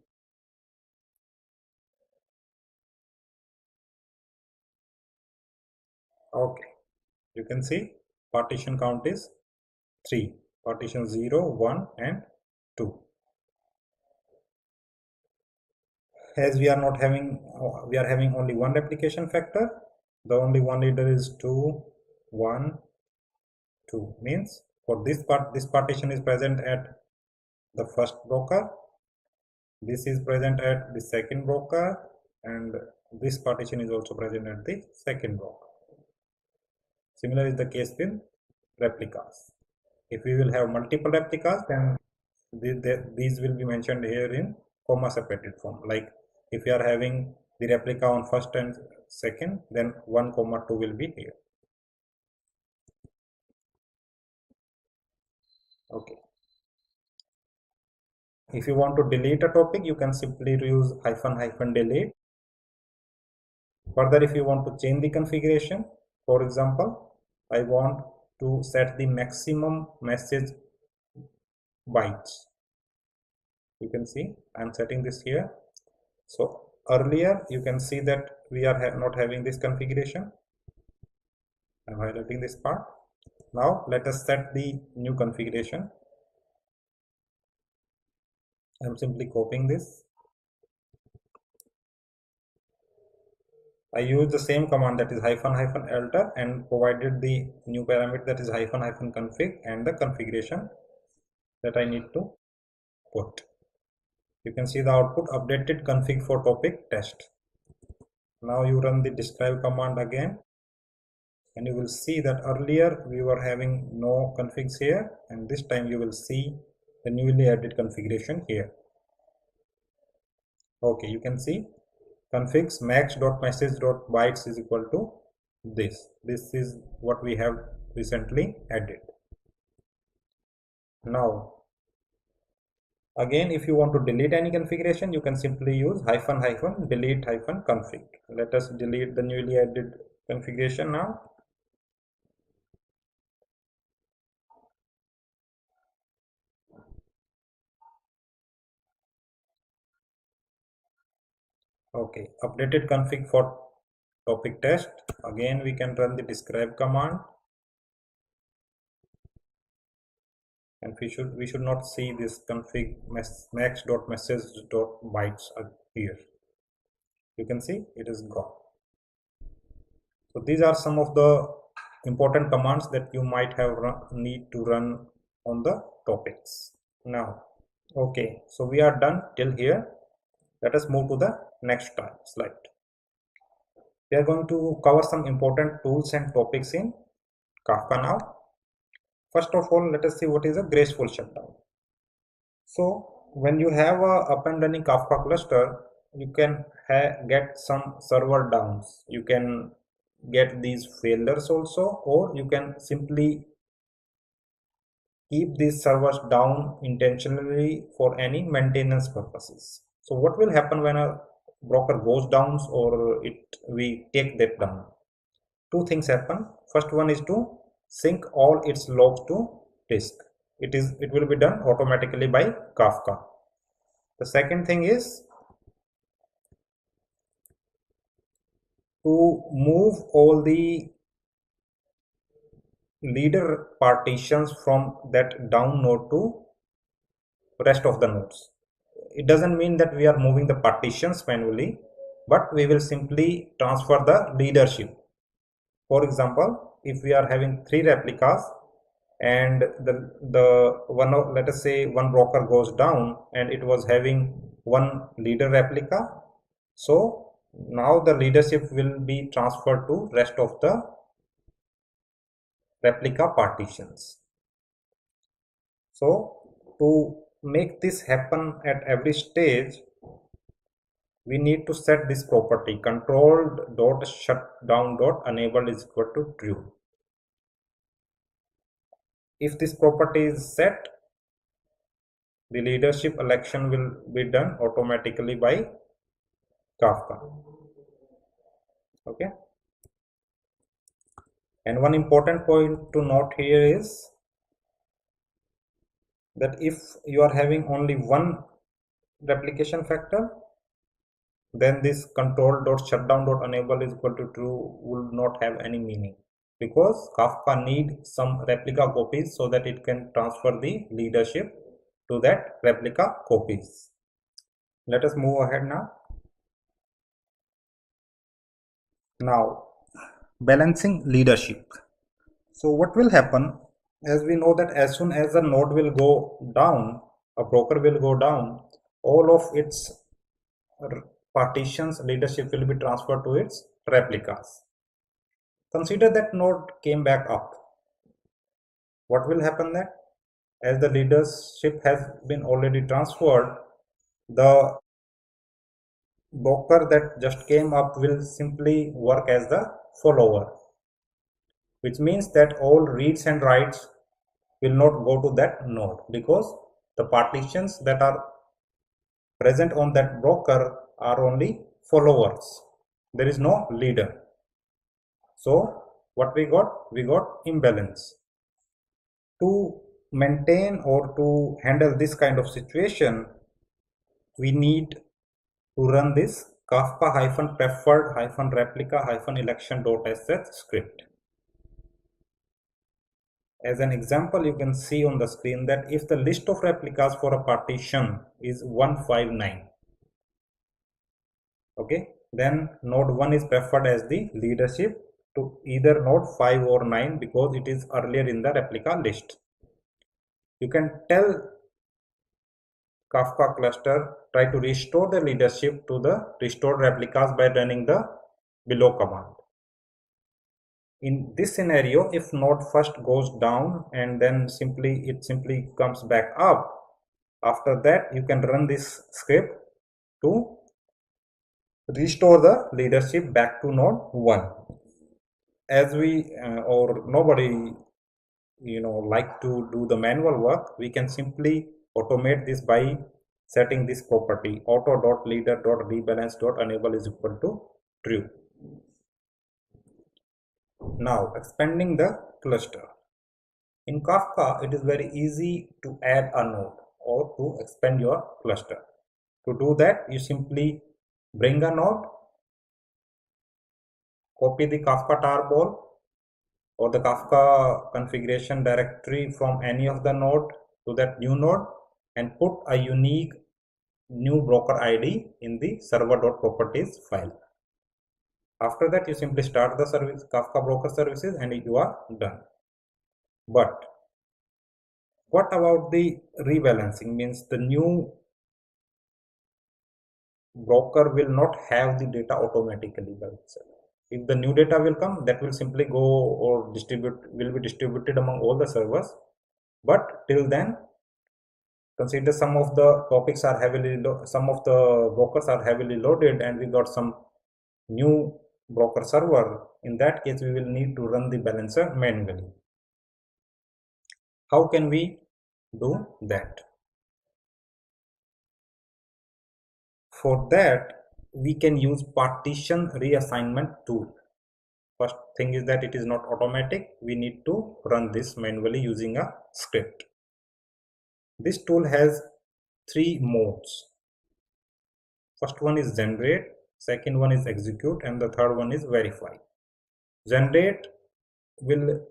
Okay, you can see partition count is 3. Partition 0, 1 and 2. As we are not having, we are having only one replication factor. The only one leader is 2, 1, 2. Means for this part, this partition is present at the first broker. This is present at the second broker, and this partition is also present at the second broker. Similar is the case with replicas. If we will have multiple replicas, then these will be mentioned here in comma separated form. Like if we are having the replica on first and second, then 1, 2 will be here. Okay. If you want to delete a topic, you can simply use -- delete. Further, if you want to change the configuration, for example, I want to set the maximum message bytes. You can see I'm setting this here. So earlier you can see that we are not having this configuration. I'm highlighting this part. Now let us set the new configuration. I'm simply copying this. I use the same command, that is -- alter, and provided the new parameter, that is -- config, and the configuration that I need to put. You can see the output updated config for topic test. Now you run the describe command again, and you will see that earlier we were having no configs here, and this time you will see the newly added configuration here. Okay, you can see configs max.message.bytes is equal to this. This is what we have recently added. Now again, if you want to delete any configuration, you can simply use -- delete - config. Let us delete the newly added configuration now. Okay, updated config for topic test. Again, we can run the describe command, and we should not see this config max.message.bytes here. You can see it is gone. So these are some of the important commands that you might have need to run on the topics. Now, okay, so we are done till here. Let us move to the next slide. We are going to cover some important tools and topics in Kafka now. First of all, let us see what is a graceful shutdown. So when you have a up and running Kafka cluster, you can get some server downs. You can get these failures also, or you can simply keep these servers down intentionally for any maintenance purposes. So what will happen when a broker goes down or we take that down? Two things happen. First one is to sync all its logs to disk. It will be done automatically by Kafka. The second thing is to move all the leader partitions from that down node to rest of the nodes. It doesn't mean that we are moving the partitions manually, but we will simply transfer the leadership. For example, if we are having 3 replicas and the one of, let us say one broker goes down and it was having one leader replica, so now the leadership will be transferred to rest of the replica partitions. So to make this happen at every stage, we need to set this property controlled.shutdown.enable is equal to true. if this property is set, the leadership election will be done automatically by Kafka. Okay. And one important point to note here is that if you are having only one replication factor, then this control.shutdown.enable is equal to true will not have any meaning, because Kafka needs some replica copies so that it can transfer the leadership to that replica copies. Let us move ahead now. Now, balancing leadership. So what will happen, as we know that as soon as a node will go down, a broker will go down, all of its partitions leadership will be transferred to its replicas. Consider that node came back up. What will happen then? As the leadership has been already transferred, the broker that just came up will simply work as the follower, which means that all reads and writes will not go to that node, because the partitions that are present on that broker are only followers. There is no leader. So what we got? We got imbalance. To maintain or to handle this kind of situation, we need to run this Kafka-preferred-replica-election.sh script. As an example, you can see on the screen that if the list of replicas for a partition is 159, okay, then node 1 is preferred as the leadership to either node 5 or 9 because it is earlier in the replica list. You can tell Kafka cluster try to restore the leadership to the restored replicas by running the below command. In this scenario, if node first goes down and then it simply comes back up, after that you can run this script to restore the leadership back to node 1. As we or nobody like to do the manual work, we can simply automate this by setting this property auto.leader.rebalance.enable is equal to true. Now expanding the cluster. In Kafka, it is very easy to add a node or to expand your cluster. To do that, you simply bring a node, copy the Kafka tarball or the Kafka configuration directory from any of the node to that new node and put a unique new broker ID in the server.properties file. After that, you simply start the service Kafka broker services and you are done. But what about the rebalancing? Means the new broker will not have the data automatically by itself. If the new data will come, that will simply go or will be distributed among all the servers. But till then, consider some of the topics are some of the brokers are heavily loaded and we got some new broker server. In that case, we will need to run the balancer manually. How can we do that? For that, we can use partition reassignment tool. First thing is that it is not automatic. We need to run this manually using a script. This tool has 3 modes. First one is generate, second one is execute, and the third one is verify. Generate will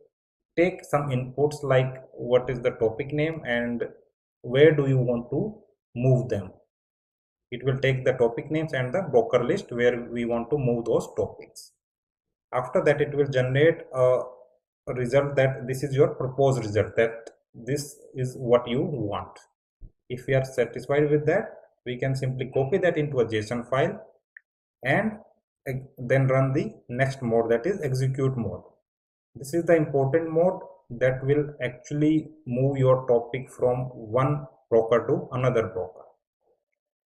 take some inputs like what is the topic name and where do you want to move them. It will take the topic names and the broker list where we want to move those topics. After that, it will generate a result that this is your proposed result, that this is what you want. If we are satisfied with that, we can simply copy that into a JSON file and then run the next mode, that is execute mode. This is the important mode that will actually move your topic from one broker to another broker.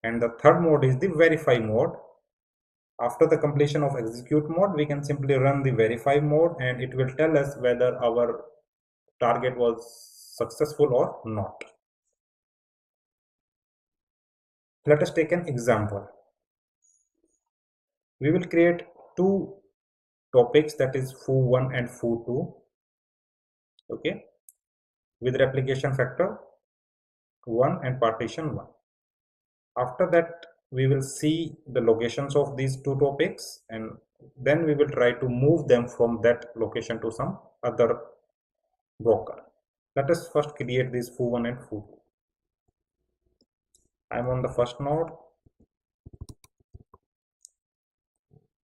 And the third mode is the verify mode. After the completion of execute mode, we can simply run the verify mode and it will tell us whether our target was successful or not. Let us take an example. We will create two topics, that is foo1 and foo2, okay, with replication factor 1 and partition 1. After that, we will see the locations of these two topics, and then we will try to move them from that location to some other broker. Let us first create these foo1 and foo2. I am on the first node.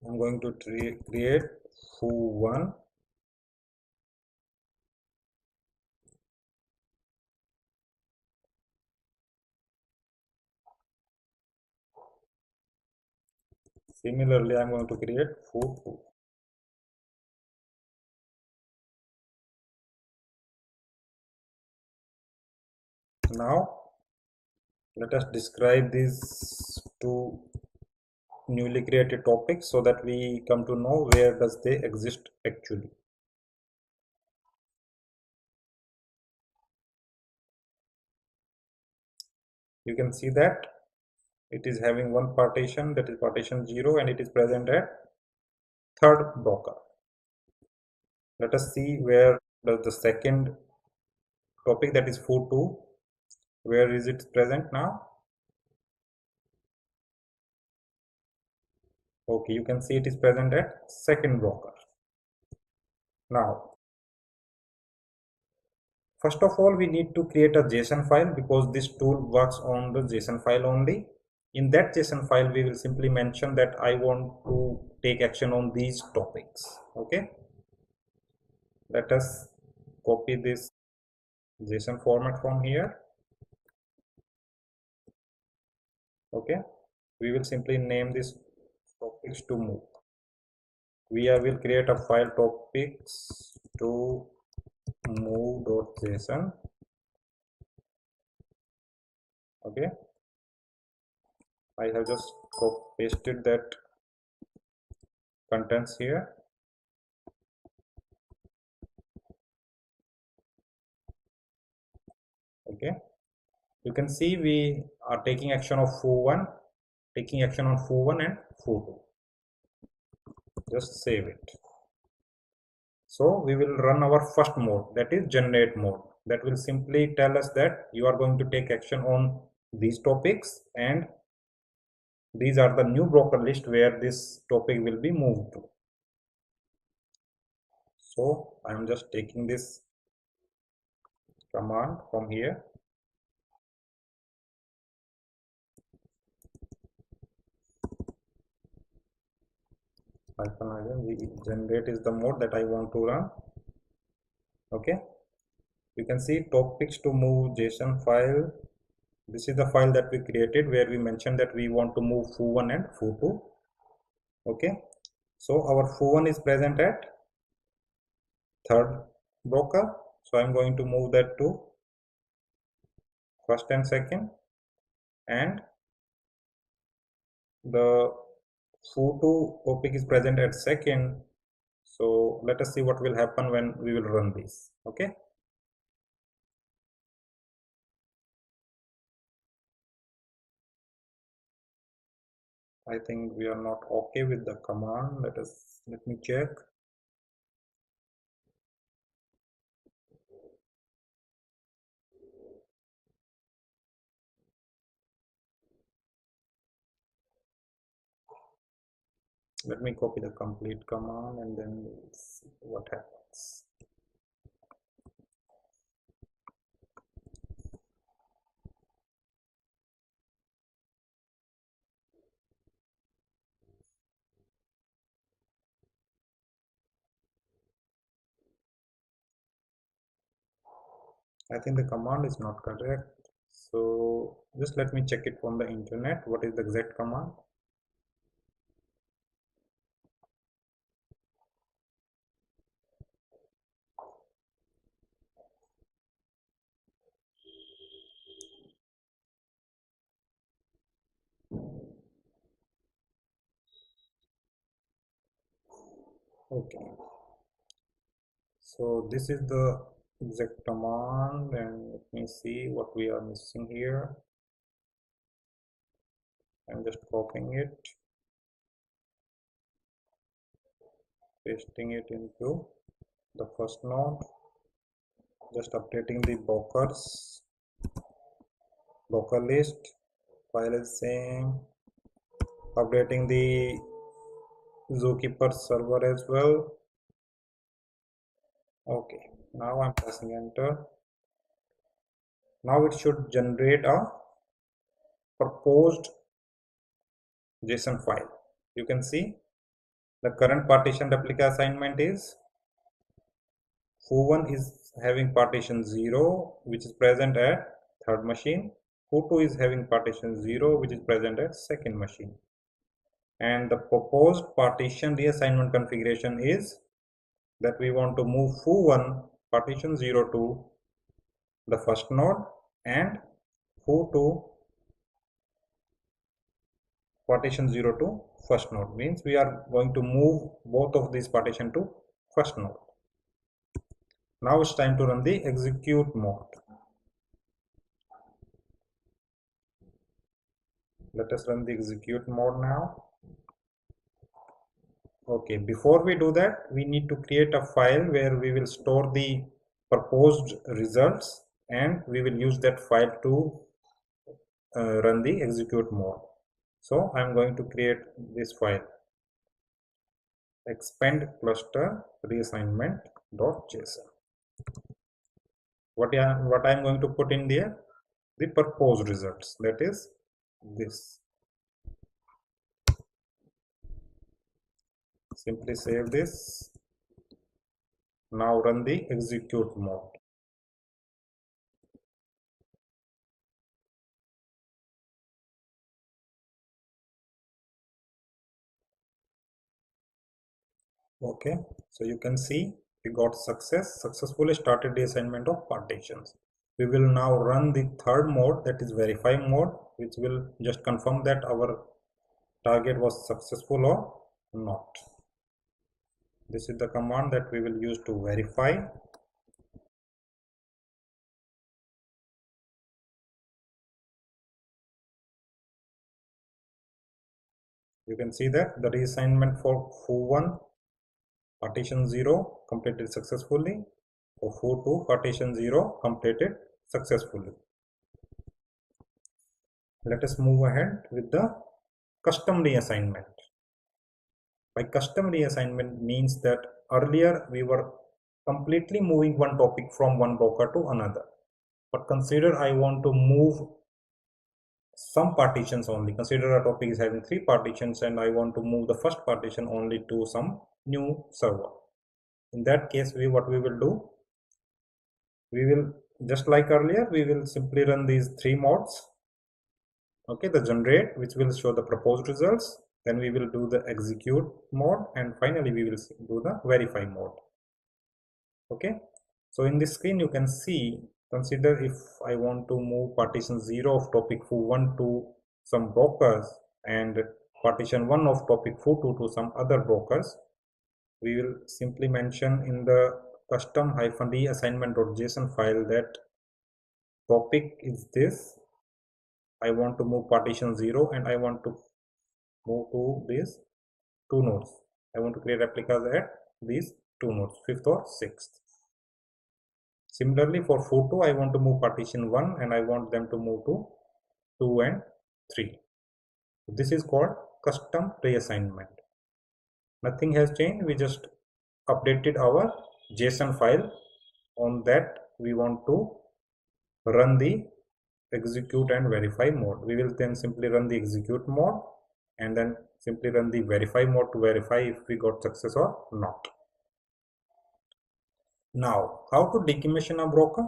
I'm going to create foo1. Similarly, I'm going to create foo2. Now, let us describe these two newly created topics so that we come to know where does they exist actually. You can see that it is having one partition, that is partition 0, and it is present at third broker. Let us see where does the second topic, that is foo2, where is it present now? Okay, you can see it is present at second broker. Now, first of all, we need to create a JSON file because this tool works on the JSON file only. In that JSON file, we will simply mention that I want to take action on these topics. Okay, let us copy this JSON format from here. Okay, we will simply name this topics to move. We will create a file topics to move.json. Okay, I have just pasted that contents here. Okay, you can see we are taking action of foo1, taking action on foo1 and foo2. Just save it. So we will run our first mode, that is generate mode. That will simply tell us that you are going to take action on these topics, and these are the new broker list where this topic will be moved to. So I am just taking this command from here. Generate is the mode that I want to run. Okay, you can see topics to move JSON file. This is the file that we created where we mentioned that we want to move foo1 and foo2. Okay, so our foo1 is present at third broker, so I'm going to move that to first and second, and the foo2 topic is present at second. So let us see what will happen when we will run this. Okay, I think we are not okay with the command. Let me check. Let me copy the complete command and then we'll see what happens. I think the command is not correct. So just let me check it from the internet. What is the exact command? Okay, so this is the exec command, and let me see what we are missing here. I'm just copying it, pasting it into the first node, just updating the broker list, file is same, updating the zookeeper server as well. Okay, now I'm pressing enter. Now it should generate a proposed JSON file. You can see the current partition replica assignment is foo1 is having partition 0, which is present at third machine. Foo2 is having partition 0, which is present at second machine. And the proposed partition reassignment configuration is that we want to move foo1 partition 0 to the first node and foo2 partition 0 to first node. Means we are going to move both of these partition to first node. Now it's time to run the execute mode. Let us run the execute mode now. Okay, before we do that, we need to create a file where we will store the proposed results, and we will use that file to run the execute mode. So I'm going to create this file, expand cluster reassignment.json. What I'm going to put in there, the proposed results, that is this. Simply save this. Now run the execute mode. Okay, so you can see we got successfully started the assignment of partitions. We will now run the third mode, that is verify mode, which will just confirm that our target was successful or not. This is the command that we will use to verify. You can see that the reassignment for foo1 partition 0 completed successfully, for foo2 partition 0 completed successfully. Let us move ahead with the custom reassignment. By custom reassignment means that earlier we were completely moving one topic from one broker to another. But consider I want to move some partitions only. Consider a topic is having 3 partitions and I want to move the first partition only to some new server. In that case, what we will do, we will, just like earlier, we will simply run these 3 modes. Okay, the generate, which will show the proposed results, then we will do the execute mode, and finally we will do the verify mode. Okay, so in this screen you can see, consider if I want to move partition 0 of topic foo1 to some brokers and partition 1 of topic foo2 to some other brokers, we will simply mention in the custom-reassignment.json file that topic is this. I want to move partition 0 and I want to move to these 2 nodes. I want to create replicas at these 2 nodes, 5th or 6th. Similarly, for foo2, I want to move partition 1 and I want them to move to 2 and 3. This is called custom reassignment. Nothing has changed, we just updated our JSON file. On that, we want to run the execute and verify mode. We will then simply run the execute mode and then simply run the verify mode to verify if we got success or not. Now, how to decommission a broker?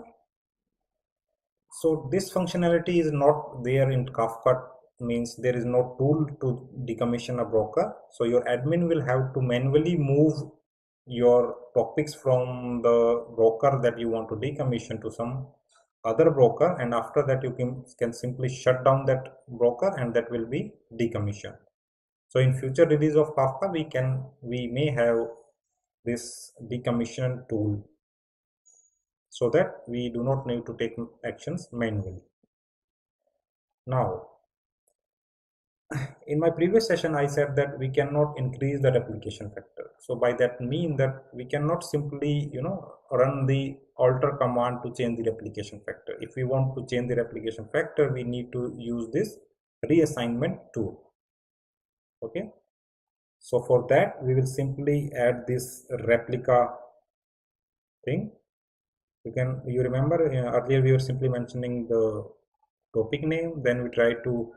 So this functionality is not there in Kafka, means there is no tool to decommission a broker. So your admin will have to manually move your topics from the broker that you want to decommission to some other broker, and after that you can simply shut down that broker and that will be decommissioned. So in future release of Kafka, we may have this decommission tool. so that we do not need to take actions manually. Now, in my previous session, I said that we cannot increase the replication factor. So by that mean that we cannot simply, run the alter command to change the replication factor. If we want to change the replication factor, we need to use this reassignment tool. Okay. So for that, we will simply add this replica thing. You remember earlier we were simply mentioning the topic name, then we try to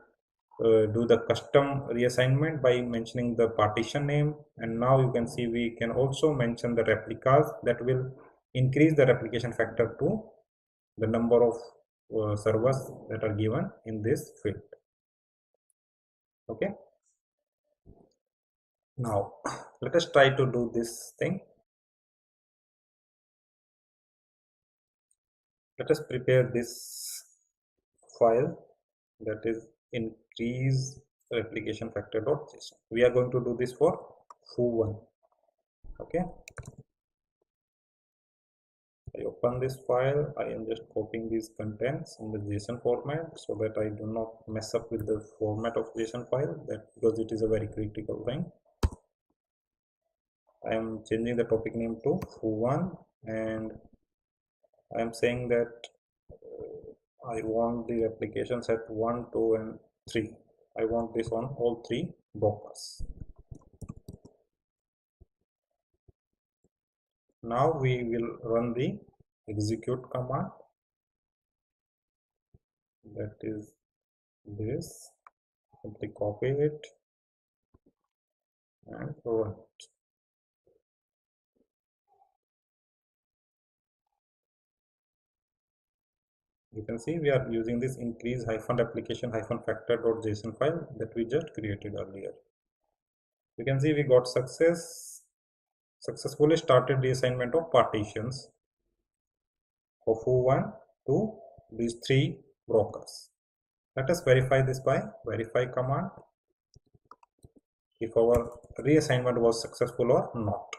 do the custom reassignment by mentioning the partition name, and now you can see we can also mention the replicas that will increase the replication factor to the number of servers that are given in this field. Okay, now let us try to do this thing. Let us prepare this file, that is increase replication factor.json. We are going to do this for foo1. Okay, I open this file. I am just copying these contents in the JSON format so that I do not mess up with the format of JSON file, because it is a very critical thing. I am changing the topic name to foo1, and I am saying that I want the replications at 1, 2 and 3. I want this on all 3 brokers. Now we will run the execute command, that is this. Simply copy it and run it. You can see we are using this increase replication factor.json file that we just created earlier. You can see we got successfully started the assignment of partitions of foo1 to these 3 brokers. Let us verify this by verify command, if our reassignment was successful or not.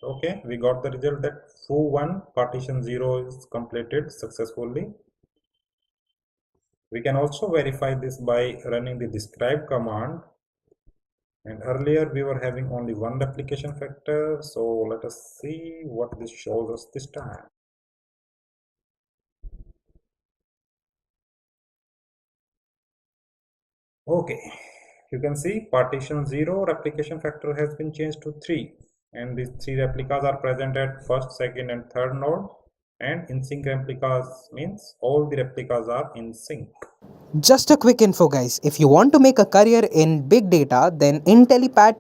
Okay, we got the result that foo1 partition 0 is completed successfully. We can also verify this by running the describe command, and earlier we were having only 1 replication factor, so let us see what this shows us this time. Okay, you can see partition 0 replication factor has been changed to 3, and these 3 replicas are present at first, second and third node, and in sync replicas means all the replicas are in sync.
Just a quick info, guys. If you want to make a career in big data, then Intellipaat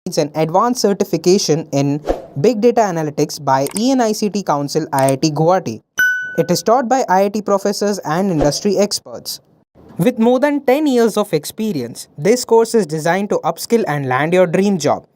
is an advanced certification in big data analytics by ENICT Council IIT Guwahati. It is taught by IIT professors and industry experts. With more than 10 years of experience, this course is designed to upskill and land your dream job.